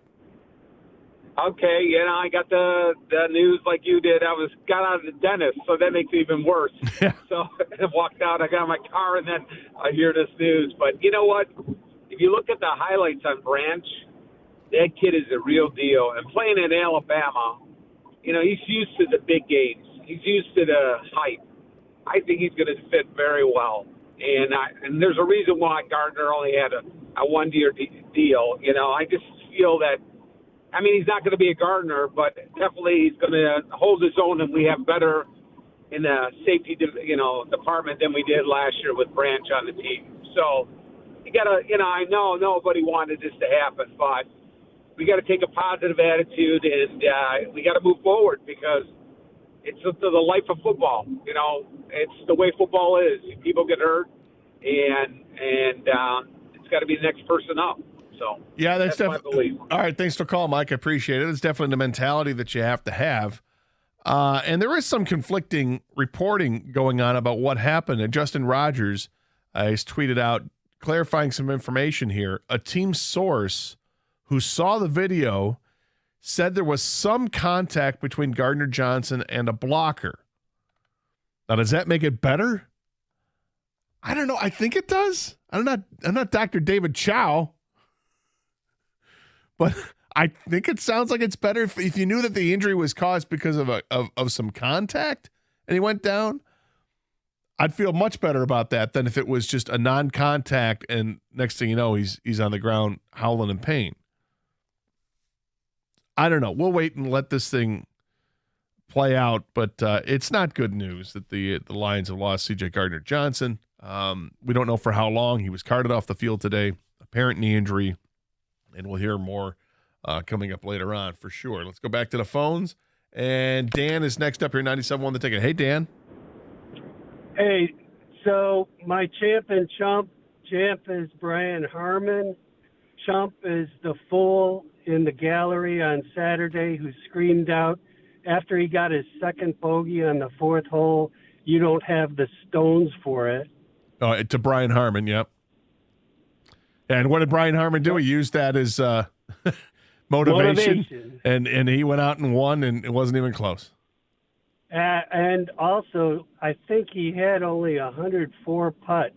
Okay, I got the news like you did. I got out of the dentist, so that makes it even worse. Yeah. So I walked out, I got in my car, and then I hear this news. But you know what? If you look at the highlights on Branch, that kid is a real deal. And playing in Alabama, he's used to the big games. He's used to the hype. I think he's going to fit very well. And there's a reason why Gardner only had a one-year deal. I just feel that, he's not going to be a Gardner, but definitely he's going to hold his own, and we have better in the safety, department than we did last year with Branch on the team. So you got to, I know nobody wanted this to happen, but we got to take a positive attitude, and we got to move forward because it's the life of football. It's the way football is. People get hurt, and it's got to be the next person up. So yeah, that's my belief. All right, thanks for calling, Mike. I appreciate it. It's definitely the mentality that you have to have. And there is some conflicting reporting going on about what happened. And Justin Rogers has tweeted out, clarifying some information here. A team source who saw the video said there was some contact between Gardner Johnson and a blocker. Now, does that make it better? I don't know. I think it does. I'm not Dr. David Chow. But I think it sounds like it's better if you knew that the injury was caused because of some contact and he went down. I'd feel much better about that than if it was just a non-contact and next thing you know he's on the ground howling in pain. I don't know. We'll wait and let this thing play out, but it's not good news that the Lions have lost C.J. Gardner-Johnson. We don't know for how long. He was carted off the field today, apparent knee injury, and we'll hear more coming up later on for sure. Let's go back to the phones, and Dan is next up here, 97.1 The Ticket. Hey, Dan. Hey, so my champ and Chump. Champ is Brian Harmon. Chump is the fool in the gallery on Saturday who screamed out after he got his second bogey on the fourth hole, "You don't have the stones for it." To Brian Harmon, yep. And what did Brian Harmon do? He used that as motivation. And he went out and won, and it wasn't even close. And also, I think he had only 104 putts,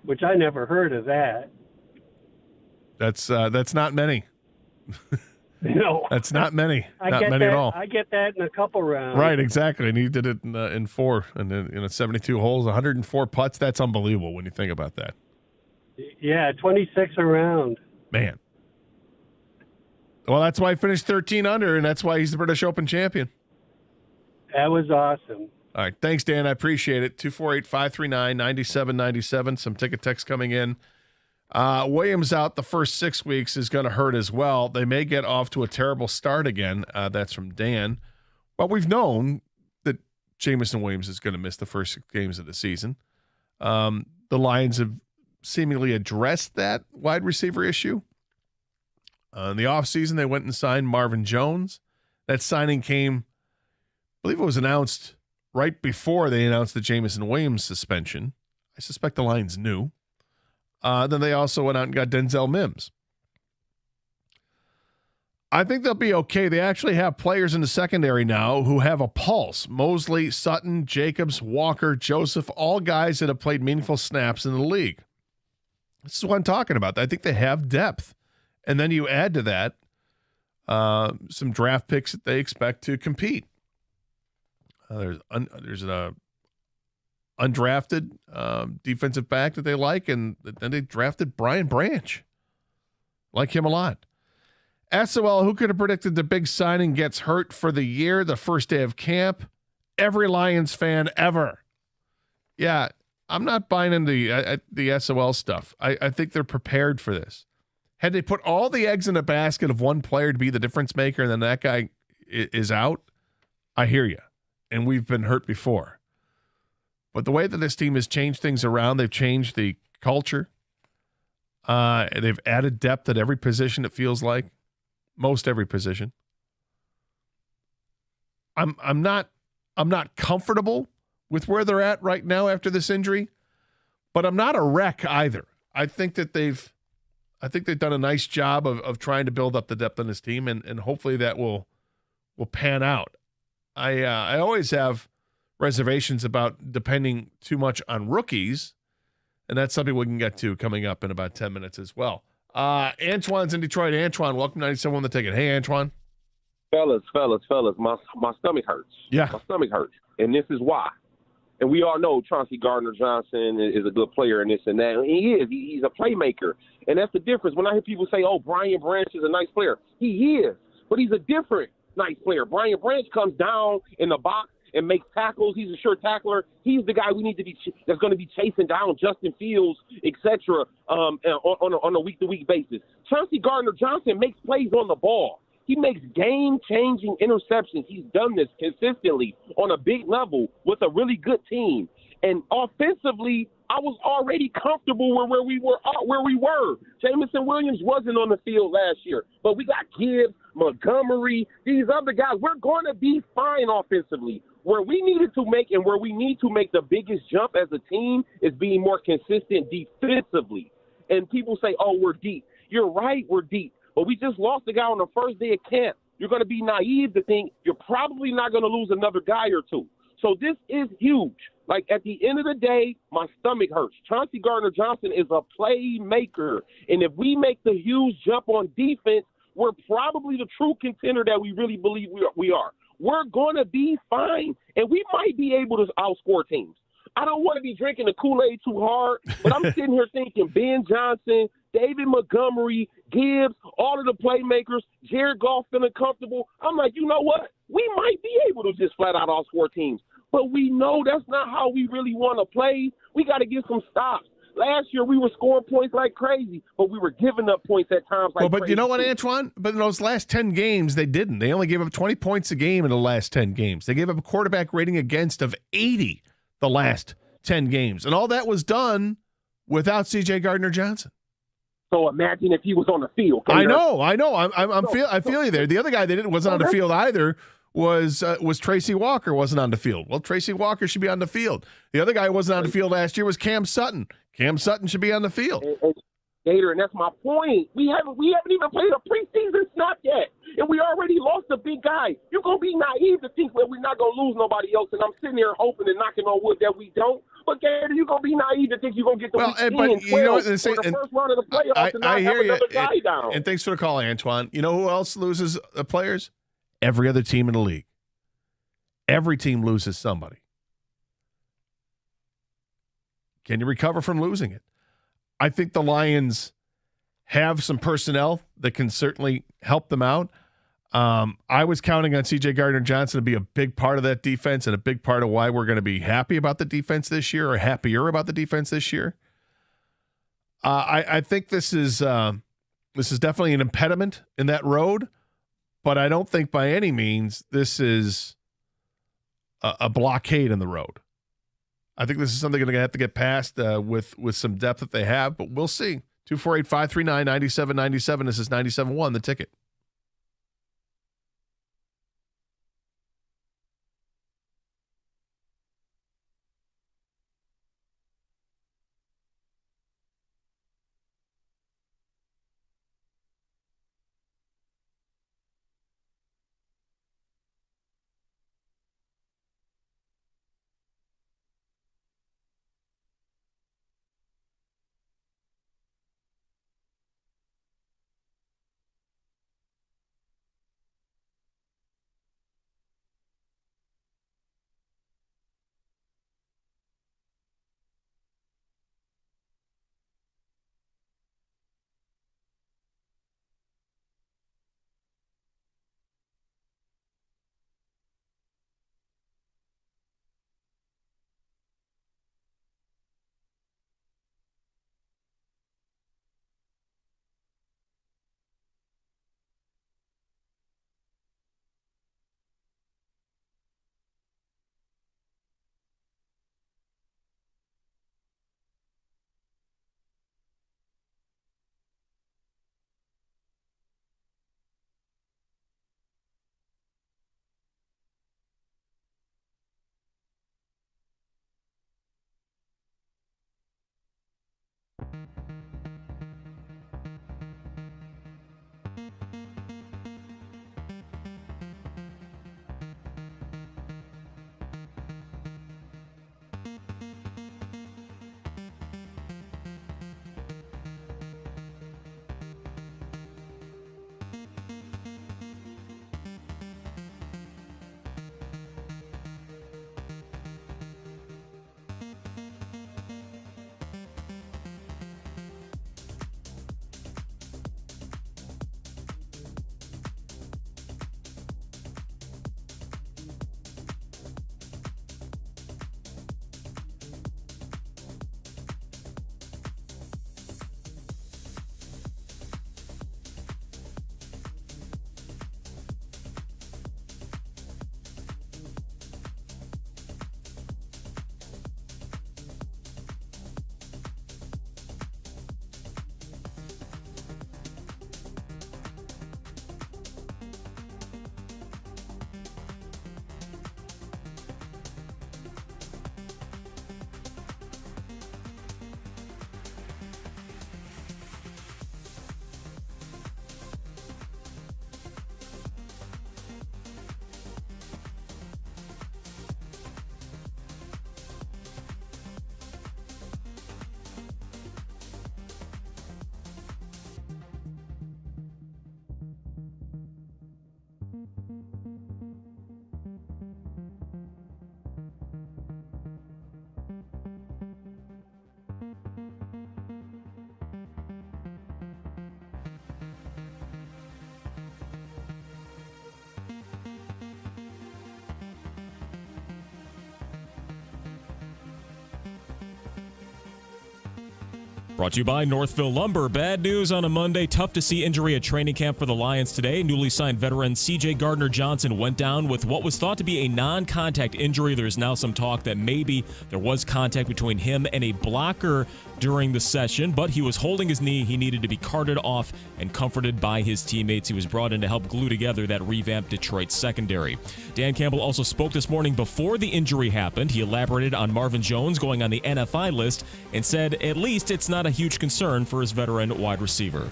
which I never heard of that. That's not many. No, that's not many. Not many that, at all. I get that in a couple rounds. Right, exactly. And he did it in 4, and then 72 holes, 104 putts. That's unbelievable when you think about that. Yeah, 26 a round. Man. Well, that's why he finished 13 under, and that's why he's the British Open champion. That was awesome. All right, thanks, Dan. I appreciate it. 248-539-9797. Some ticket text coming in. Williams out the first 6 weeks is going to hurt as well. They may get off to a terrible start again. That's from Dan. But we've known that Jamison Williams is going to miss the first 6 games of the season. The Lions have seemingly addressed that wide receiver issue. In the offseason, they went and signed Marvin Jones. That signing came, I believe it was announced right before they announced the Jamison Williams suspension. I suspect the Lions knew. Then they also went out and got Denzel Mims. I think they'll be okay. They actually have players in the secondary now who have a pulse. Mosley, Sutton, Jacobs, Walker, Joseph, all guys that have played meaningful snaps in the league. This is what I'm talking about. I think they have depth. And then you add to that some draft picks that they expect to compete. There's an undrafted defensive back that they like, and then they drafted Brian Branch. Like him a lot. SOL, who could have predicted the big signing gets hurt for the year, the first day of camp? Every Lions fan ever. Yeah, I'm not buying into the SOL stuff. I think they're prepared for this. Had they put all the eggs in a basket of one player to be the difference maker and then that guy is out, I hear you. And we've been hurt before. But the way that this team has changed things around, they've changed the culture. They've added depth at every position, it feels like. Most every position. I'm not comfortable with where they're at right now after this injury, but I'm not a wreck either. I think they've done a nice job of trying to build up the depth on this team, and hopefully that will pan out. I always have reservations about depending too much on rookies, and that's something we can get to coming up in about 10 minutes as well. Antoine's in Detroit. Antoine, welcome to 97 on the Ticket. Hey, Antoine. Fellas, my stomach hurts. Yeah. My stomach hurts, and this is why. And we all know Chauncey Gardner-Johnson is a good player and this and that. And he is. He's a playmaker. And that's the difference. When I hear people say, oh, Brian Branch is a nice player, he is. But he's a different nice player. Brian Branch comes down in the box and makes tackles. He's a sure tackler. He's the guy we need to be that's going to be chasing down Justin Fields, etc. On a week-to-week basis. Chauncey Gardner-Johnson makes plays on the ball. He makes game-changing interceptions. He's done this consistently on a big level with a really good team. And offensively, I was already comfortable where we were. Jamison Williams wasn't on the field last year, but we got Gibbs, Montgomery, these other guys. We're going to be fine offensively. Where we needed to make and where we need to make the biggest jump as a team is being more consistent defensively. And people say, oh, we're deep. You're right, we're deep. But we just lost a guy on the first day of camp. You're going to be naive to think you're probably not going to lose another guy or two. So this is huge. Like, at the end of the day, my stomach hurts. Chauncey Gardner-Johnson is a playmaker. And if we make the huge jump on defense, we're probably the true contender that we really believe we are. We're going to be fine, and we might be able to outscore teams. I don't want to be drinking the Kool-Aid too hard, but I'm sitting here thinking Ben Johnson, David Montgomery, Gibbs, all of the playmakers, Jared Goff feeling comfortable. I'm like, you know what? We might be able to just flat out outscore teams. But we know that's not how we really want to play. We got to get some stops. Last year, we were scoring points like crazy, but we were giving up points at times like but crazy. You know what, Antoine? But in those last 10 games, they didn't. They only gave up 20 points a game in the last 10 games. They gave up a quarterback rating against of 80 the last 10 games. And all that was done without C.J. Gardner-Johnson. So imagine if he was on the field. I know. I feel you there. The other guy that wasn't on the field either was Tracy Walker. Wasn't on the field. Well, Tracy Walker should be on the field. The other guy who wasn't on the field last year was Cam Sutton. Cam Sutton should be on the field. Gator, and that's my point. We haven't even played a preseason snap yet, and we already lost a big guy. You're gonna be naive to think that we're not gonna lose nobody else, and I'm sitting here hoping and knocking on wood that we don't. But Gator, you're gonna be naive to think you're gonna get the but you know what they say, the first round of the playoffs and not have another guy down. And thanks for the call, Antoine. You know who else loses players? Every other team in the league. Every team loses somebody. Can you recover from losing it? I think the Lions have some personnel that can certainly help them out. I was counting on C.J. Gardner-Johnson to be a big part of that defense and a big part of why we're going to be happy about the defense this year or happier about the defense this year. I think this is definitely an impediment in that road, but I don't think by any means this is a blockade in the road. I think this is something they're going to have to get past with some depth that they have, but we'll see. 248-539-9797. This is 97.1, The Ticket. Brought to you by Northville Lumber. Bad news on a Monday. Tough to see injury at training camp for the Lions today. Newly signed veteran C.J. Gardner Johnson went down with what was thought to be a non-contact injury. There's now some talk that maybe there was contact between him and a blocker during the session, but he was holding his knee. He needed to be carted off and comforted by his teammates. He was brought in to help glue together that revamped Detroit secondary. Dan Campbell also spoke this morning before the injury happened. He elaborated on Marvin Jones going on the NFI list and said at least it's not a huge concern for his veteran wide receiver.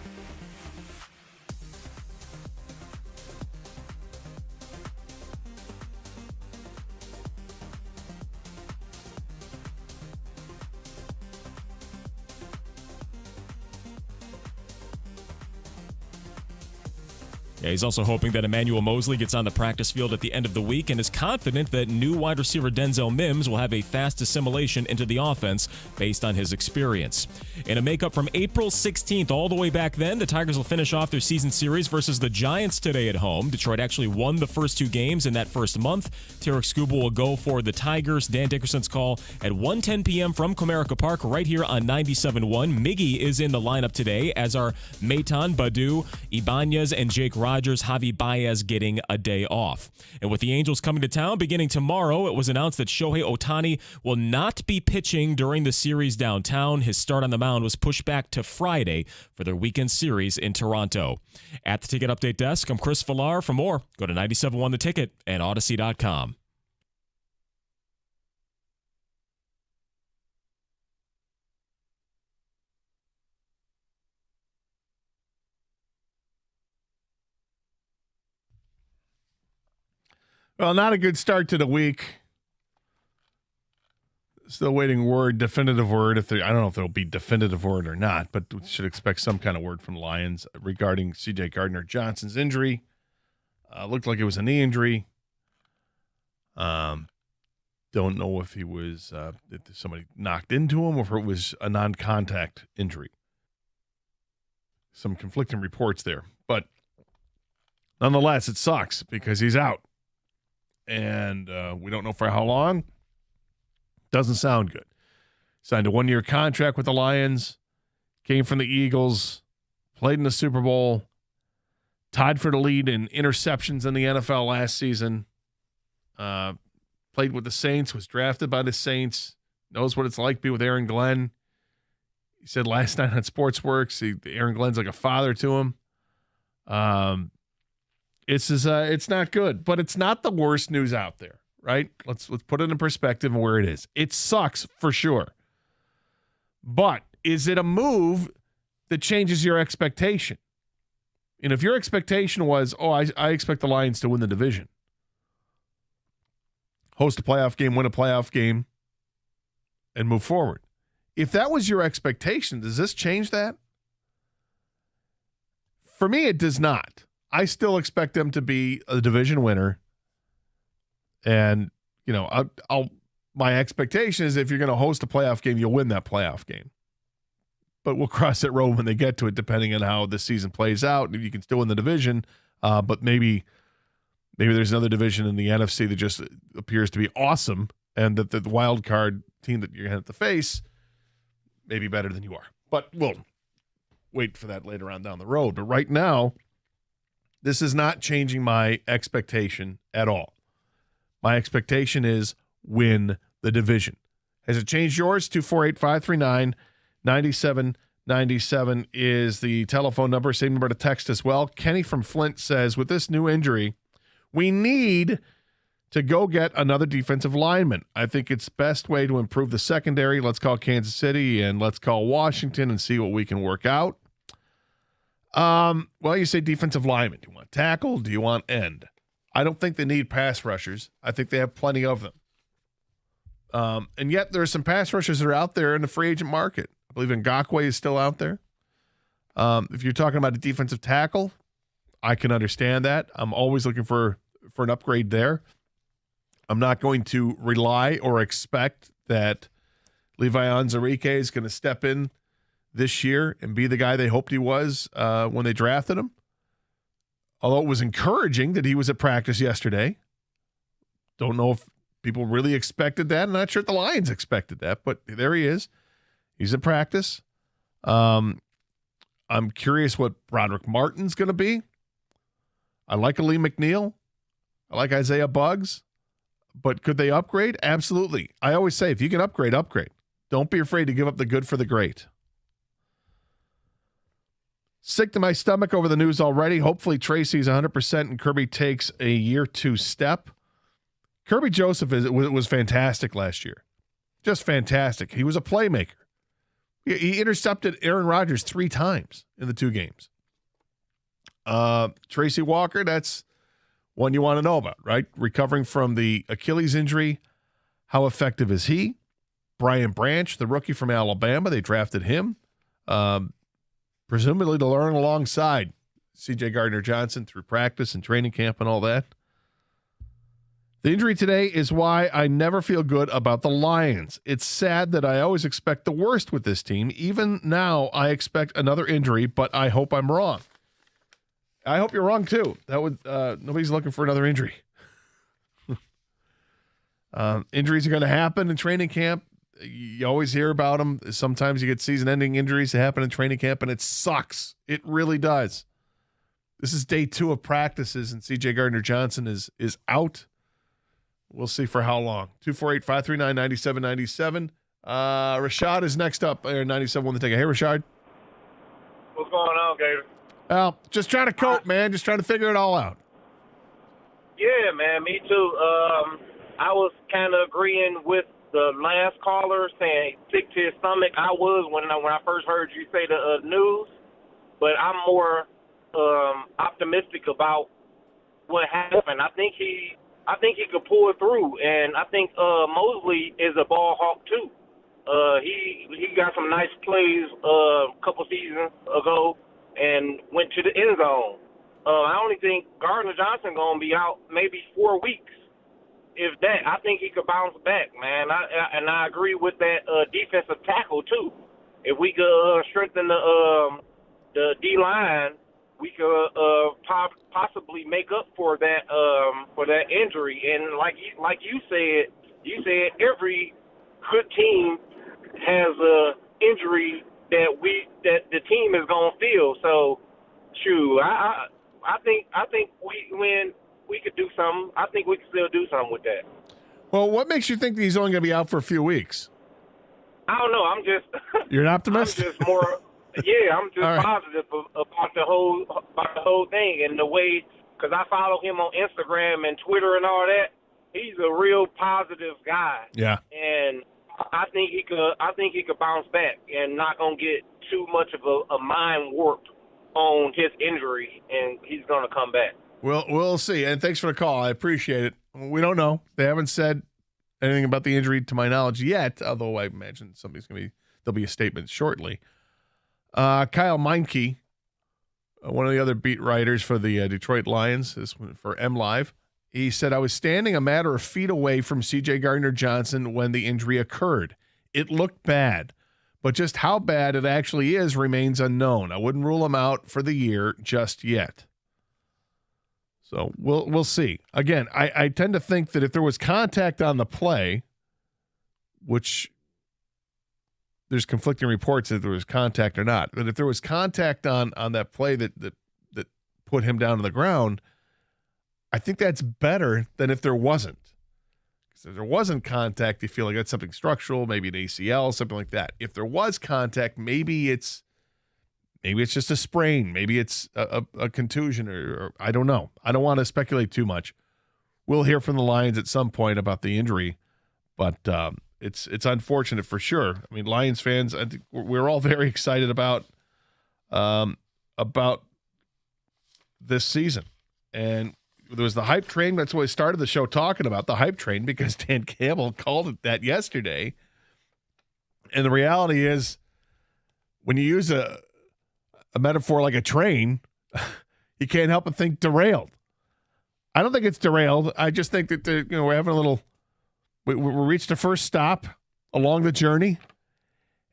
Yeah, he's also hoping that Emmanuel Mosley gets on the practice field at the end of the week and is confident that new wide receiver Denzel Mims will have a fast assimilation into the offense based on his experience. In a makeup from April 16th all the way back then, the Tigers will finish off their season series versus the Giants today at home. Detroit actually won the first 2 games in that first month. Tarek Skubal will go for the Tigers. Dan Dickerson's call at 1:10 p.m. from Comerica Park right here on 97.1. Miggy is in the lineup today, as are Maitan, Badu, Ibanez, and Jake Rogers. Javi Baez getting a day off. And with the Angels coming to town beginning tomorrow, it was announced that Shohei Ohtani will not be pitching during the series downtown. His start on the mound was pushed back to Friday for their weekend series in Toronto. At the Ticket Update Desk, I'm Chris Villar. For more, go to 97.1 The Ticket and Odyssey.com. Well, not a good start to the week. Still waiting definitive word. I don't know if there'll be definitive word or not, but we should expect some kind of word from Lions regarding C.J. Gardner Johnson's injury. Looked like it was a knee injury. Don't know if he was if somebody knocked into him or if it was a non-contact injury. Some conflicting reports there, but nonetheless, it sucks because he's out. And we don't know for how long. Doesn't sound good. Signed a 1-year contract with the Lions. Came from the Eagles. Played in the Super Bowl. Tied for the lead in interceptions in the NFL last season. Played with the Saints. Was drafted by the Saints. Knows what it's like to be with Aaron Glenn. He said last night on Sportsworks, Aaron Glenn's like a father to him. It's not good, but it's not the worst news out there, right? Let's put it in perspective of where it is. It sucks for sure. But is it a move that changes your expectation? And if your expectation was, I expect the Lions to win the division, host a playoff game, win a playoff game, and move forward. If that was your expectation, does this change that? For me, it does not. I still expect them to be a division winner. And, my expectation is if you're going to host a playoff game, you'll win that playoff game. But we'll cross that road when they get to it, depending on how the season plays out. You can still win the division, but maybe there's another division in the NFC that just appears to be awesome, and that the wild card team that you're going to have to face may be better than you are. But we'll wait for that later on down the road. But right now, this is not changing my expectation at all. My expectation is win the division. Has it changed yours? 248-539-9797 is the telephone number. Same number to text as well. Kenny from Flint says, with this new injury, we need to go get another defensive lineman. I think it's best way to improve the secondary. Let's call Kansas City and let's call Washington and see what we can work out. Well, you say defensive lineman. Do you want tackle? Do you want end? I don't think they need pass rushers. I think they have plenty of them. And yet there are some pass rushers that are out there in the free agent market. I believe Ngakoue is still out there. If you're talking about a defensive tackle, I can understand that. I'm always looking for an upgrade there. I'm not going to rely or expect that Levi Onwuzurike is going to step in this year and be the guy they hoped he was when they drafted him. Although it was encouraging that he was at practice yesterday. Don't know if people really expected that. I'm not sure if the Lions expected that, but there he is. He's at practice. I'm curious what Broderick Martin's going to be. I like Lee McNeil. I like Isaiah Buggs. But could they upgrade? Absolutely. I always say, if you can upgrade, upgrade. Don't be afraid to give up the good for the great. Sick to my stomach over the news already. Hopefully Tracy's 100% and Kirby takes a year 2 step. Kirby Joseph was fantastic last year. Just fantastic. He was a playmaker. He intercepted Aaron Rodgers 3 times in the 2 games. Tracy Walker, that's one you want to know about, right? Recovering from the Achilles injury. How effective is he? Brian Branch, the rookie from Alabama, they drafted him. Presumably to learn alongside C.J. Gardner-Johnson through practice and training camp and all that. The injury today is why I never feel good about the Lions. It's sad that I always expect the worst with this team. Even now, I expect another injury, but I hope I'm wrong. I hope you're wrong too. That would nobody's looking for another injury. Injuries are going to happen in training camp. You always hear about them. Sometimes you get season-ending injuries that happen in training camp, and it sucks. It really does. This is day 2 of practices, and C.J. Gardner-Johnson is out. We'll see for how long. 248-539-9797. Rashad is next up. 97 on the ticket. Hey, Rashad. What's going on, Gator? Well, just trying to cope, man. Just trying to figure it all out. Yeah, man, me too. I was kind of agreeing with the last caller saying sick to his stomach. I was when I first heard you say the news, but I'm more optimistic about what happened. I think he could pull it through, and I think Mosley is a ball hawk too. He got some nice plays a couple seasons ago and went to the end zone. I only think Gardner-Johnson gonna be out maybe 4 weeks. If that, I think he could bounce back, man. I agree with that defensive tackle too. If we could strengthen the D line, we could possibly make up for that injury. And like you said every good team has a injury that the team is gonna feel. So, shoot, I think we could do something. I think we can still do something with that. Well, what makes you think that he's only going to be out for a few weeks? I don't know. I'm just. You're an optimist? I'm just more. Yeah, I'm just right. positive about the whole thing and the way, because I follow him on Instagram and Twitter and all that. He's a real positive guy. Yeah. And I think he could bounce back and not gonna get too much of a mind warp on his injury, and he's gonna come back. Well, we'll see. And thanks for the call. I appreciate it. We don't know. They haven't said anything about the injury to my knowledge yet, although I imagine there'll be a statement shortly. Kyle Meinke, one of the other beat writers for the Detroit Lions, this one for MLive, he said, I was standing a matter of feet away from C.J. Gardner-Johnson when the injury occurred. It looked bad, but just how bad it actually is remains unknown. I wouldn't rule him out for the year just yet. So we'll see. Again, I tend to think that if there was contact on the play, which there's conflicting reports that there was contact or not, but if there was contact on that play that put him down to the ground, I think that's better than if there wasn't. Because if there wasn't contact, you feel like that's something structural, maybe an ACL, something like that. If there was contact, maybe it's just a sprain. Maybe it's a contusion or I don't know. I don't want to speculate too much. We'll hear from the Lions at some point about the injury, but it's unfortunate for sure. I mean, Lions fans, I think we're all very excited about this season. And there was the hype train. That's what we started the show talking about, the hype train, because Dan Campbell called it that yesterday. And the reality is, when you use a metaphor like a train, you can't help but think derailed. I don't think it's derailed. I just think that we're having a little. We reached the first stop along the journey,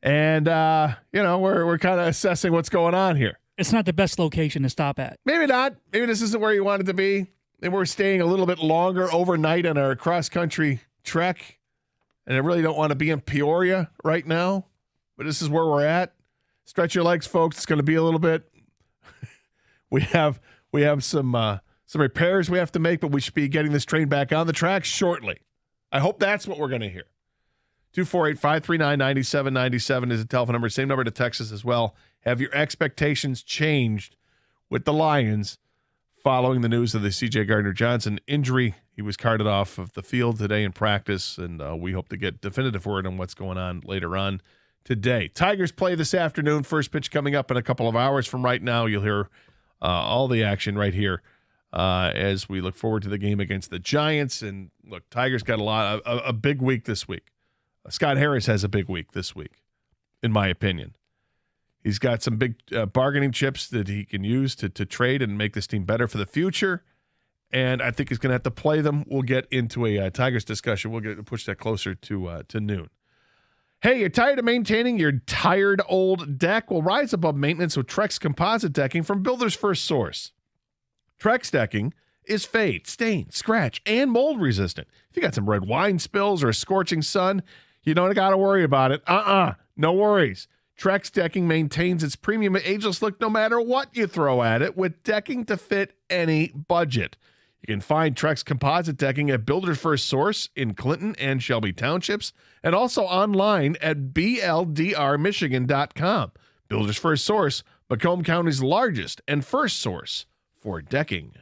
and we're kind of assessing what's going on here. It's not the best location to stop at. Maybe not. Maybe this isn't where you want it to be. Maybe we're staying a little bit longer overnight on our cross-country trek, and I really don't want to be in Peoria right now, but this is where we're at. Stretch your legs, folks. It's going to be a little bit. We have some repairs we have to make, but we should be getting this train back on the track shortly. I hope that's what we're going to hear. 248-539-9797 is the telephone number. Same number to Texas as well. Have your expectations changed with the Lions following the news of the C.J. Gardner-Johnson injury? He was carted off of the field today in practice, and we hope to get definitive word on what's going on later on today. Tigers play this afternoon. First pitch coming up in a couple of hours from right now. You'll hear all the action right here as we look forward to the game against the Giants. And look, Tigers got a big week this week. Scott Harris has a big week this week, in my opinion. He's got some big bargaining chips that he can use to trade and make this team better for the future. And I think he's going to have to play them. We'll get into a Tigers discussion. We'll push that closer to noon. Hey, you're tired of maintaining your tired old deck? Well, rise above maintenance with Trex composite decking from Builder's First Source. Trex decking is fade, stain, scratch, and mold resistant. If you got some red wine spills or a scorching sun, you don't got to worry about it. No worries. Trex decking maintains its premium ageless look no matter what you throw at it, with decking to fit any budget. You can find Trex composite decking at Builder's First Source in Clinton and Shelby Townships, and also online at bldrmichigan.com. Builder's First Source, Macomb County's largest and first source for decking.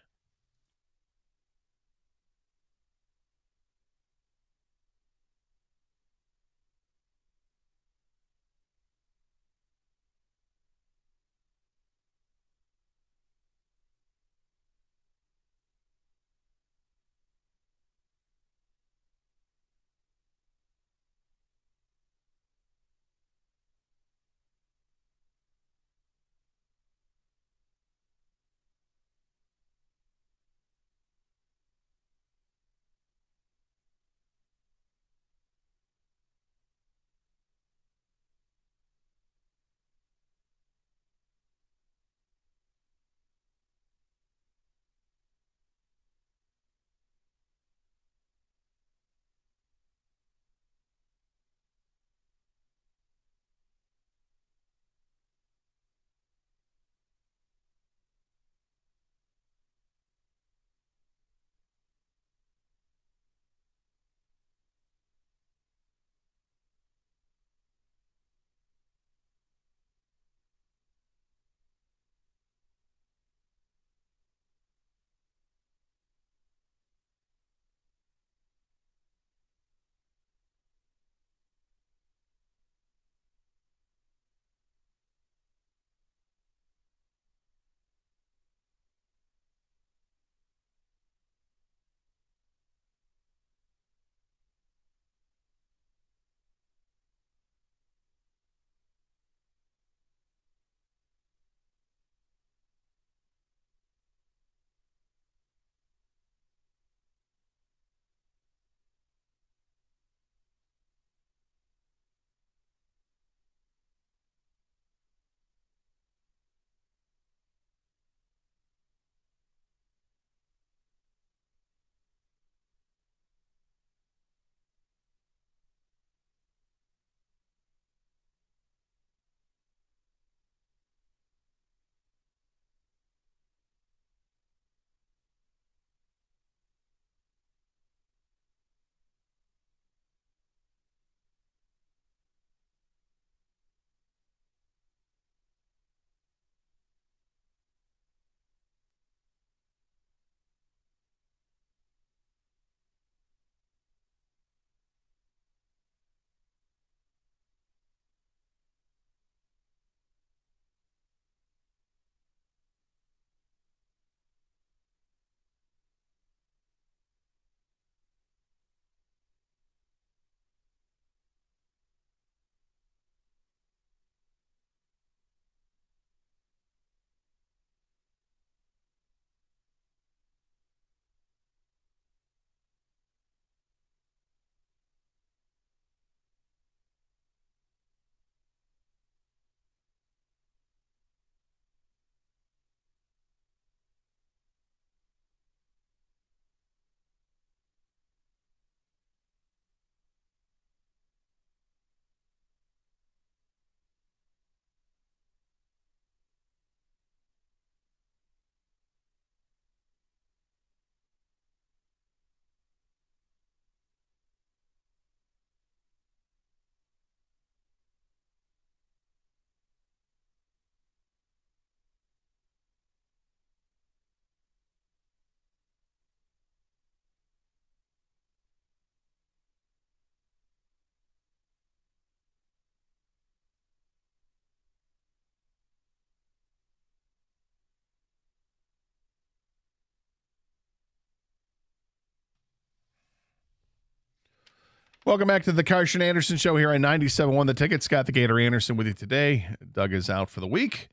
Welcome back to the Carson Anderson Show here on 97.1 The Ticket. Scott the Gator Anderson with you today. Doug is out for the week.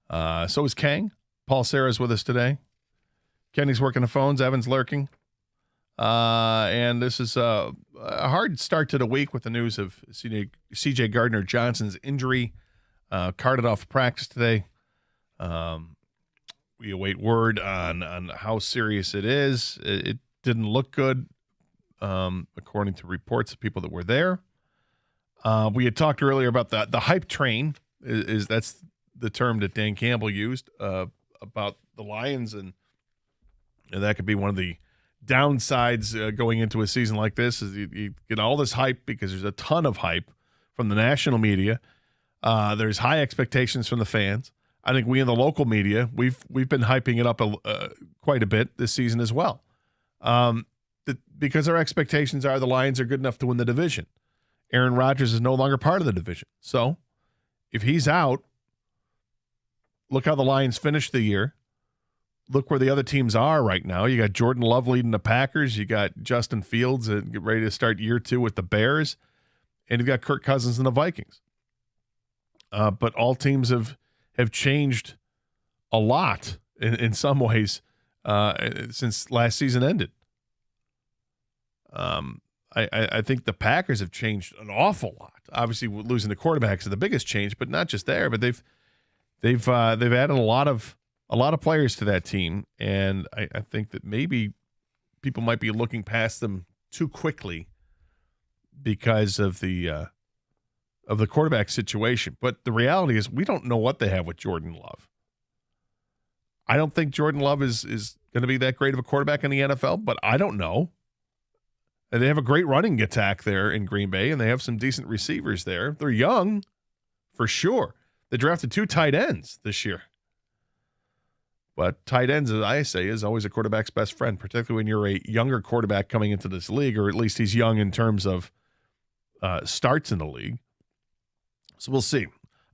So is Kang. Paul Serra's with us today. Kenny's working the phones. Evan's lurking. And this is a hard start to the week with the news of CJ Gardner Johnson's injury. Carted off practice today. We await word on how serious it is. It didn't look good. According to reports of people that were there. We had talked earlier about the hype train is that's the term that Dan Campbell used about the Lions, and that could be one of the downsides going into a season like this is you get all this hype because there's a ton of hype from the national media. There's high expectations from the fans. I think we in the local media, we've been hyping it up quite a bit this season as well. Because our expectations are the Lions are good enough to win the division. Aaron Rodgers is no longer part of the division. So if he's out, look how the Lions finished the year. Look where the other teams are right now. You got Jordan Love leading the Packers. You got Justin Fields get ready to start year 2 with the Bears. And you've got Kirk Cousins and the Vikings. But all teams have changed a lot in some ways since last season ended. I think the Packers have changed an awful lot. Obviously, losing the quarterbacks is the biggest change, but not just there. But they've added a lot of players to that team, and I think that maybe people might be looking past them too quickly because of the quarterback situation. But the reality is, we don't know what they have with Jordan Love. I don't think Jordan Love is going to be that great of a quarterback in the NFL, but I don't know. And they have a great running attack there in Green Bay, and they have some decent receivers there. They're young, for sure. They drafted 2 tight ends this year. But tight ends, as I say, is always a quarterback's best friend, particularly when you're a younger quarterback coming into this league, or at least he's young in terms of starts in the league. So we'll see.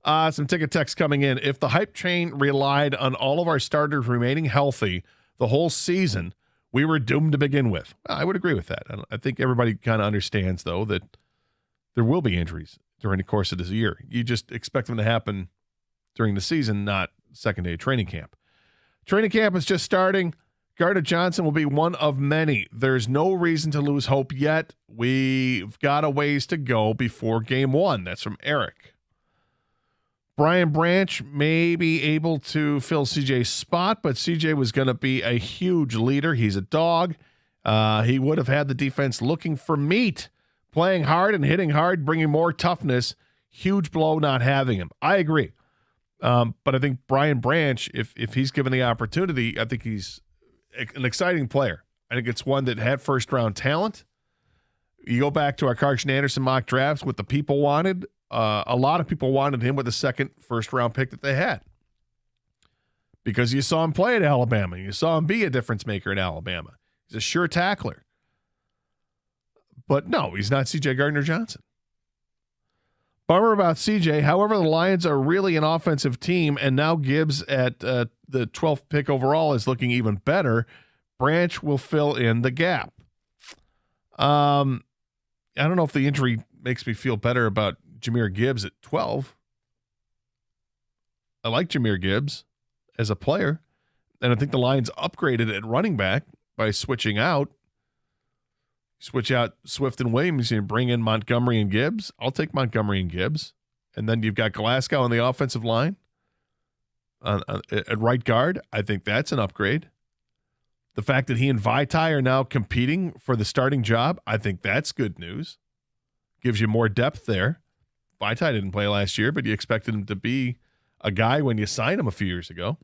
Some ticket text coming in. If the hype train relied on all of our starters remaining healthy the whole season, we were doomed to begin with. I would agree with that. I think everybody kind of understands, though, that there will be injuries during the course of this year. You just expect them to happen during the season, not second day of training camp. Training camp is just starting. Gardner Johnson will be one of many. There's no reason to lose hope yet. We've got a ways to go before game 1. That's from Eric. Brian Branch may be able to fill CJ's spot, but CJ was going to be a huge leader. He's a dog. He would have had the defense looking for meat, playing hard and hitting hard, bringing more toughness. Huge blow not having him. I agree. But I think Brian Branch, if he's given the opportunity, I think he's an exciting player. I think it's one that had first-round talent. You go back to our Carson Anderson mock drafts, what the people wanted. A lot of people wanted him with the second first-round pick that they had because you saw him play at Alabama. You saw him be a difference maker at Alabama. He's a sure tackler. But no, he's not C.J. Gardner Johnson. Bummer about C.J. However, the Lions are really an offensive team, and now Gibbs at the 12th pick overall is looking even better. Branch will fill in the gap. I don't know if the injury makes me feel better about Jahmyr Gibbs at 12. I like Jahmyr Gibbs as a player, and I think the Lions upgraded at running back by switching out. Switch out Swift and Williams and bring in Montgomery and Gibbs. I'll take Montgomery and Gibbs. And then you've got Glasgow on the offensive line at right guard. I think that's an upgrade. The fact that he and Vaitai are now competing for the starting job, I think that's good news. Gives you more depth there. Vaitai didn't play last year, but you expected him to be a guy when you signed him a few years ago.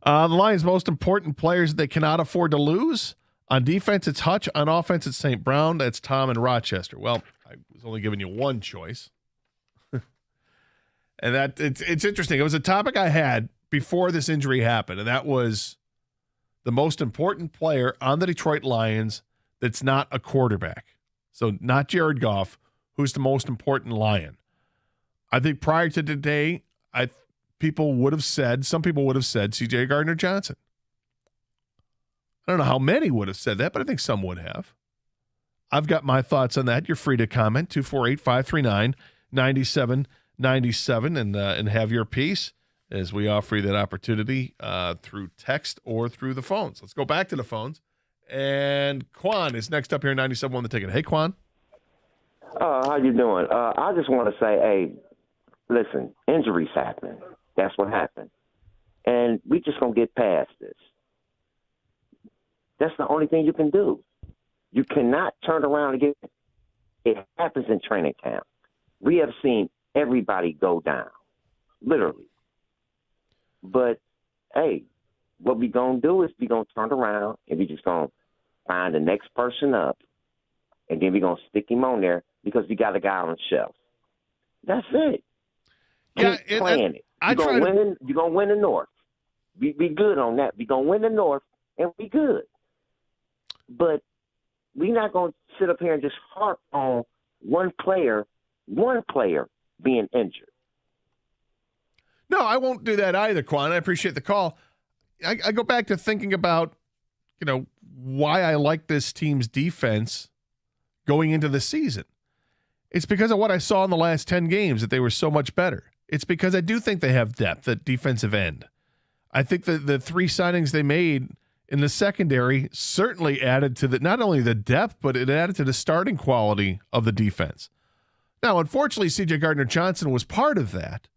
The Lions' most important players they cannot afford to lose. On defense, it's Hutch. On offense, it's St. Brown. That's Tom and Rochester. Well, I was only giving you one choice. And that it's interesting. It was a topic I had before this injury happened, and that was the most important player on the Detroit Lions that's not a quarterback. So not Jared Goff, who's the most important Lion. I think prior to today, some people would have said C.J. Gardner Johnson. I don't know how many would have said that, but I think some would have. I've got my thoughts on that. You're free to comment, 248-539-9797, and have your piece as we offer you that opportunity through text or through the phones. Let's go back to the phones. And Quan is next up here, 97 on the ticket. Hey, Quan. How you doing? I just want to say, hey, listen, injuries happen. That's what happened. And we just going to get past this. That's the only thing you can do. You cannot turn around again. It happens in training camp. We have seen everybody go down, literally. But, hey, what we going to do is we going to turn around and we just going to find the next person up, and then we going to stick him on there because we got a guy on the shelf. That's it. Yeah, Keep playing it. You're going to win the North. Be good on that. We're going to win the North, and we good. But we're not going to sit up here and just harp on one player being injured. No, I won't do that either, Quan. I appreciate the call. I go back to thinking about, why I like this team's defense going into the season. It's because of what I saw in the last 10 games, that they were so much better. It's because I do think they have depth at defensive end. I think that the 3 signings they made in the secondary certainly added to not only the depth, but it added to the starting quality of the defense. Now, unfortunately, C.J. Gardner-Johnson was part of that.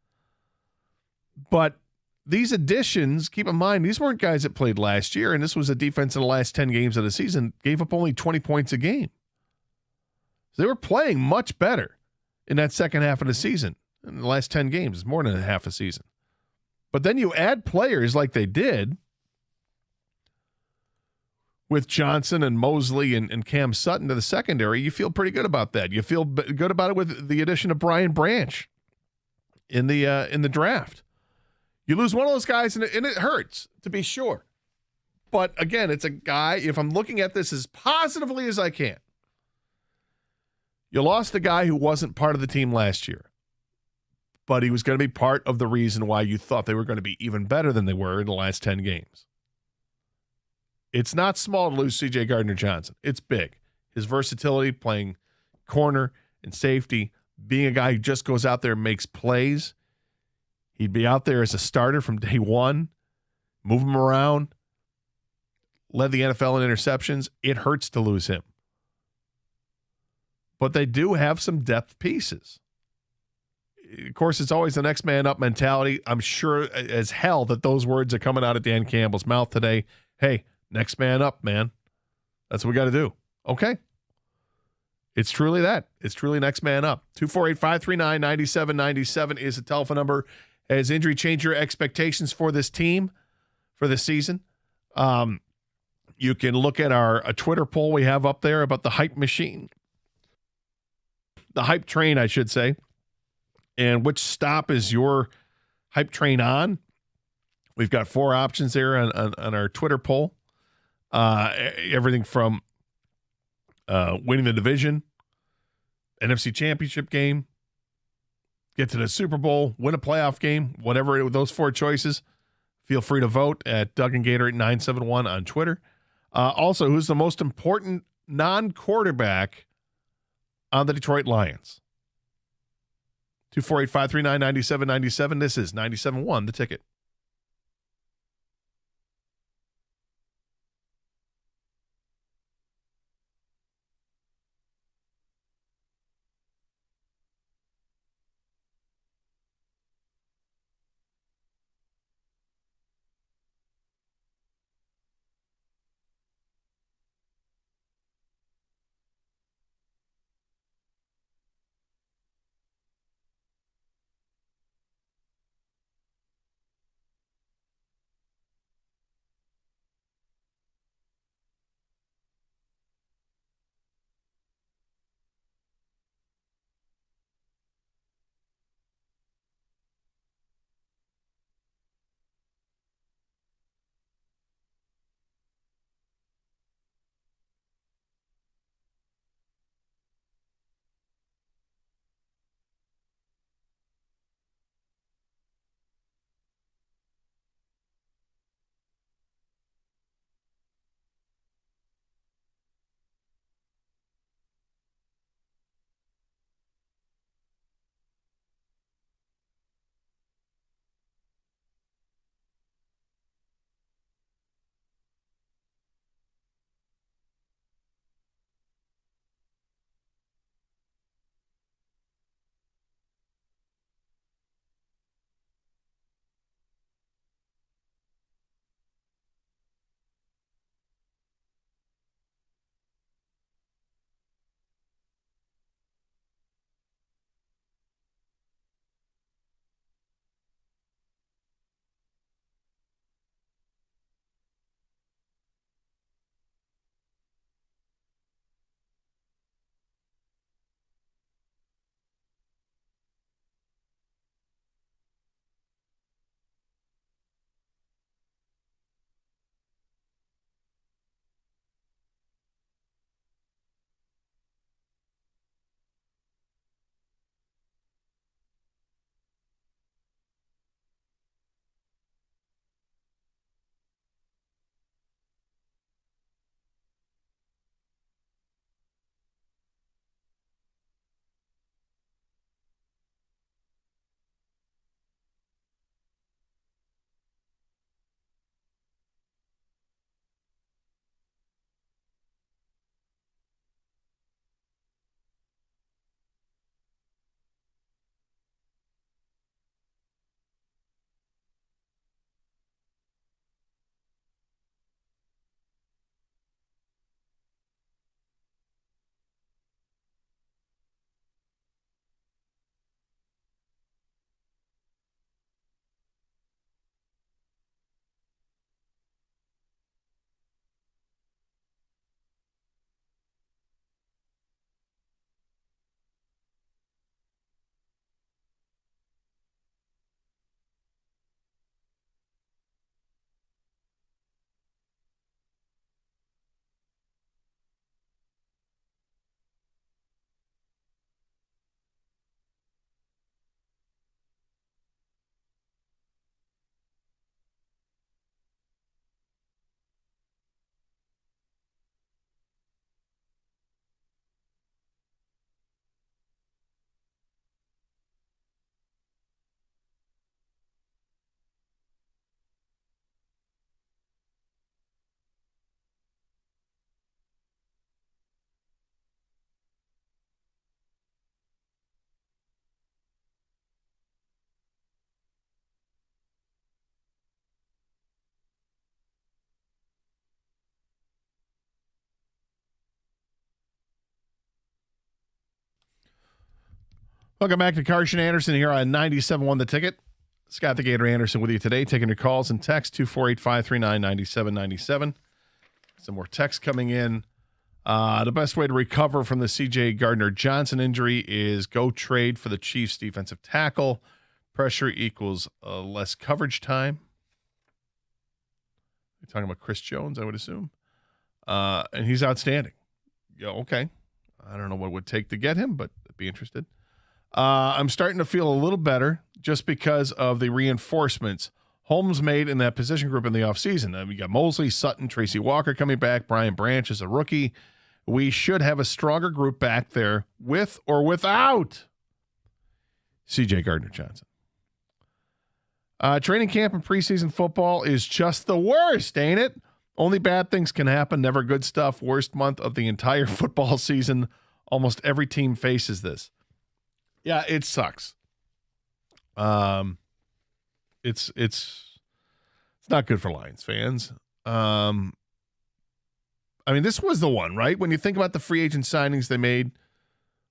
But these additions, keep in mind, these weren't guys that played last year, and this was a defense in the last 10 games of the season, gave up only 20 points a game. So they were playing much better in that second half of the season. In the last 10 games, it's more than a half a season. But then you add players like they did with Johnson and Mosley and Cam Sutton to the secondary, you feel pretty good about that. You feel good about it with the addition of Brian Branch in the draft. You lose one of those guys, and it hurts, to be sure. But, again, it's a guy, if I'm looking at this as positively as I can, you lost a guy who wasn't part of the team last year, but he was going to be part of the reason why you thought they were going to be even better than they were in the last 10 games. It's not small to lose C.J. Gardner-Johnson. It's big. His versatility, playing corner and safety, being a guy who just goes out there and makes plays. He'd be out there as a starter from day one, move him around, led the NFL in interceptions. It hurts to lose him. But they do have some depth pieces. Of course, it's always the next man up mentality. I'm sure as hell that those words are coming out of Dan Campbell's mouth today. Hey, next man up, man. That's what we got to do. Okay. It's truly that. It's truly next man up. 248-539-9797 is the telephone number. Has injury changed your expectations for this team for this season? You can look at a Twitter poll we have up there about the hype machine. The hype train, I should say. And which stop is your hype train on? We've got 4 options there on our Twitter poll. Everything from winning the division, NFC Championship game, get to the Super Bowl, win a playoff game, whatever those 4 choices. Feel free to vote at Doug and Gator at 971 on Twitter. Also, who's the most important non-quarterback on the Detroit Lions? 248-539-9797. This is 97.1, The Ticket. Welcome back to Carson Anderson here on 97.1 The Ticket. Scott the Gator Anderson with you today, taking your calls and text 248-539-9797. Some more text coming in. The best way to recover from the C.J. Gardner Johnson injury is go trade for the Chiefs defensive tackle. Pressure equals less coverage time. You're talking about Chris Jones, I would assume. And he's outstanding. Yeah, okay. I don't know what it would take to get him, but I'd be interested. I'm starting to feel a little better just because of the reinforcements Holmes made in that position group in the offseason. We got Mosley, Sutton, Tracy Walker coming back. Brian Branch is a rookie. We should have a stronger group back there with or without C.J. Gardner Johnson. Training camp and preseason football is just the worst, ain't it? Only bad things can happen, never good stuff. Worst month of the entire football season. Almost every team faces this. Yeah, it sucks. It's not good for Lions fans. I mean, this was the one, right? When you think about the free agent signings they made,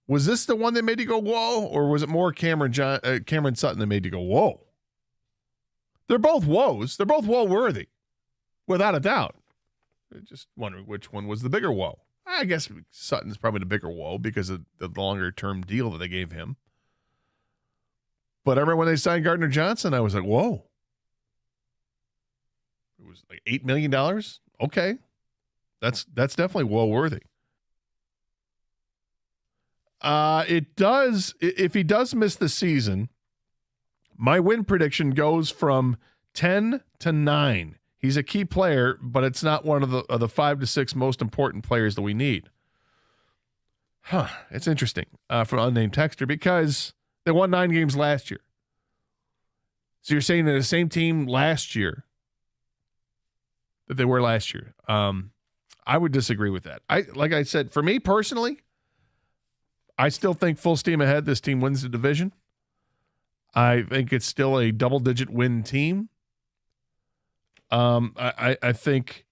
was this the one that made you go, whoa? Or was it more Cameron Sutton that made you go, whoa? They're both woes. They're both woe-worthy, without a doubt. Just wondering which one was the bigger woe. I guess Sutton's probably the bigger woe because of the longer-term deal that they gave him. But I remember when they signed Gardner Johnson, I was like, whoa. It was like $8 million? Okay. That's definitely woe-worthy. It does, if he does miss the season, my win prediction goes from 10 to 9. He's a key player, but it's not one of the 5 to 6 most important players that we need. It's interesting from an unnamed texter because they won 9 games last year. So you're saying they're the same team last year that they were last year. I would disagree with that. Like I said, for me personally, I still think full steam ahead, this team wins the division. I think it's still a double-digit win team. I think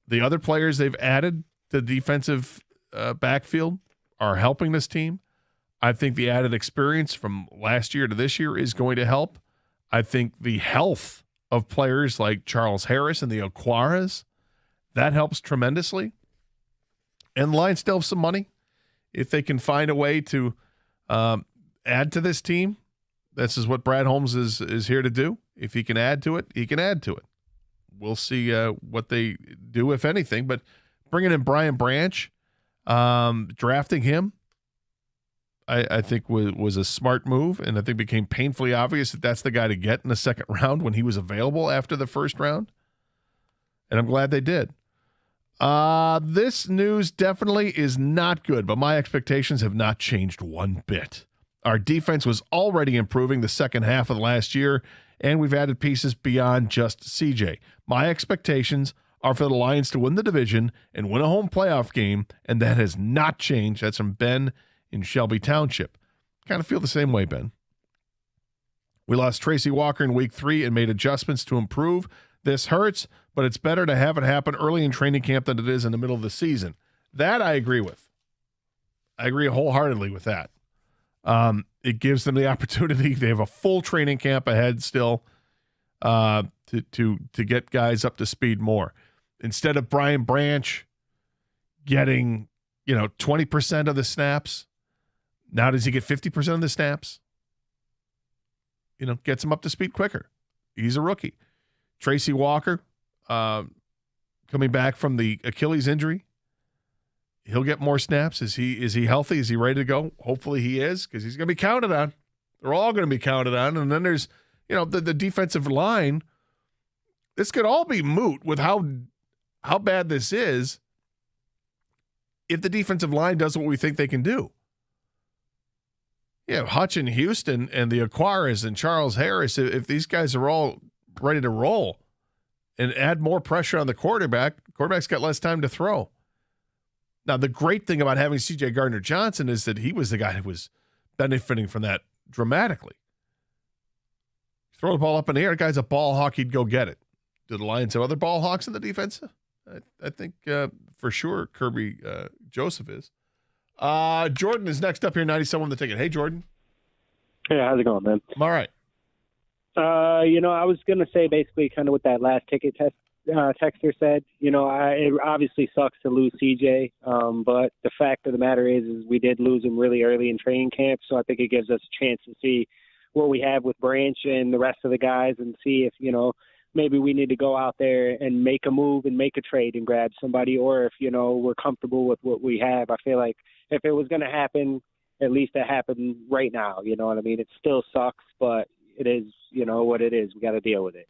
the other players they've added to the defensive backfield are helping this team. I think the added experience from last year to this year is going to help. I think the health of players like Charles Harris and the Oquaras, that helps tremendously. And the Lions still have some money. If they can find a way to add to this team, this is what Brad Holmes is here to do. If he can add to it, he can add to it. We'll see what they do, if anything. But bringing in Brian Branch, drafting him, I think was a smart move, and I think became painfully obvious that that's the guy to get in the second round when he was available after the first round. And I'm glad they did. This news definitely is not good, but my expectations have not changed one bit. Our defense was already improving the second half of last year, and we've added pieces beyond just CJ. My expectations are for the Lions to win the division and win a home playoff game, and that has not changed. That's from Ben in Shelby Township. Kind of feel the same way, Ben. We lost Tracy Walker in week 3 and made adjustments to improve. This hurts, but it's better to have it happen early in training camp than it is in the middle of the season. That I agree with. I agree wholeheartedly with that. It gives them the opportunity. They have a full training camp ahead still to get guys up to speed more. Instead of Brian Branch getting 20% of the snaps, now does he get 50% of the snaps? Gets him up to speed quicker. He's a rookie. Tracy Walker coming back from the Achilles injury. He'll get more snaps. Is he healthy? Is he ready to go? Hopefully he is, because he's going to be counted on. They're all going to be counted on. And then there's, the defensive line. This could all be moot with how bad this is if the defensive line does what we think they can do. Hutch and Houston and the Aquaras and Charles Harris, if these guys are all ready to roll and add more pressure on the quarterback's got less time to throw. Now, the great thing about having C.J. Gardner Johnson is that he was the guy who was benefiting from that dramatically. Throw the ball up in the air, the guy's a ball hawk, he'd go get it. Do the Lions have other ball hawks in the defense? I think for sure Kirby Joseph is. Jordan is next up here, 97 on the ticket. Hey, Jordan. How's it going, man? I'm all right. I was going to say basically kind of what that last ticket texter said. It obviously sucks to lose CJ, but the fact of the matter is we did lose him really early in training camp, so I think it gives us a chance to see what we have with Branch and the rest of the guys and see if, maybe we need to go out there and make a move and make a trade and grab somebody, or if, we're comfortable with what we have. I feel like if it was going to happen, at least it happened right now. You know what I mean? It still sucks, but it is, what it is. We got to deal with it.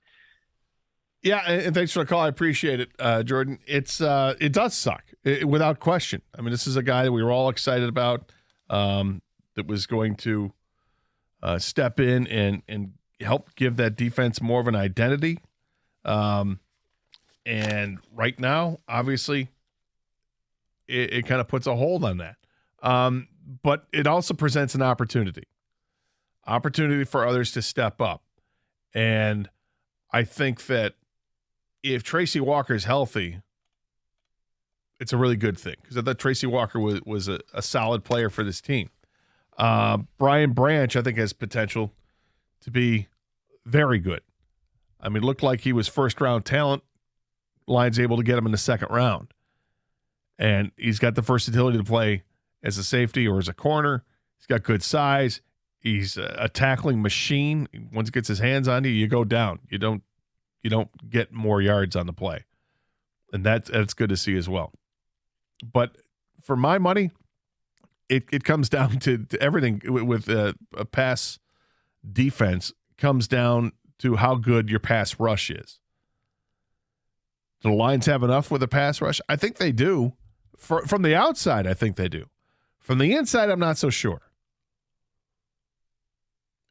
Yeah, and thanks for the call. I appreciate it, Jordan. It does suck, without question. I mean, this is a guy that we were all excited about that was going to step in and help give that defense more of an identity. And right now, obviously, it kind of puts a hold on that. But it also presents an opportunity for others to step up. And I think that if Tracy Walker is healthy, it's a really good thing, because I thought Tracy Walker was a solid player for this team. Brian Branch, I think, has potential to be very good. I mean, it looked like he was first-round talent. Lions able to get him in the second round. And he's got the versatility to play as a safety or as a corner. He's got good size. He's a tackling machine. Once he gets his hands on you, you go down. You don't get more yards on the play. And that's good to see as well. But for my money, it comes down to everything with a pass defense comes down to how good your pass rush is. Do the Lions have enough with a pass rush? I think they do. From the outside, I think they do. From the inside, I'm not so sure.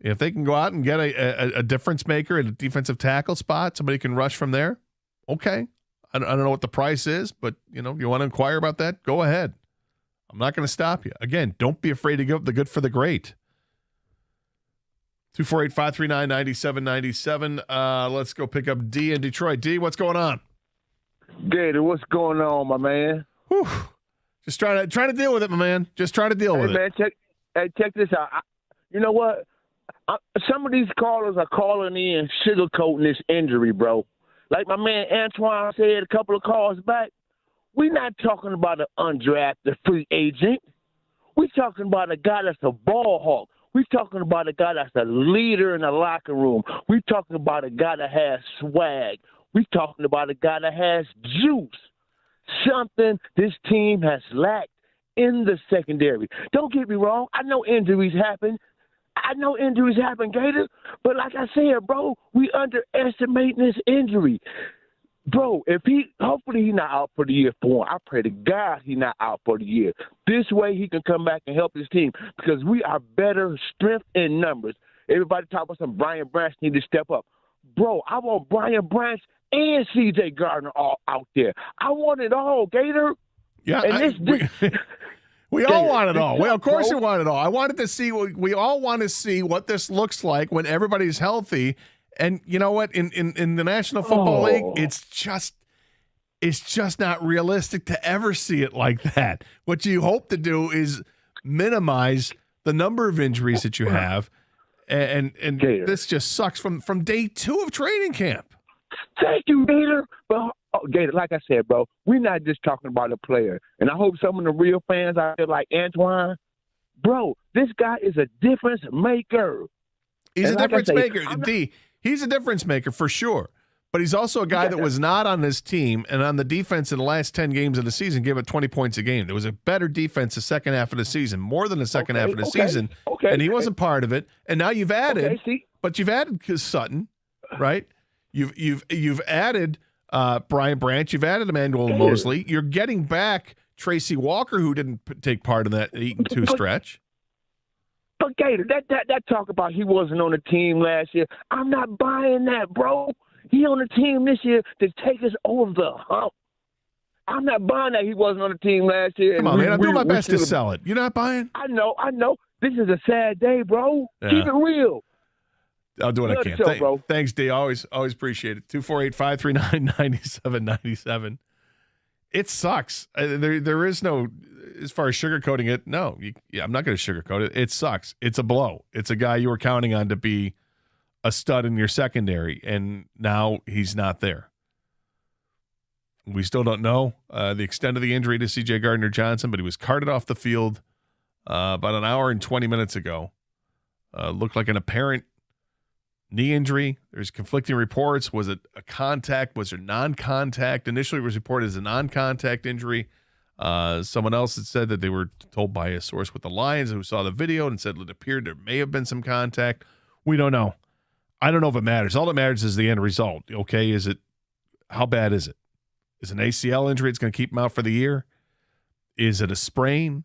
If they can go out and get a difference maker at a defensive tackle spot, somebody can rush from there, okay. I don't know what the price is, but you want to inquire about that, go ahead. I'm not going to stop you. Again, don't be afraid to give up the good for the great. 248-539-9797. Let's go pick up D in Detroit. D, what's going on? Gator, what's going on, my man? Whew. Just trying to deal with it, my man. Just trying to deal with it. Check this out. You know what? Some of these callers are calling in sugarcoating this injury, bro. Like my man Antoine said a couple of calls back, we're not talking about an undrafted free agent. We're talking about a guy that's a ball hawk. We're talking about a guy that's a leader in the locker room. We're talking about a guy that has swag. We're talking about a guy that has juice, something this team has lacked in the secondary. Don't get me wrong. I know injuries happen. Gator. But like I said, bro, we underestimate this injury. Bro, hopefully he's not out for the year for him. I pray to God he's not out for the year. This way he can come back and help his team, because we are better strength in numbers. Everybody talk about some Brian Branch need to step up. Bro, I want Brian Branch and C.J. Gardner all out there. I want it all, Gator. Yeah, we all want it all. Well, of course we want it all. I wanted to see. We all want to see what this looks like when everybody's healthy. And you know what? In the National Football League, it's just not realistic to ever see it like that. What you hope to do is minimize the number of injuries that you have, and this just sucks from day 2 of training camp. Thank you, Gator. But Gator, like I said, bro, we're not just talking about a player. And I hope some of the real fans out there like Antoine, bro, this guy is a difference maker. He's a difference maker. He's a difference maker for sure. But he's also a guy that was not on this team and on the defense in the last 10 games of the season gave it 20 points a game. There was a better defense the second half of the season, more than the second half of the season. And he wasn't part of it. And now you've added, but you've added Sutton, right? You've added Brian Branch. You've added Emmanuel Mosley. You're getting back Tracy Walker, who didn't take part in that 8-2 stretch. But Gator, that talk about he wasn't on the team last year, I'm not buying that, bro. He on the team this year to take us over the hump. I'm not buying that he wasn't on the team last year. Come on, man. I'm doing my best to sell it. You're not buying? I know. This is a sad day, bro. Yeah. Keep it real. I'll do what I can. Bro. Thanks, D. Always appreciate it. 248-539-9797 It sucks. There is no, as far as sugarcoating it, no. I'm not going to sugarcoat it. It sucks. It's a blow. It's a guy you were counting on to be a stud in your secondary, and now he's not there. We still don't know the extent of the injury to C.J. Gardner-Johnson, but he was carted off the field about an hour and 20 minutes ago. Looked like an apparent knee injury. There's conflicting reports. Was it a contact? Was it non-contact? Initially, it was reported as a non-contact injury. Someone else had said that they were told by a source with the Lions who saw the video and said it appeared there may have been some contact. We don't know. I don't know if it matters. All that matters is the end result. Okay, how bad is it? Is it an ACL injury? It's going to keep him out for the year? Is it a sprain?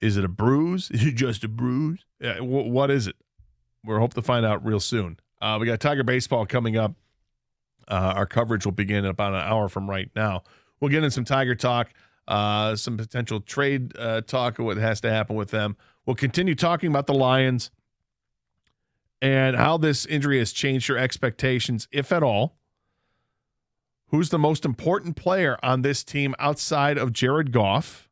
Is it a bruise? Is it just a bruise? What is it? We're hope to find out real soon. We got Tiger baseball coming up. Our coverage will begin in about an hour from right now. We'll get in some Tiger talk, some potential trade talk of what has to happen with them. We'll continue talking about the Lions and how this injury has changed your expectations, if at all. Who's the most important player on this team outside of Jared Goff?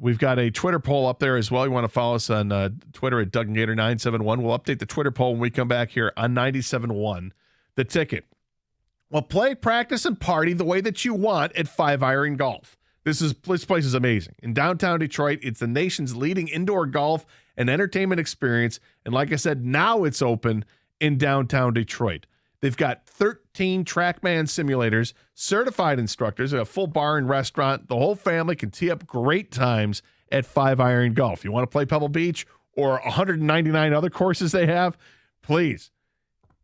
We've got a Twitter poll up there as well. You want to follow us on Twitter at DougAndGator971. We'll update the Twitter poll when we come back here on 97.1 The Ticket. Well, play, practice, and party the way that you want at 5 Iron Golf. This place is amazing. In downtown Detroit, it's the nation's leading indoor golf and entertainment experience. And like I said, now it's open in downtown Detroit. They've got 13 TrackMan simulators, certified instructors, a full bar and restaurant. The whole family can tee up great times at 5 Iron Golf. You want to play Pebble Beach or 199 other courses they have? Please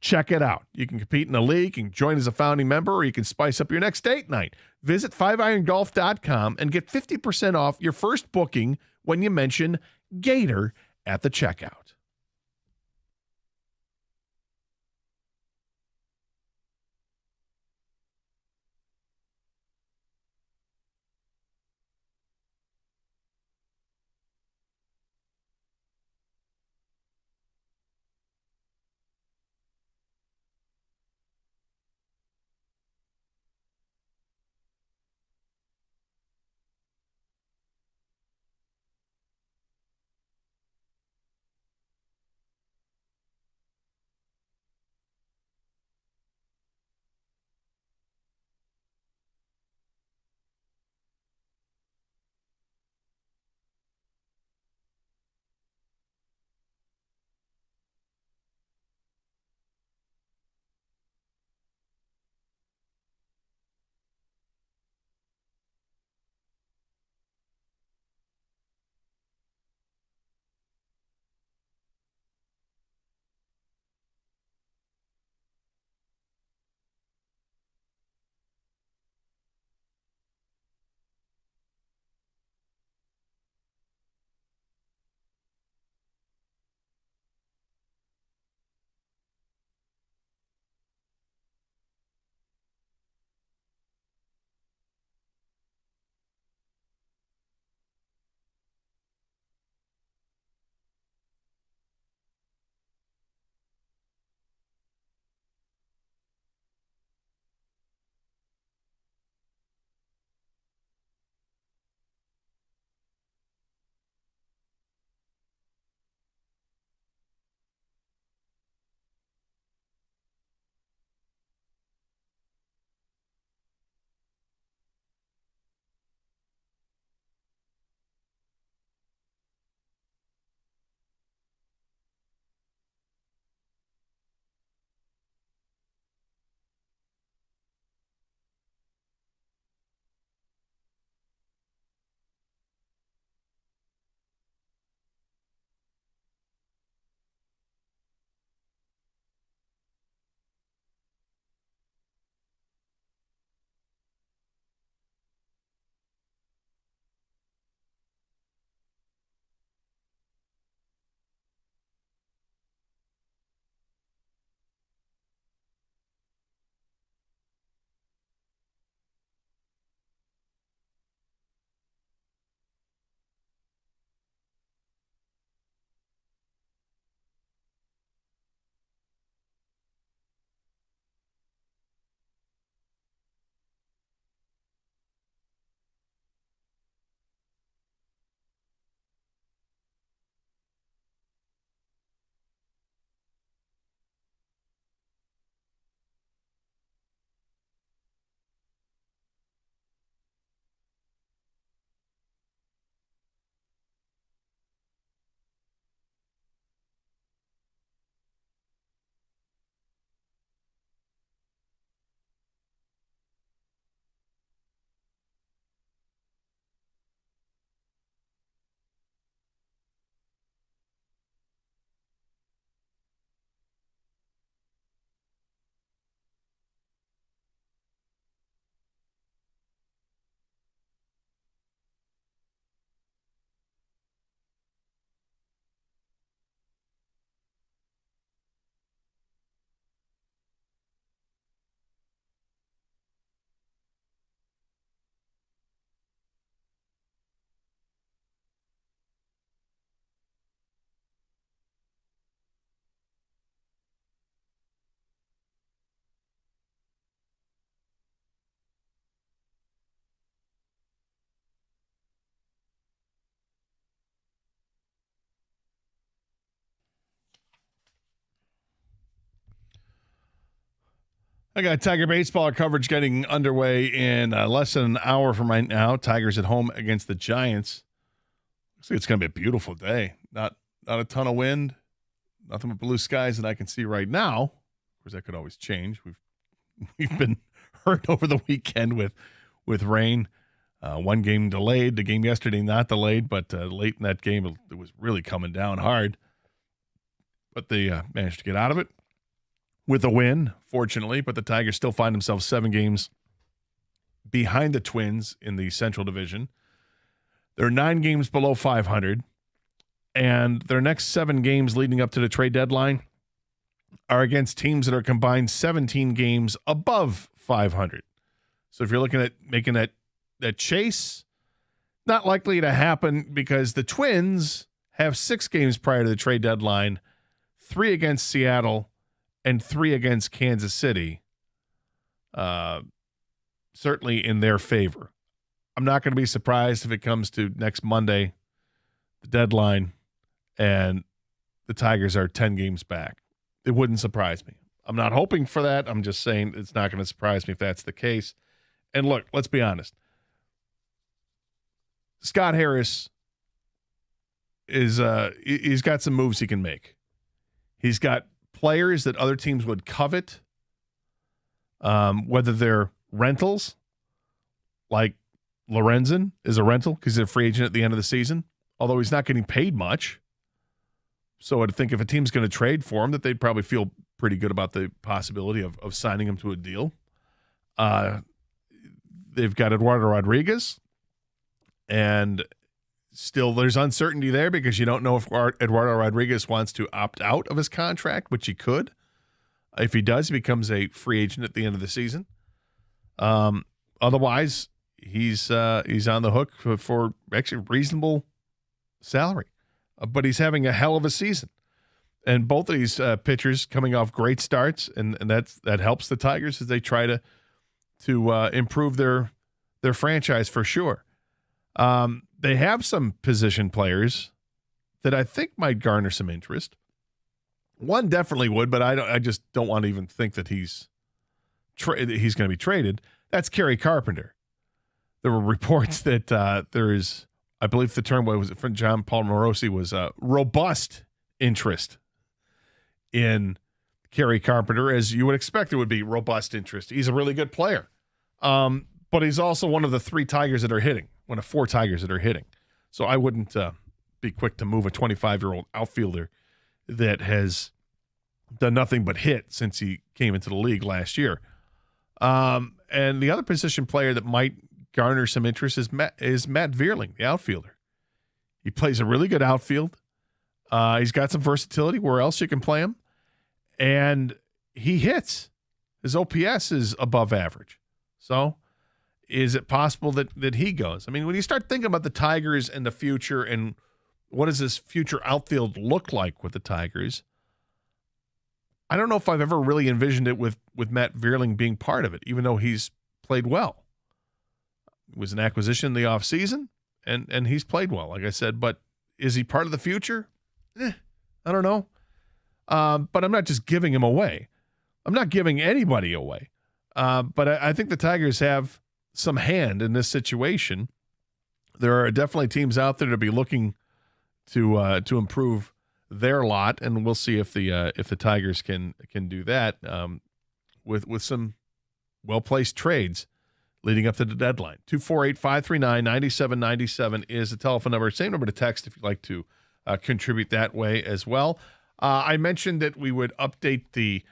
check it out. You can compete in the league, you can join as a founding member, or you can spice up your next date night. Visit 5irongolf.com and get 50% off your first booking when you mention Gator at the checkout. I got Tiger baseball coverage getting underway in less than an hour from right now. Tigers at home against the Giants. Looks like it's going to be a beautiful day. Not a ton of wind. Nothing but blue skies that I can see right now. Of course, that could always change. We've been hurt over the weekend with rain. One game delayed. The game yesterday not delayed, but late in that game it was really coming down hard. But they managed to get out of it with a win, fortunately. But the Tigers still find themselves 7 games behind the Twins in the Central Division. They're 9 games below 500. And their next 7 games leading up to the trade deadline are against teams that are combined 17 games above 500. So if you're looking at making that chase, not likely to happen because the Twins have 6 games prior to the trade deadline, 3 against Seattle and 3 against Kansas City, certainly in their favor. I'm not going to be surprised if it comes to next Monday, the deadline, and the Tigers are 10 games back. It wouldn't surprise me. I'm not hoping for that. I'm just saying it's not going to surprise me if that's the case. And look, let's be honest. Scott Harris is he's got some moves he can make. He's got players that other teams would covet, whether they're rentals, like Lorenzen is a rental because he's a free agent at the end of the season, although he's not getting paid much. So I'd think if a team's going to trade for him, that they'd probably feel pretty good about the possibility of signing him to a deal. They've got Eduardo Rodriguez, and still there's uncertainty there because you don't know if Eduardo Rodriguez wants to opt out of his contract, which he could. If he does, he becomes a free agent at the end of the season. Otherwise, he's on the hook for actually reasonable salary. But he's having a hell of a season. And both of these pitchers coming off great starts, and that helps the Tigers as they try to improve their franchise for sure. They have some position players that I think might garner some interest. One definitely would, but I just don't want to even think that he's going to be traded. That's Kerry Carpenter. There were reports that there is, I believe the term was from John Paul Morosi was robust interest in Kerry Carpenter, as you would expect it would be robust interest. He's a really good player. But he's also one of the 3 Tigers that are hitting, one of 4 Tigers that are hitting. So I wouldn't be quick to move a 25-year-old outfielder that has done nothing but hit since he came into the league last year. And the other position player that might garner some interest is Matt Vierling, the outfielder. He plays a really good outfield. He's got some versatility where else you can play him. And he hits. His OPS is above average. So is it possible that he goes? I mean, when you start thinking about the Tigers and the future and what does this future outfield look like with the Tigers, I don't know if I've ever really envisioned it with Matt Vierling being part of it, even though he's played well. It was an acquisition in the offseason, and he's played well, like I said. But is he part of the future? I don't know. But I'm not just giving him away. I'm not giving anybody away. But I think the Tigers have some hand in this situation. There are definitely teams out there to be looking to improve their lot, and we'll see if the Tigers can do that with some well-placed trades leading up to the deadline. 248-539-9797 is the telephone number. Same number to text if you'd like to contribute that way as well. I mentioned that we would update the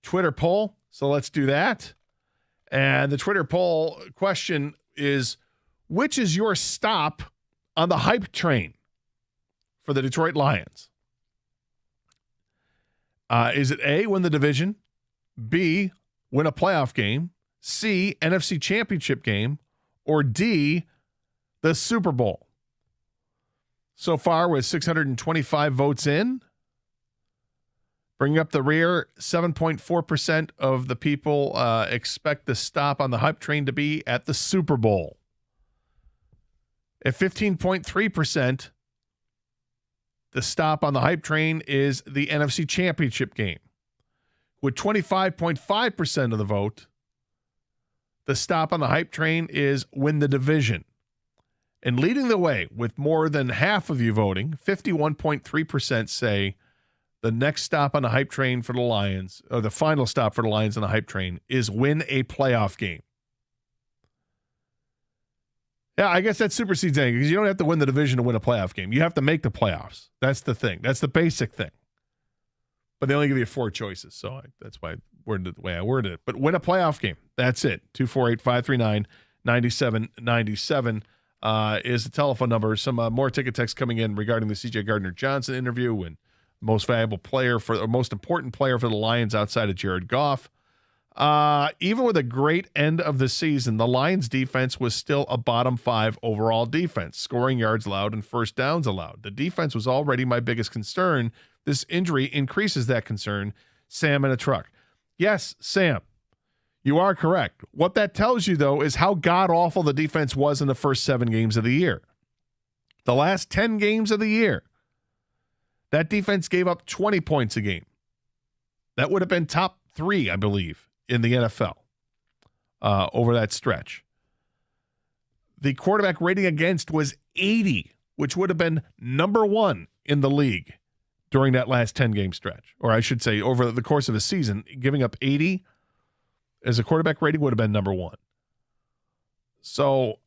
Twitter poll, so let's do that. And the Twitter poll question is, which is your stop on the hype train for the Detroit Lions? Is it A, win the division, B, win a playoff game, C, NFC Championship game, or D, the Super Bowl? So far, with 625 votes in, bringing up the rear, 7.4% of the people expect the stop on the hype train to be at the Super Bowl. At 15.3%, the stop on the hype train is the NFC Championship game, With 25.5% of the vote, the stop on the hype train is win the division. And leading the way with more than half of you voting, 51.3% say the next stop on the hype train for the Lions, or the final stop for the Lions on the hype train, is win a playoff game. Yeah, I guess that supersedes anything because you don't have to win the division to win a playoff game. You have to make the playoffs. That's the thing. That's the basic thing. But they only give you 4 choices, so that's why I worded it the way I worded it. But win a playoff game. That's it. 248-539-9797 is the telephone number. Some more ticket text coming in regarding the C.J. Gardner-Johnson interview and most valuable player or most important player for the Lions outside of Jared Goff. Even with a great end of the season, the Lions defense was still a bottom 5 overall defense, scoring yards allowed and first downs allowed. The defense was already my biggest concern. This injury increases that concern. Sam in a truck. Yes, Sam, you are correct. What that tells you, though, is how god-awful the defense was in the first 7 games of the year. The last 10 games of the year, that defense gave up 20 points a game. That would have been top 3, I believe, in the NFL over that stretch. The quarterback rating against was 80, which would have been number 1 in the league during that last 10-game stretch. Or I should say, over the course of a season, giving up 80 as a quarterback rating would have been number 1. So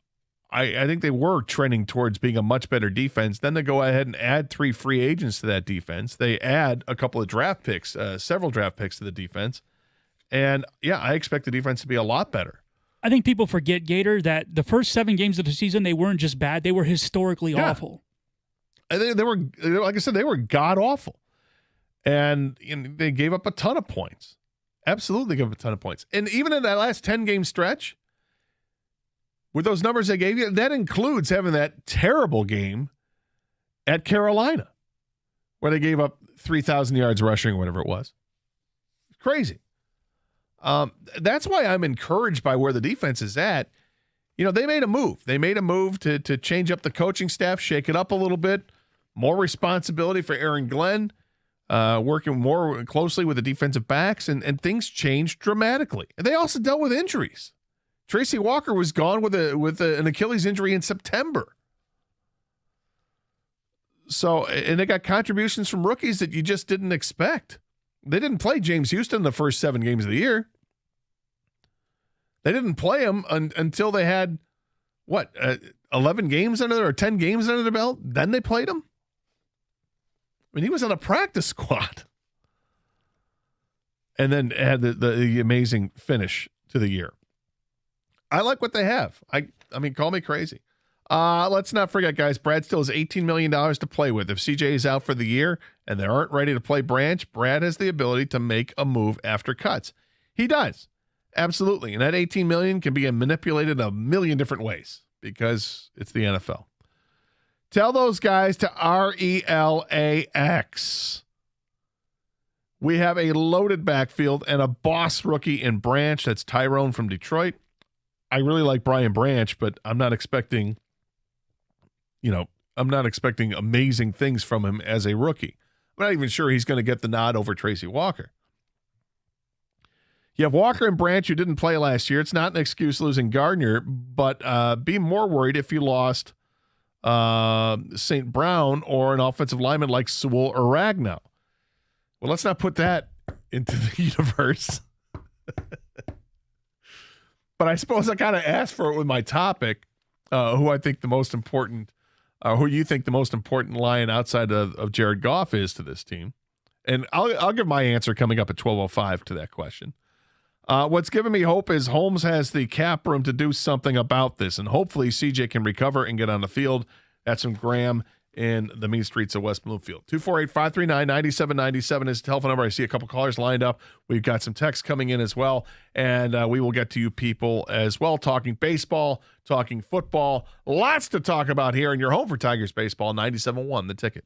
I think they were trending towards being a much better defense. Then they go ahead and add 3 free agents to that defense. They add a couple of draft picks, several draft picks to the defense. And, yeah, I expect the defense to be a lot better. I think people forget, Gator, that the first 7 games of the season, they weren't just bad. They were historically awful. And they were, like I said, they were god-awful. And they gave up a ton of points. Absolutely gave up a ton of points. And even in that last 10-game stretch, with those numbers they gave you, that includes having that terrible game at Carolina where they gave up 3,000 yards rushing or whatever it was. Crazy. That's why I'm encouraged by where the defense is at. You know, they made a move. They made a move to change up the coaching staff, shake it up a little bit, more responsibility for Aaron Glenn, working more closely with the defensive backs, and things changed dramatically. And they also dealt with injuries. Tracy Walker was gone with an Achilles injury in September. So, and they got contributions from rookies that you just didn't expect. They didn't play James Houston the first 7 games of the year. They didn't play him until they had, 11 games under or 10 games under their belt? Then they played him? I mean, he was on a practice squad. And then had the amazing finish to the year. I like what they have. I mean, call me crazy. Let's not forget, guys, Brad still has $18 million to play with. If CJ is out for the year and they aren't ready to play Branch, Brad has the ability to make a move after cuts. He does. Absolutely. And that $18 million can be manipulated a million different ways because it's the NFL. Tell those guys to RELAX. We have a loaded backfield and a boss rookie in Branch. That's Tyrone from Detroit. I really like Brian Branch, but I'm not expecting amazing things from him as a rookie. I'm not even sure he's going to get the nod over Tracy Walker. You have Walker and Branch who didn't play last year. It's not an excuse losing Gardner, but be more worried if you lost St. Brown or an offensive lineman like Sewell or Ragnow. Well, let's not put that into the universe. But I suppose I kind of asked for it with my topic, who I think the most important, who you think the most important Lion outside of Jared Goff is to this team. And I'll give my answer coming up at 12:05 to that question. What's giving me hope is Holmes has the cap room to do something about this, and hopefully CJ can recover and get on the field. That's from Graham in the mean streets of West Bloomfield. 248-539-9797 is the telephone number. I see a couple callers lined up. We've got some texts coming in as well, and we will get to you people as well, talking baseball, talking football. Lots to talk about here in your home for Tigers baseball, 97.1 The Ticket.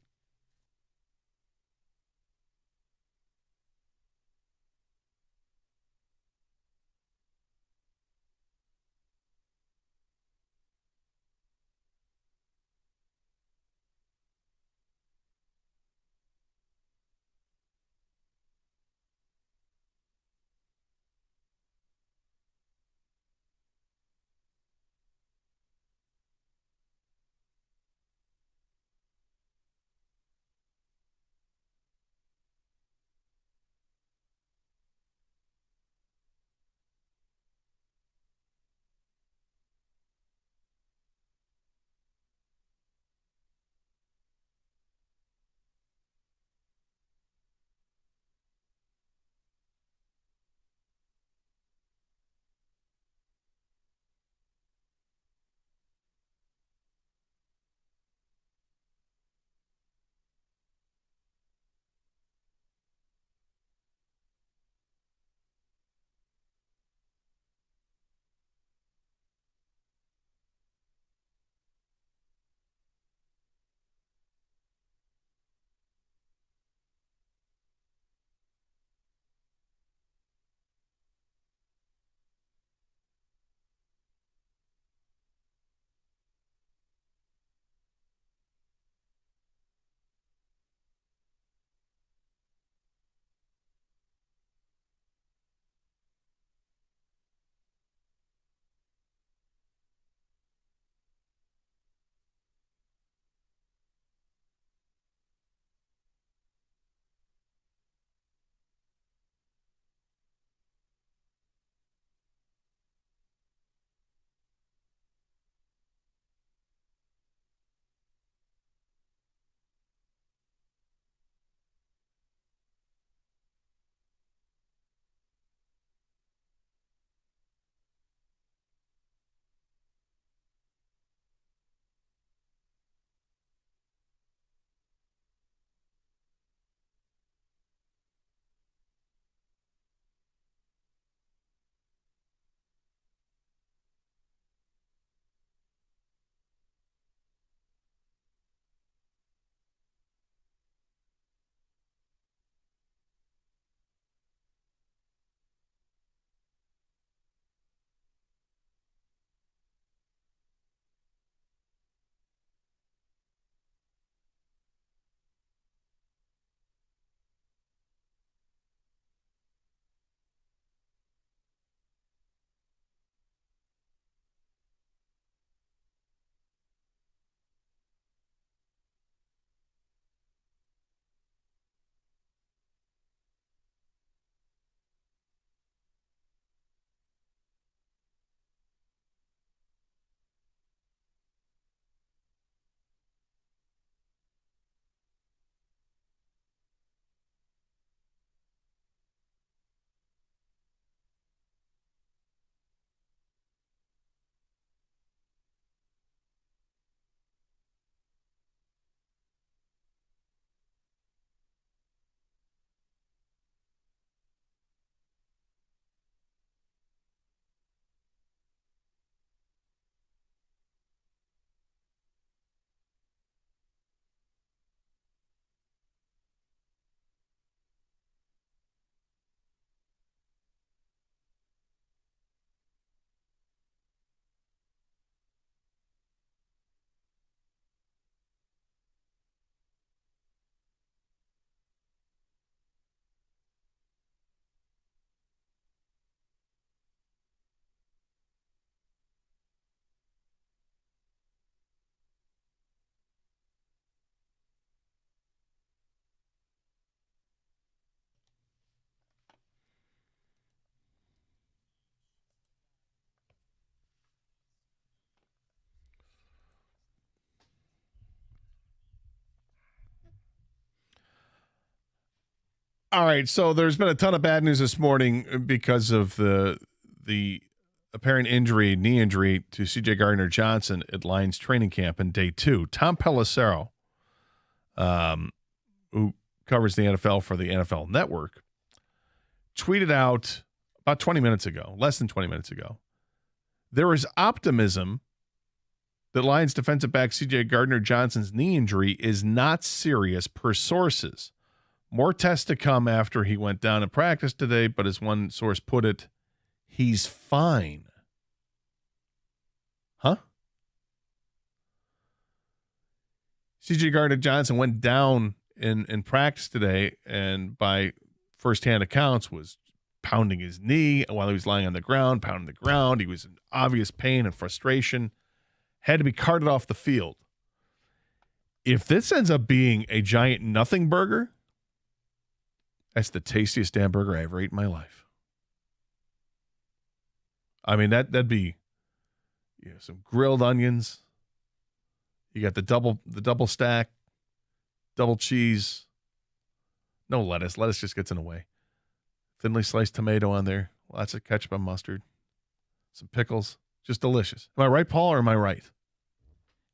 All right, so there's been a ton of bad news this morning because of the apparent knee injury to C.J. Gardner Johnson at Lions training camp in day 2. Tom Pelissero, who covers the NFL for the NFL Network, tweeted out about 20 minutes ago, less than 20 minutes ago, there is optimism that Lions defensive back C.J. Gardner Johnson's knee injury is not serious per sources. More tests to come after he went down in practice today, but as one source put it, he's fine. Huh? C.J. Gardner Johnson went down in practice today and by firsthand accounts was pounding his knee while he was lying on the ground, pounding the ground. He was in obvious pain and frustration, had to be carted off the field. If this ends up being a giant nothing burger, that's the tastiest damn burger I ever ate in my life. I mean, that'd be some grilled onions. You got the double stack, double cheese. No lettuce. Lettuce just gets in the way. Thinly sliced tomato on there. Lots of ketchup and mustard. Some pickles. Just delicious. Am I right, Paul, or am I right?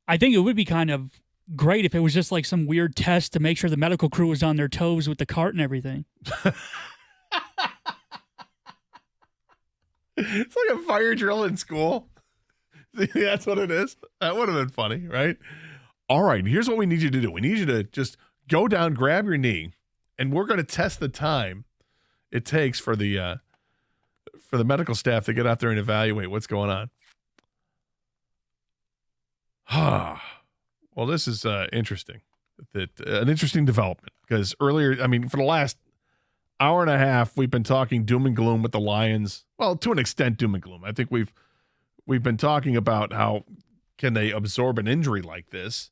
I think it would be kind of great if it was just like some weird test to make sure the medical crew was on their toes with the cart and everything. It's like a fire drill in school. See, that's what it is. That would have been funny, right? All right, here's what we need you to do. We need you to just go down, grab your knee, and we're going to test the time it takes for the medical staff to get out there and evaluate what's going on. Well, this is interesting. An interesting development because earlier, I mean, for the last hour and a half, we've been talking doom and gloom with the Lions. Well, to an extent, doom and gloom. I think we've been talking about how can they absorb an injury like this,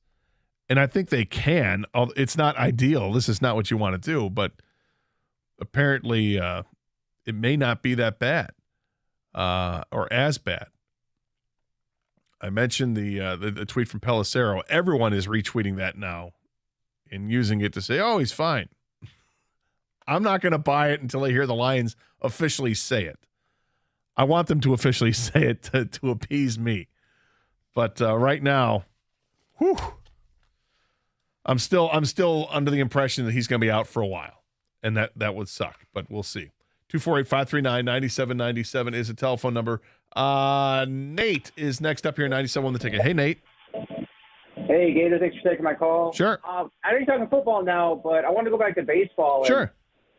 and I think they can. It's not ideal. This is not what you want to do, but apparently, it may not be that bad or as bad. I mentioned the tweet from Pelissero. Everyone is retweeting that now and using it to say, oh, he's fine. I'm not going to buy it until I hear the Lions officially say it. I want them to officially say it to appease me. But right now, I'm still under the impression that he's going to be out for a while, and that would suck, but we'll see. 248-539-9797 is a telephone number. Nate is next up here, 97 on the ticket. Hey, Nate. Hey, Gator, thanks for taking my call. Sure. I know you're talking football now, but I want to go back to baseball. Sure.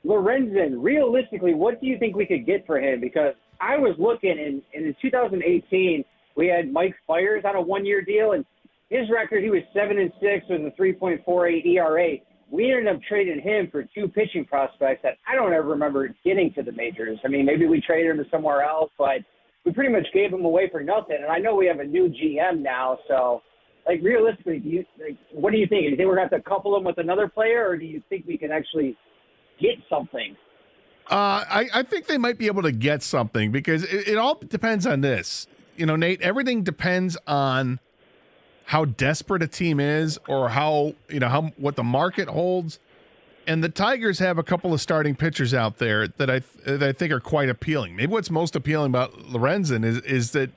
Lorenzen, realistically, what do you think we could get for him? Because I was looking, in 2018, we had Mike Fiers on a one-year deal, and his record, he was 7-6 with a 3.48 ERA. We ended up trading him for two pitching prospects that I don't ever remember getting to the majors. I mean, maybe we traded him to somewhere else, but we pretty much gave him away for nothing. And I know we have a new GM now, so like realistically, what do you think? Do you think we're going to have to couple him with another player, or do you think we can actually get something? I think they might be able to get something because it all depends on this. You know, Nate, everything depends on how desperate a team is or what the market holds. And the Tigers have a couple of starting pitchers out there that I think are quite appealing. Maybe what's most appealing about Lorenzen is that,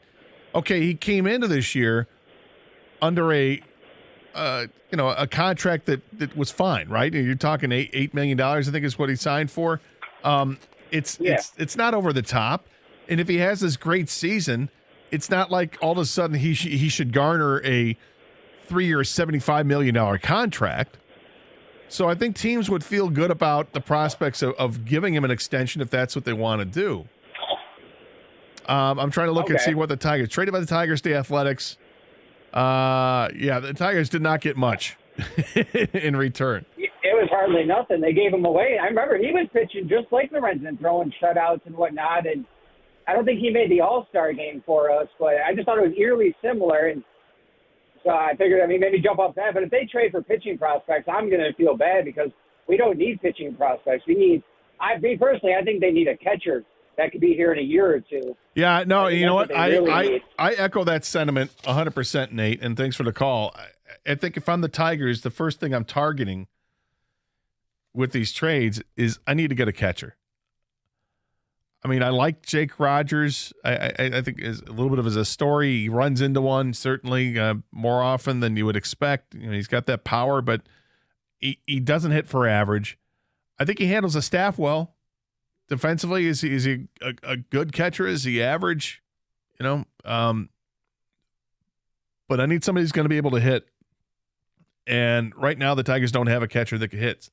okay, he came into this year under a contract that was fine, right? You're talking $8 million, I think is what he signed for. It's not over the top. And if he has this great season, it's not like all of a sudden he should garner a 3-year, $75 million contract. So I think teams would feel good about the prospects of giving him an extension if that's what they want to do. I'm trying to look and see what the Tigers traded by the Tigers to the Athletics. The Tigers did not get much in return. It was hardly nothing. They gave him away. I remember he was pitching just like Lorenzen, throwing shutouts and whatnot. And I don't think he made the All-Star game for us, but I just thought it was eerily similar. And so I figured, maybe jump off that. But if they trade for pitching prospects, I'm going to feel bad because we don't need pitching prospects. Me personally, I think they need a catcher that could be here in a year or two. Yeah, no, you know what? I echo that sentiment 100%, Nate, and thanks for the call. I think if I'm the Tigers, the first thing I'm targeting with these trades is I need to get a catcher. I mean, I like Jake Rogers. I think is a little bit of a story. He runs into one certainly more often than you would expect. You know, he's got that power, but he doesn't hit for average. I think he handles the staff well. Defensively, is he a good catcher? Is he average? You know, but I need somebody who's going to be able to hit. And right now, the Tigers don't have a catcher that can hit.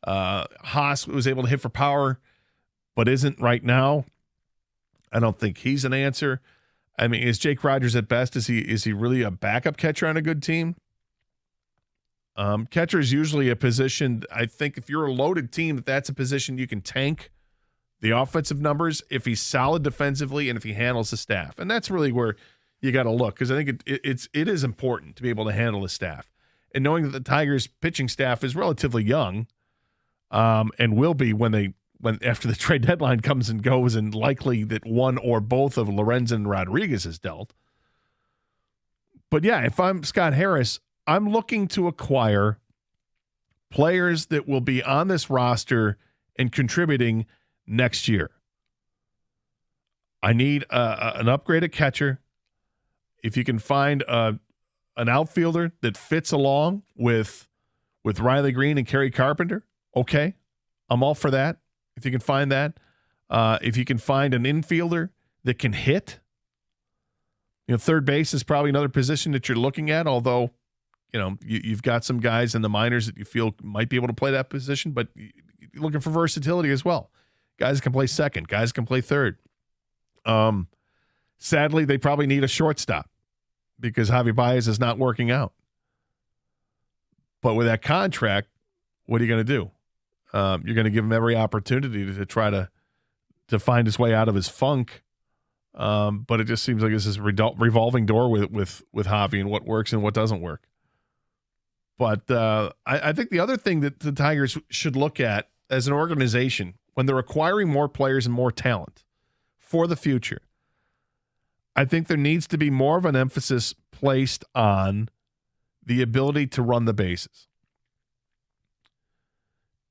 Haas was able to hit for power, but isn't right now. I don't think he's an answer. I mean, is Jake Rogers at best? Is he really a backup catcher on a good team? Catcher is usually a position. I think if you're a loaded team, that's a position you can tank the offensive numbers if he's solid defensively and if he handles the staff. And that's really where you got to look, because I think it is important to be able to handle the staff. And knowing that the Tigers pitching staff is relatively young, and will be when after the trade deadline comes and goes, and likely that one or both of Lorenzen and Rodriguez is dealt. But yeah, if I'm Scott Harris, I'm looking to acquire players that will be on this roster and contributing next year. I need an upgraded catcher. If you can find an outfielder that fits along with Riley Green and Kerry Carpenter, okay, I'm all for that. If you can find that, if you can find an infielder that can hit, you know, third base is probably another position that you're looking at. Although, you know, you've got some guys in the minors that you feel might be able to play that position, but you're looking for versatility as well. Guys can play second, guys can play third. Sadly, they probably need a shortstop because Javi Baez is not working out. But with that contract, what are you going to do? You're going to give him every opportunity to try to find his way out of his funk. But it just seems like this is a revolving door with Javi and what works and what doesn't work. But I think the other thing that the Tigers should look at as an organization when they're acquiring more players and more talent for the future, I think there needs to be more of an emphasis placed on the ability to run the bases.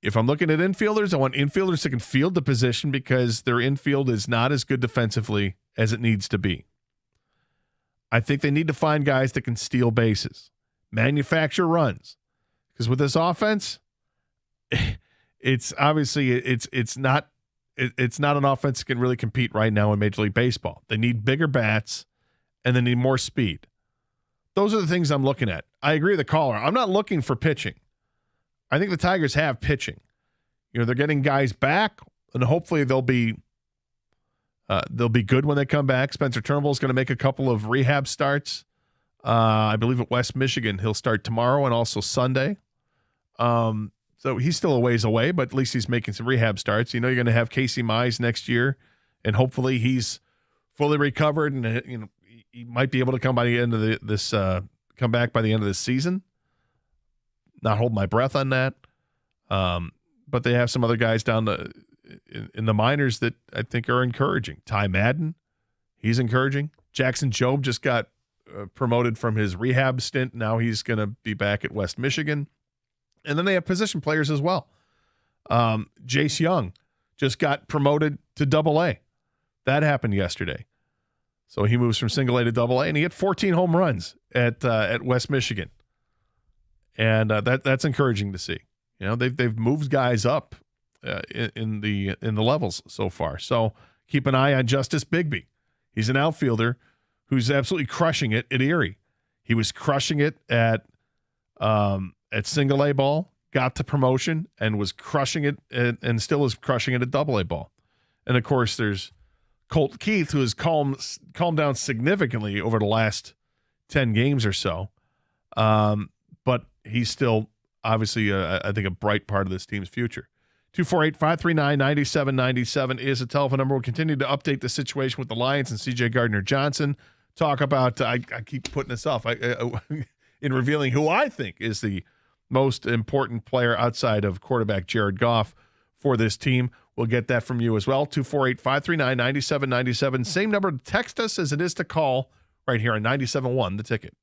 If I'm looking at infielders, I want infielders that can field the position because their infield is not as good defensively as it needs to be. I think they need to find guys that can steal bases, manufacture runs. Because with this offense, it's obviously it's not an offense that can really compete right now in Major League Baseball. They need bigger bats and they need more speed. Those are the things I'm looking at. I agree with the caller. I'm not looking for pitching. I think the Tigers have pitching. You know, they're getting guys back, and hopefully they'll be good when they come back. Spencer Turnbull is going to make a couple of rehab starts. I believe at West Michigan he'll start tomorrow and also Sunday. So he's still a ways away, but at least he's making some rehab starts. You know, you're going to have Casey Mize next year, and hopefully he's fully recovered, and you know he might be able to come by the end of come back by the end of this season. Not hold my breath on that. But they have some other guys down in the minors that I think are encouraging. Ty Madden, he's encouraging. Jackson Jobe just got promoted from his rehab stint. Now he's going to be back at West Michigan. And then they have position players as well. Jace Young just got promoted to Double-A. That happened yesterday. So he moves from Single-A to Double-A, and he hit 14 home runs at West Michigan. And that's encouraging to see. You know, they've moved guys up in the levels so far. So keep an eye on Justice Bigby. He's an outfielder who's absolutely crushing it at Erie. He was crushing it at Single-A ball, got to promotion, and was crushing it and still is crushing it at Double-A ball. And of course, there's Colt Keith, who has calmed down significantly over the last 10 games or so. But he's still obviously, I think, a bright part of this team's future. 248-539-9797 is a telephone number. We'll continue to update the situation with the Lions and C.J. Gardner-Johnson. Talk about, I keep putting this off, in revealing who I think is the most important player outside of quarterback Jared Goff for this team. We'll get that from you as well. 248-539-9797. Same number to text us as it is to call right here on 97.1 The Ticket.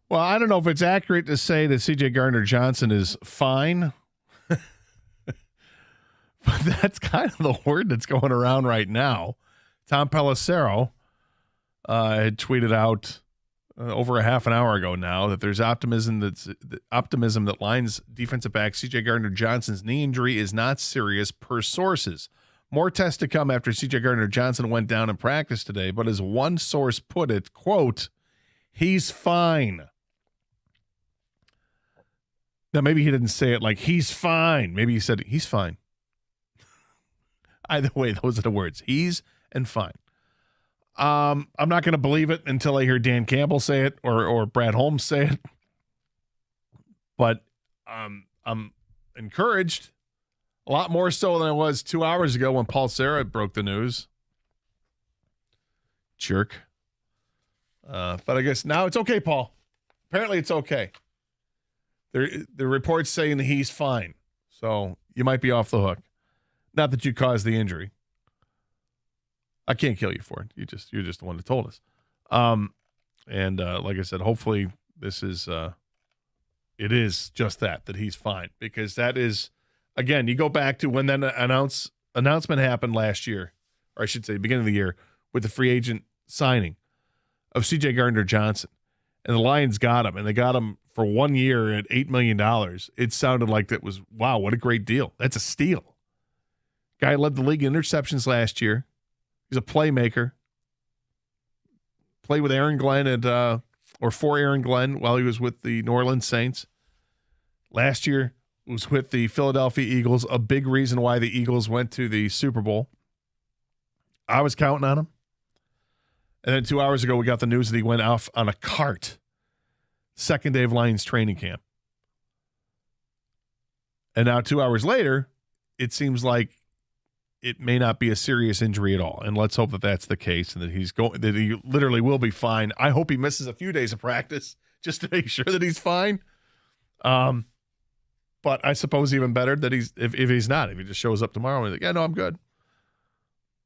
Well, I don't know if it's accurate to say that C.J. Gardner-Johnson is fine. But that's kind of the word that's going around right now. Tom Pelissero had tweeted out over a half an hour ago now that there's optimism that Lions defensive back C.J. Gardner-Johnson's knee injury is not serious per sources. More tests to come after C.J. Gardner-Johnson went down in practice today, but as one source put it, quote, he's fine. Now, maybe he didn't say it like he's fine. Maybe he said he's fine. Either way, those are the words. He's and fine. I'm not going to believe it until I hear Dan Campbell say it or Brad Holmes say it. But I'm encouraged, a lot more so than I was 2 hours ago when Paul Serra broke the news. Jerk. But I guess now it's okay, Paul. Apparently it's okay. The report's saying that he's fine. So you might be off the hook. Not that you caused the injury. I can't kill you for it. You're just the one that told us. And like I said, hopefully this is it is just that he's fine, because that is, again, you go back to when that announcement happened last year, or I should say beginning of the year, with the free agent signing of C.J. Gardner-Johnson, and the Lions got him, and they got him for 1 year at $8 million. It sounded like that was, wow, what a great deal. That's a steal. Guy led the league in interceptions last year. He's a playmaker. Played with Aaron Glenn or for Aaron Glenn while he was with the New Orleans Saints. Last year was with the Philadelphia Eagles, a big reason why the Eagles went to the Super Bowl. I was counting on him. And then 2 hours ago, we got the news that he went off on a cart. Second day of Lions training camp. And now 2 hours later, it seems like it may not be a serious injury at all. And let's hope that that's the case and that that he literally will be fine. I hope he misses a few days of practice just to make sure that he's fine. But I suppose even better that if he's not, if he just shows up tomorrow and he's like, yeah, no, I'm good.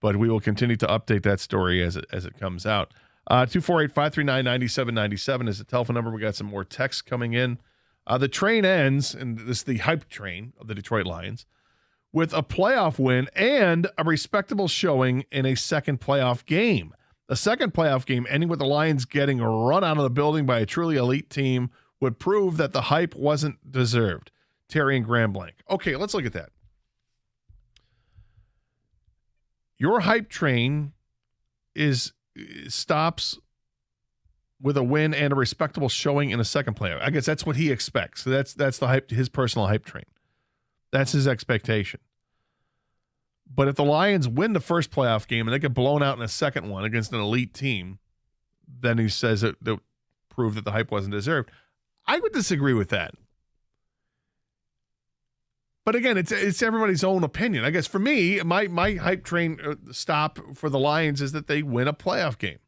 But we will continue to update that story as it comes out. 248-539-9797 is the telephone number. We got some more texts coming in. The train ends, and this is the hype train of the Detroit Lions, with a playoff win and a respectable showing in a second playoff game. The second playoff game ending with the Lions getting run out of the building by a truly elite team would prove that the hype wasn't deserved. Terry and Grand Blanc. Okay, let's look at that. Your hype train stops with a win and a respectable showing in a second playoff. I guess that's what he expects. So that's the hype, his personal hype train. That's his expectation. But if the Lions win the first playoff game and they get blown out in a second one against an elite team, then he says it proved that the hype wasn't deserved. I would disagree with that. But again, it's everybody's own opinion. I guess for me, my hype train stop for the Lions is that they win a playoff game.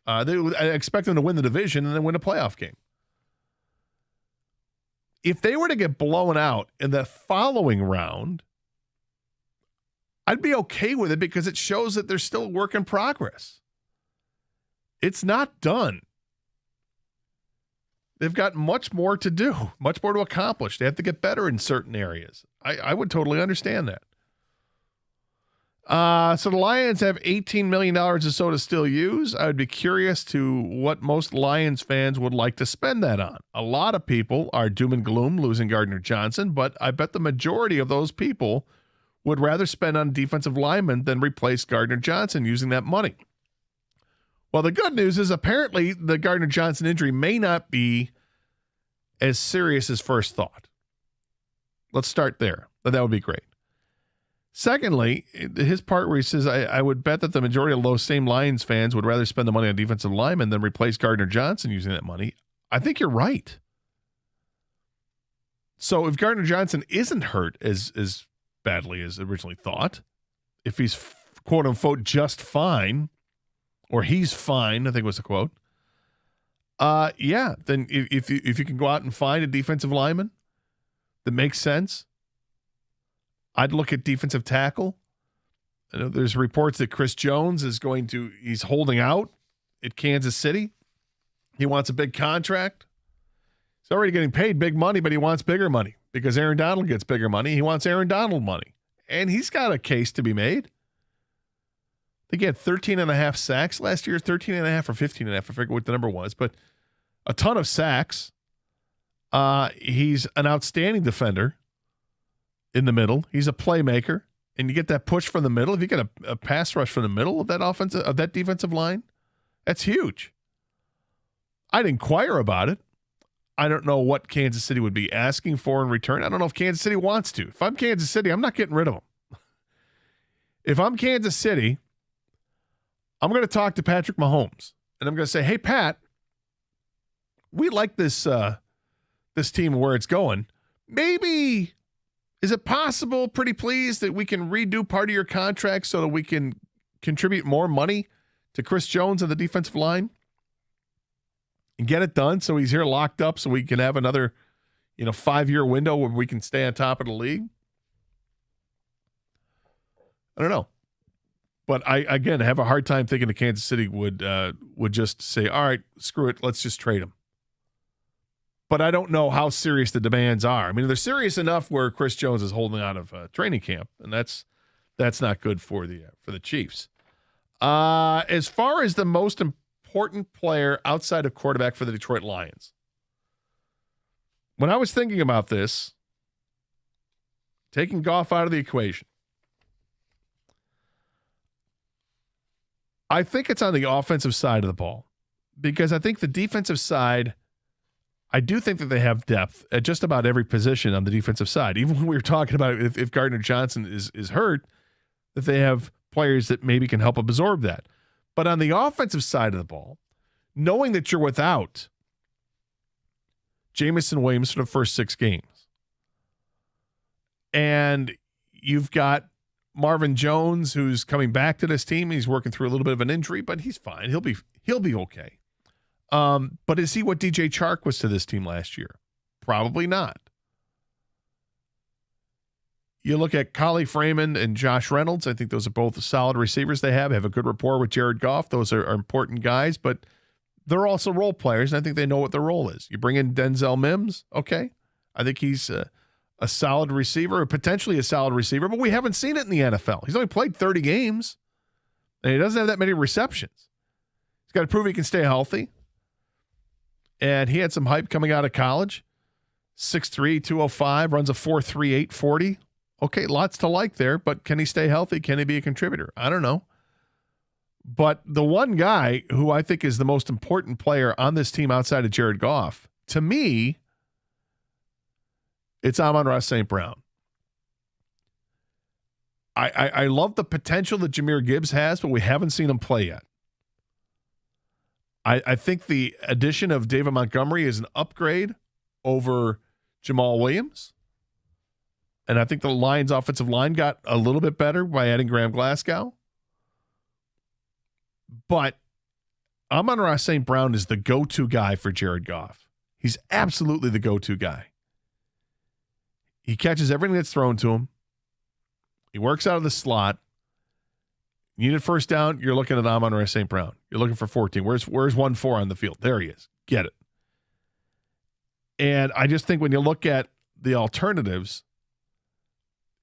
I expect them to win the division and then win a playoff game. If they were to get blown out in the following round, I'd be okay with it because it shows that they're still a work in progress. It's not done. They've got much more to do, much more to accomplish. They have to get better in certain areas. I would totally understand that. So the Lions have $18 million or so to still use. I would be curious to what most Lions fans would like to spend that on. A lot of people are doom and gloom losing Gardner-Johnson, but I bet the majority of those people would rather spend on defensive linemen than replace Gardner-Johnson using that money. Well, the good news is apparently the Gardner-Johnson injury may not be as serious as first thought. Let's start there. That would be great. Secondly, his part where he says, I would bet that the majority of those same Lions fans would rather spend the money on defensive linemen than replace Gardner-Johnson using that money. I think you're right. So if Gardner-Johnson isn't hurt as badly as originally thought, if he's quote unquote just fine, or he's fine, I think was the quote. Yeah, then if you can go out and find a defensive lineman that makes sense, I'd look at defensive tackle. I know there's reports that Chris Jones he's holding out at Kansas City. He wants a big contract. He's already getting paid big money, but he wants bigger money because Aaron Donald gets bigger money. He wants Aaron Donald money. And he's got a case to be made. I think he had 13.5 sacks last year, 13.5 or 15.5. I forget what the number was, but a ton of sacks. He's an outstanding defender in the middle. He's a playmaker. And you get that push from the middle. If you get a pass rush from the middle of that defensive line, that's huge. I'd inquire about it. I don't know what Kansas City would be asking for in return. I don't know if Kansas City wants to. If I'm Kansas City, I'm not getting rid of him. If I'm Kansas City, I'm going to talk to Patrick Mahomes, and I'm going to say, hey, Pat, we like this team and where it's going. Maybe, is it possible, pretty please, that we can redo part of your contract so that we can contribute more money to Chris Jones and the defensive line? And get it done so he's here locked up so we can have another, 5-year window where we can stay on top of the league. I don't know. But I, again, have a hard time thinking that Kansas City would just say, all right, screw it, let's just trade him. But I don't know how serious the demands are. I mean, they're serious enough where Chris Jones is holding out of training camp, and that's not good for the Chiefs. As far as the most important player outside of quarterback for the Detroit Lions. When I was thinking about this, taking Goff out of the equation, I think it's on the offensive side of the ball because I think the defensive side, I do think that they have depth at just about every position on the defensive side. Even when we were talking about if Gardner Johnson is hurt, that they have players that maybe can help absorb that. But on the offensive side of the ball, knowing that you're without Jamison Williams for the first 6 games, and you've got Marvin Jones who's coming back to this team, he's working through a little bit of an injury, but he's fine. He'll be okay. But is he what DJ Chark was to this team last year? Probably not. You look at Khalif Raymond and Josh Reynolds. I think those are both solid receivers they have a good rapport with Jared Goff. Those are important guys, but they're also role players, and I think they know what their role is. You bring in Denzel Mims, okay. I think he's a solid receiver, or potentially a solid receiver, but we haven't seen it in the NFL. He's only played 30 games, and he doesn't have that many receptions. He's got to prove he can stay healthy, and he had some hype coming out of college. 6'3", 205, runs a 4.38 840. Okay, lots to like there, but can he stay healthy? Can he be a contributor? I don't know. But the one guy who I think is the most important player on this team outside of Jared Goff, to me, it's Amon-Ra St. Brown. I love the potential that Jahmyr Gibbs has, but we haven't seen him play yet. I think the addition of David Montgomery is an upgrade over Jamal Williams. And I think the Lions' offensive line got a little bit better by adding Graham Glasgow. But Amon-Ra St. Brown is the go-to guy for Jared Goff. He's absolutely the go-to guy. He catches everything that's thrown to him. He works out of the slot. You need a first down, you're looking at Amon-Ra St. Brown. You're looking for 14. Where's 1-4 on the field? There he is. Get it. And I just think when you look at the alternatives,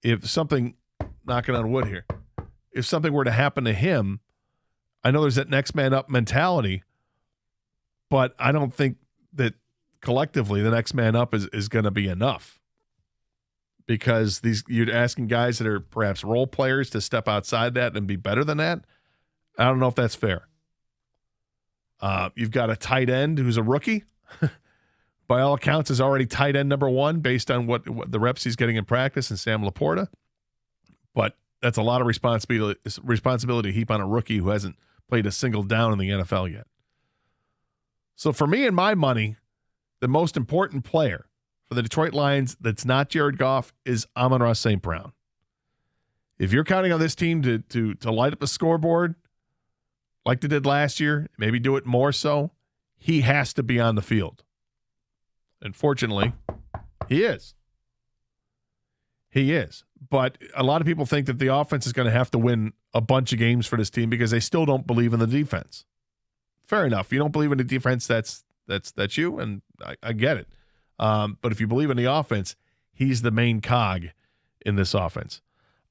if something, knocking on wood here, if something were to happen to him, I know there's that next man up mentality, but I don't think that collectively the next man up is going to be enough, because you're asking guys that are perhaps role players to step outside that and be better than that. I don't know if that's fair. You've got a tight end who's a rookie. By all accounts, is already tight end number 1 based on what the reps he's getting in practice, and Sam Laporta. But that's a lot of responsibility to heap on a rookie who hasn't played a single down in the NFL yet. So for me and my money, the most important player for the Detroit Lions that's not Jared Goff is Amon-Ra St. Brown. If you're counting on this team to light up a scoreboard like they did last year, maybe do it more so, he has to be on the field. Unfortunately, he is. He is. But a lot of people think that the offense is going to have to win a bunch of games for this team because they still don't believe in the defense. Fair enough. You don't believe in the defense, that's you, and I get it. But if you believe in the offense, he's the main cog in this offense.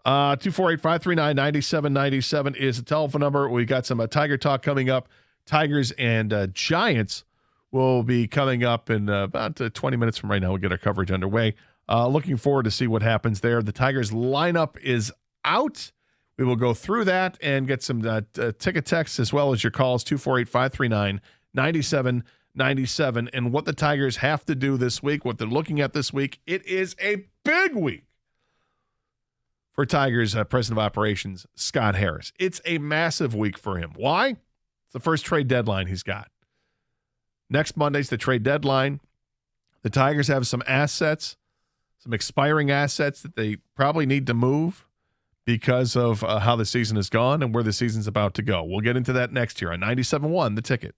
248-539-9797 is the telephone number. We got some Tiger talk coming up. Tigers and Giants will be coming up in about 20 minutes from right now. We'll get our coverage underway. Looking forward to see what happens there. The Tigers lineup is out. We will go through that and get some ticket texts as well as your calls, 248-539-9797. And what the Tigers have to do this week, what they're looking at this week, it is a big week for Tigers President of Operations, Scott Harris. It's a massive week for him. Why? It's the first trade deadline he's got. Next Monday's the trade deadline. The Tigers have some assets, some expiring assets that they probably need to move because of how the season has gone and where the season's about to go. We'll get into that next year on 97.1 The Ticket.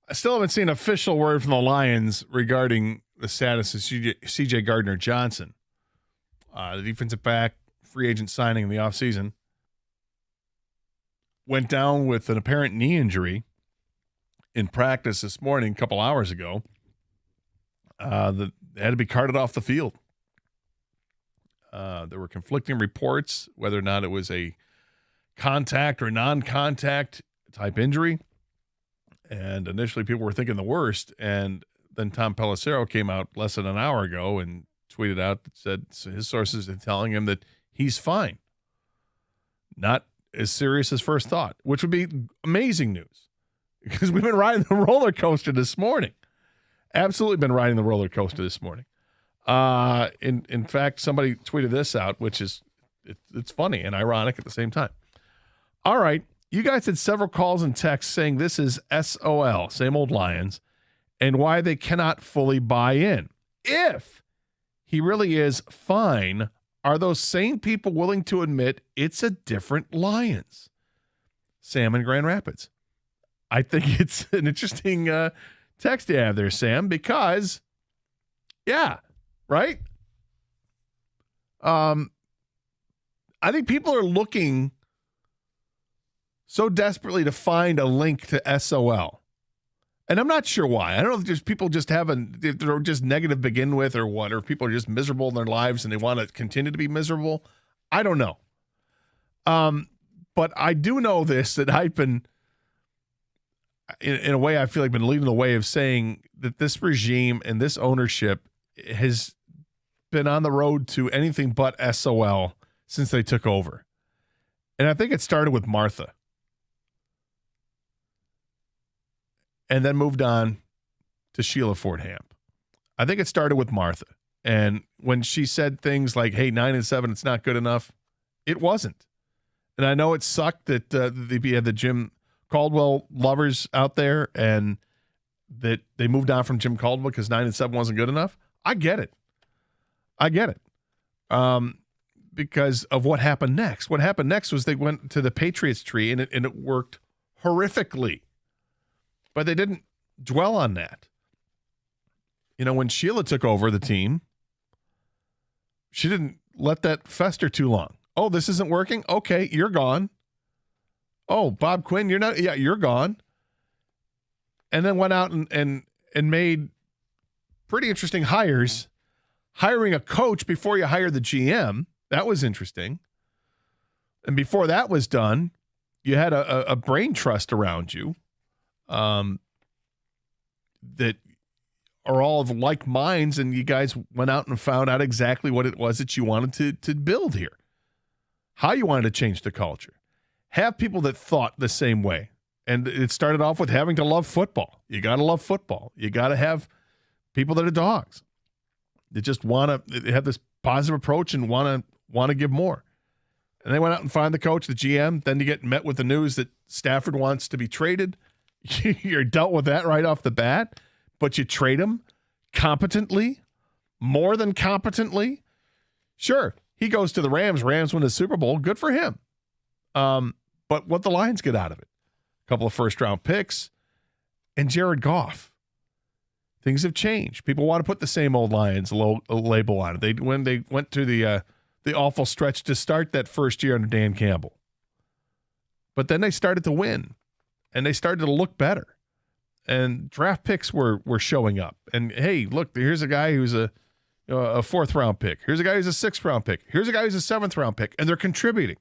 I still haven't seen official word from the Lions regarding the status of CJ Gardner Johnson, the defensive back, free agent signing in the offseason. Went down with an apparent knee injury in practice this morning, a couple hours ago. That had to be carted off the field. There were conflicting reports whether or not it was a contact or non-contact type injury. And initially people were thinking the worst. And then Tom Pelissero came out less than an hour ago and tweeted out that said his sources are telling him that he's fine. Not as serious as first thought, which would be amazing news because we've been riding the roller coaster this morning. Absolutely been riding the roller coaster this morning. In fact, somebody tweeted this out, which is it's funny and ironic at the same time. All right, you guys had several calls and texts saying this is SOL, same old Lions, and why they cannot fully buy in. If he really is fine, are those same people willing to admit it's a different Lions? Sam in Grand Rapids. I think it's an interesting text you have there, Sam, because, yeah, right? I think people are looking so desperately to find a link to SOL. And I'm not sure why. I don't know if just people just if they're just negative to begin with or what, or if people are just miserable in their lives and they want to continue to be miserable. I don't know. But I do know this, that I've been, in a way, I feel like been leading the way of saying that this regime and this ownership has been on the road to anything but SOL since they took over. And I think it started with Martha. And then moved on to Sheila Ford Hamp. I think it started with Martha. And when she said things like, hey, 9-7, it's not good enough, it wasn't. And I know it sucked that they had the Jim Caldwell lovers out there and that they moved on from Jim Caldwell because 9-7 wasn't good enough. I get it. Because of what happened next. What happened next was they went to the Patriots tree and it worked horrifically. But they didn't dwell on that. You know, when Sheila took over the team, she didn't let that fester too long. Oh, this isn't working? Okay, you're gone. Oh, Bob Quinn, you're not. Yeah, you're gone. And then went out and made pretty interesting hires. Hiring a coach before you hire the GM. That was interesting. And before that was done, you had a brain trust around you. That are all of like minds, and you guys went out and found out exactly what it was that you wanted to build here, how you wanted to change the culture, have people that thought the same way. And it started off with having to love football. You got to love football. You got to have people that are dogs that just want to have this positive approach and want to give more. And they went out and find the coach, the GM. Then you get met with the news that Stafford wants to be traded. You're dealt with that right off the bat, but you trade him competently, more than competently. Sure, he goes to the Rams. Rams win the Super Bowl. Good for him. But what the Lions get out of it? A couple of first-round picks and Jared Goff. Things have changed. People want to put the same old Lions label on it. When they went to the awful stretch to start that first year under Dan Campbell. But then they started to win. And they started to look better. And draft picks were showing up. And, hey, look, here's a guy who's a fourth-round pick. Here's a guy who's a sixth-round pick. Here's a guy who's a seventh-round pick. And they're contributing.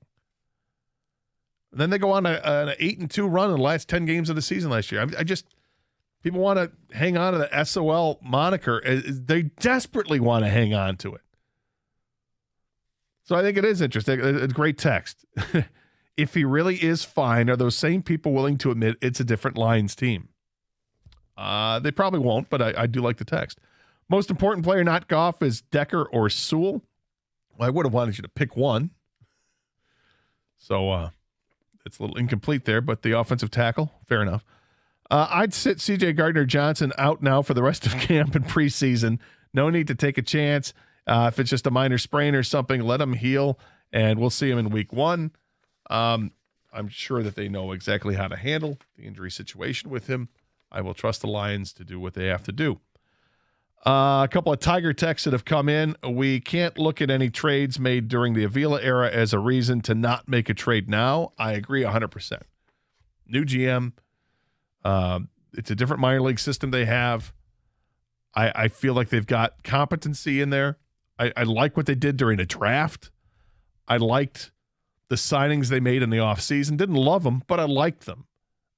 And then they go on an 8-2 run in the last 10 games of the season last year. People want to hang on to the SOL moniker. They desperately want to hang on to it. So I think it is interesting. A great text. If he really is fine, are those same people willing to admit it's a different Lions team? They probably won't, but I do like the text. Most important player, not Goff, is Decker or Sewell. Well, I would have wanted you to pick one. So it's a little incomplete there, but the offensive tackle, fair enough. I'd sit CJ Gardner Johnson out now for the rest of camp and preseason. No need to take a chance. If it's just a minor sprain or something, let him heal, and we'll see him in week 1. I'm sure that they know exactly how to handle the injury situation with him. I will trust the Lions to do what they have to do. A couple of Tiger texts that have come in. We can't look at any trades made during the Avila era as a reason to not make a trade now. I agree 100%. New GM. It's a different minor league system they have. I feel like they've got competency in there. I like what they did during the draft. I liked the signings they made in the offseason. Didn't love them, but I liked them.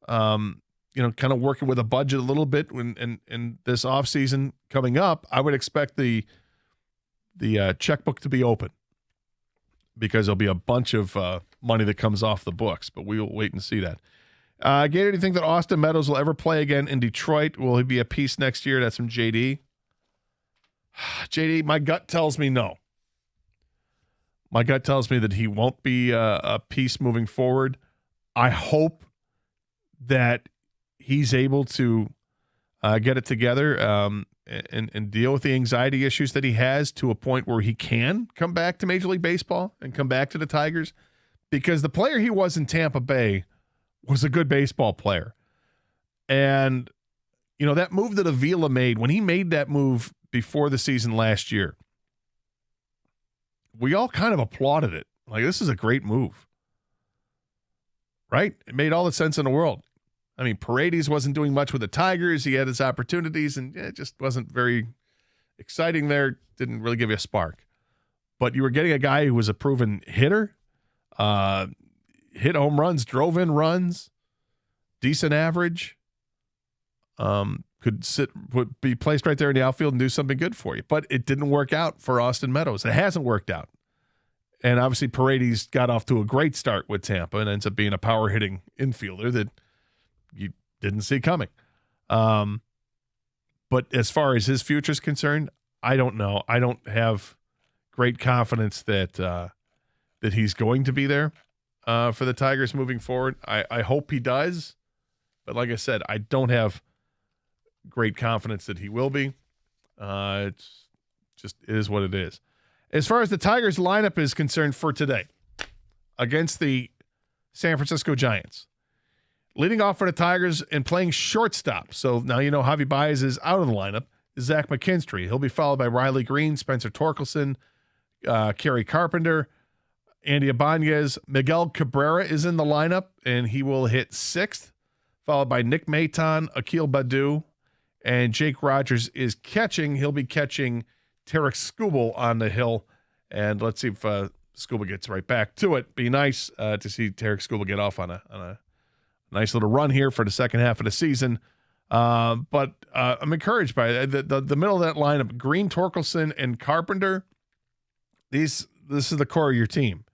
Kind of working with a budget a little bit in this offseason coming up, I would expect the checkbook to be open because there'll be a bunch of money that comes off the books, but we will wait and see that. Gator, do you think that Austin Meadows will ever play again in Detroit? Will he be a piece next year? That's from JD. JD, my gut tells me no. My gut tells me that he won't be a piece moving forward. I hope that he's able to get it together and deal with the anxiety issues that he has to a point where he can come back to Major League Baseball and come back to the Tigers, because the player he was in Tampa Bay was a good baseball player. And, that move that Avila made, when he made that move before the season last year, we all kind of applauded it. Like, this is a great move. Right? It made all the sense in the world. I mean, Paredes wasn't doing much with the Tigers. He had his opportunities, and it just wasn't very exciting there. Didn't really give you a spark. But you were getting a guy who was a proven hitter, hit home runs, drove in runs, decent average, would be placed right there in the outfield and do something good for you. But it didn't work out for Austin Meadows. It hasn't worked out. And obviously Paredes got off to a great start with Tampa and ends up being a power-hitting infielder that you didn't see coming. But as far as his future is concerned, I don't know. I don't have great confidence that that he's going to be there for the Tigers moving forward. I hope he does. But like I said, I don't have great confidence that he will be. It's just, it is what it is. As far as the Tigers lineup is concerned for today against the San Francisco Giants, leading off for the Tigers and playing shortstop. So now Javi Baez is out of the lineup. Is Zach McKinstry. He'll be followed by Riley Green, Spencer Torkelson, Kerry Carpenter, Andy Ibanez. Miguel Cabrera is in the lineup, and he will hit sixth, followed by Nick Maton, Akil Badu, and Jake Rogers is catching. He'll be catching Tarek Skubal on the hill, and let's see if Skubal gets right back to it. Be nice to see Tarek Skubal get off on a nice little run here for the second half of the season. But I'm encouraged by the middle of that lineup. Green, Torkelson, and Carpenter. This is the core of your team.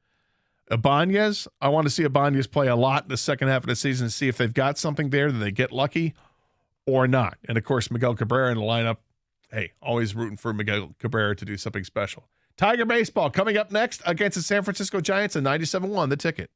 Ibanez, I want to see Ibanez play a lot in the second half of the season to see if they've got something there that they get lucky or not. And, of course, Miguel Cabrera in the lineup. Hey, always rooting for Miguel Cabrera to do something special. Tiger baseball coming up next against the San Francisco Giants at 97.1 The Ticket.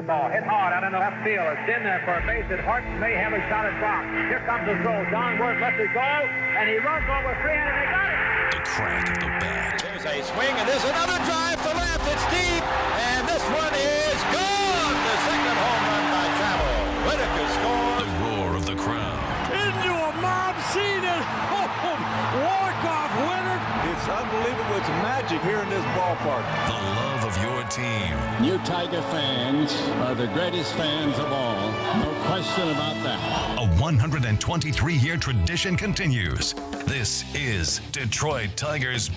curveball hit hard out in the left field. It's in there for a base hit. Horton may have a shot at box. Here comes the throw. John Ward lets it go, and he runs over free, and they got it. The crack of the bat. There's a swing, and there's another drive to left. It's deep, and this one is gone. The second home run by Travel. Whitaker scores. The roar of the crowd. Into a mob scene at home. Walk-off winner. It's unbelievable. It's magic here in this ballpark. The love of your team. You Tiger fans are the greatest fans of all. No question about that. A 123-year tradition continues. This is Detroit Tigers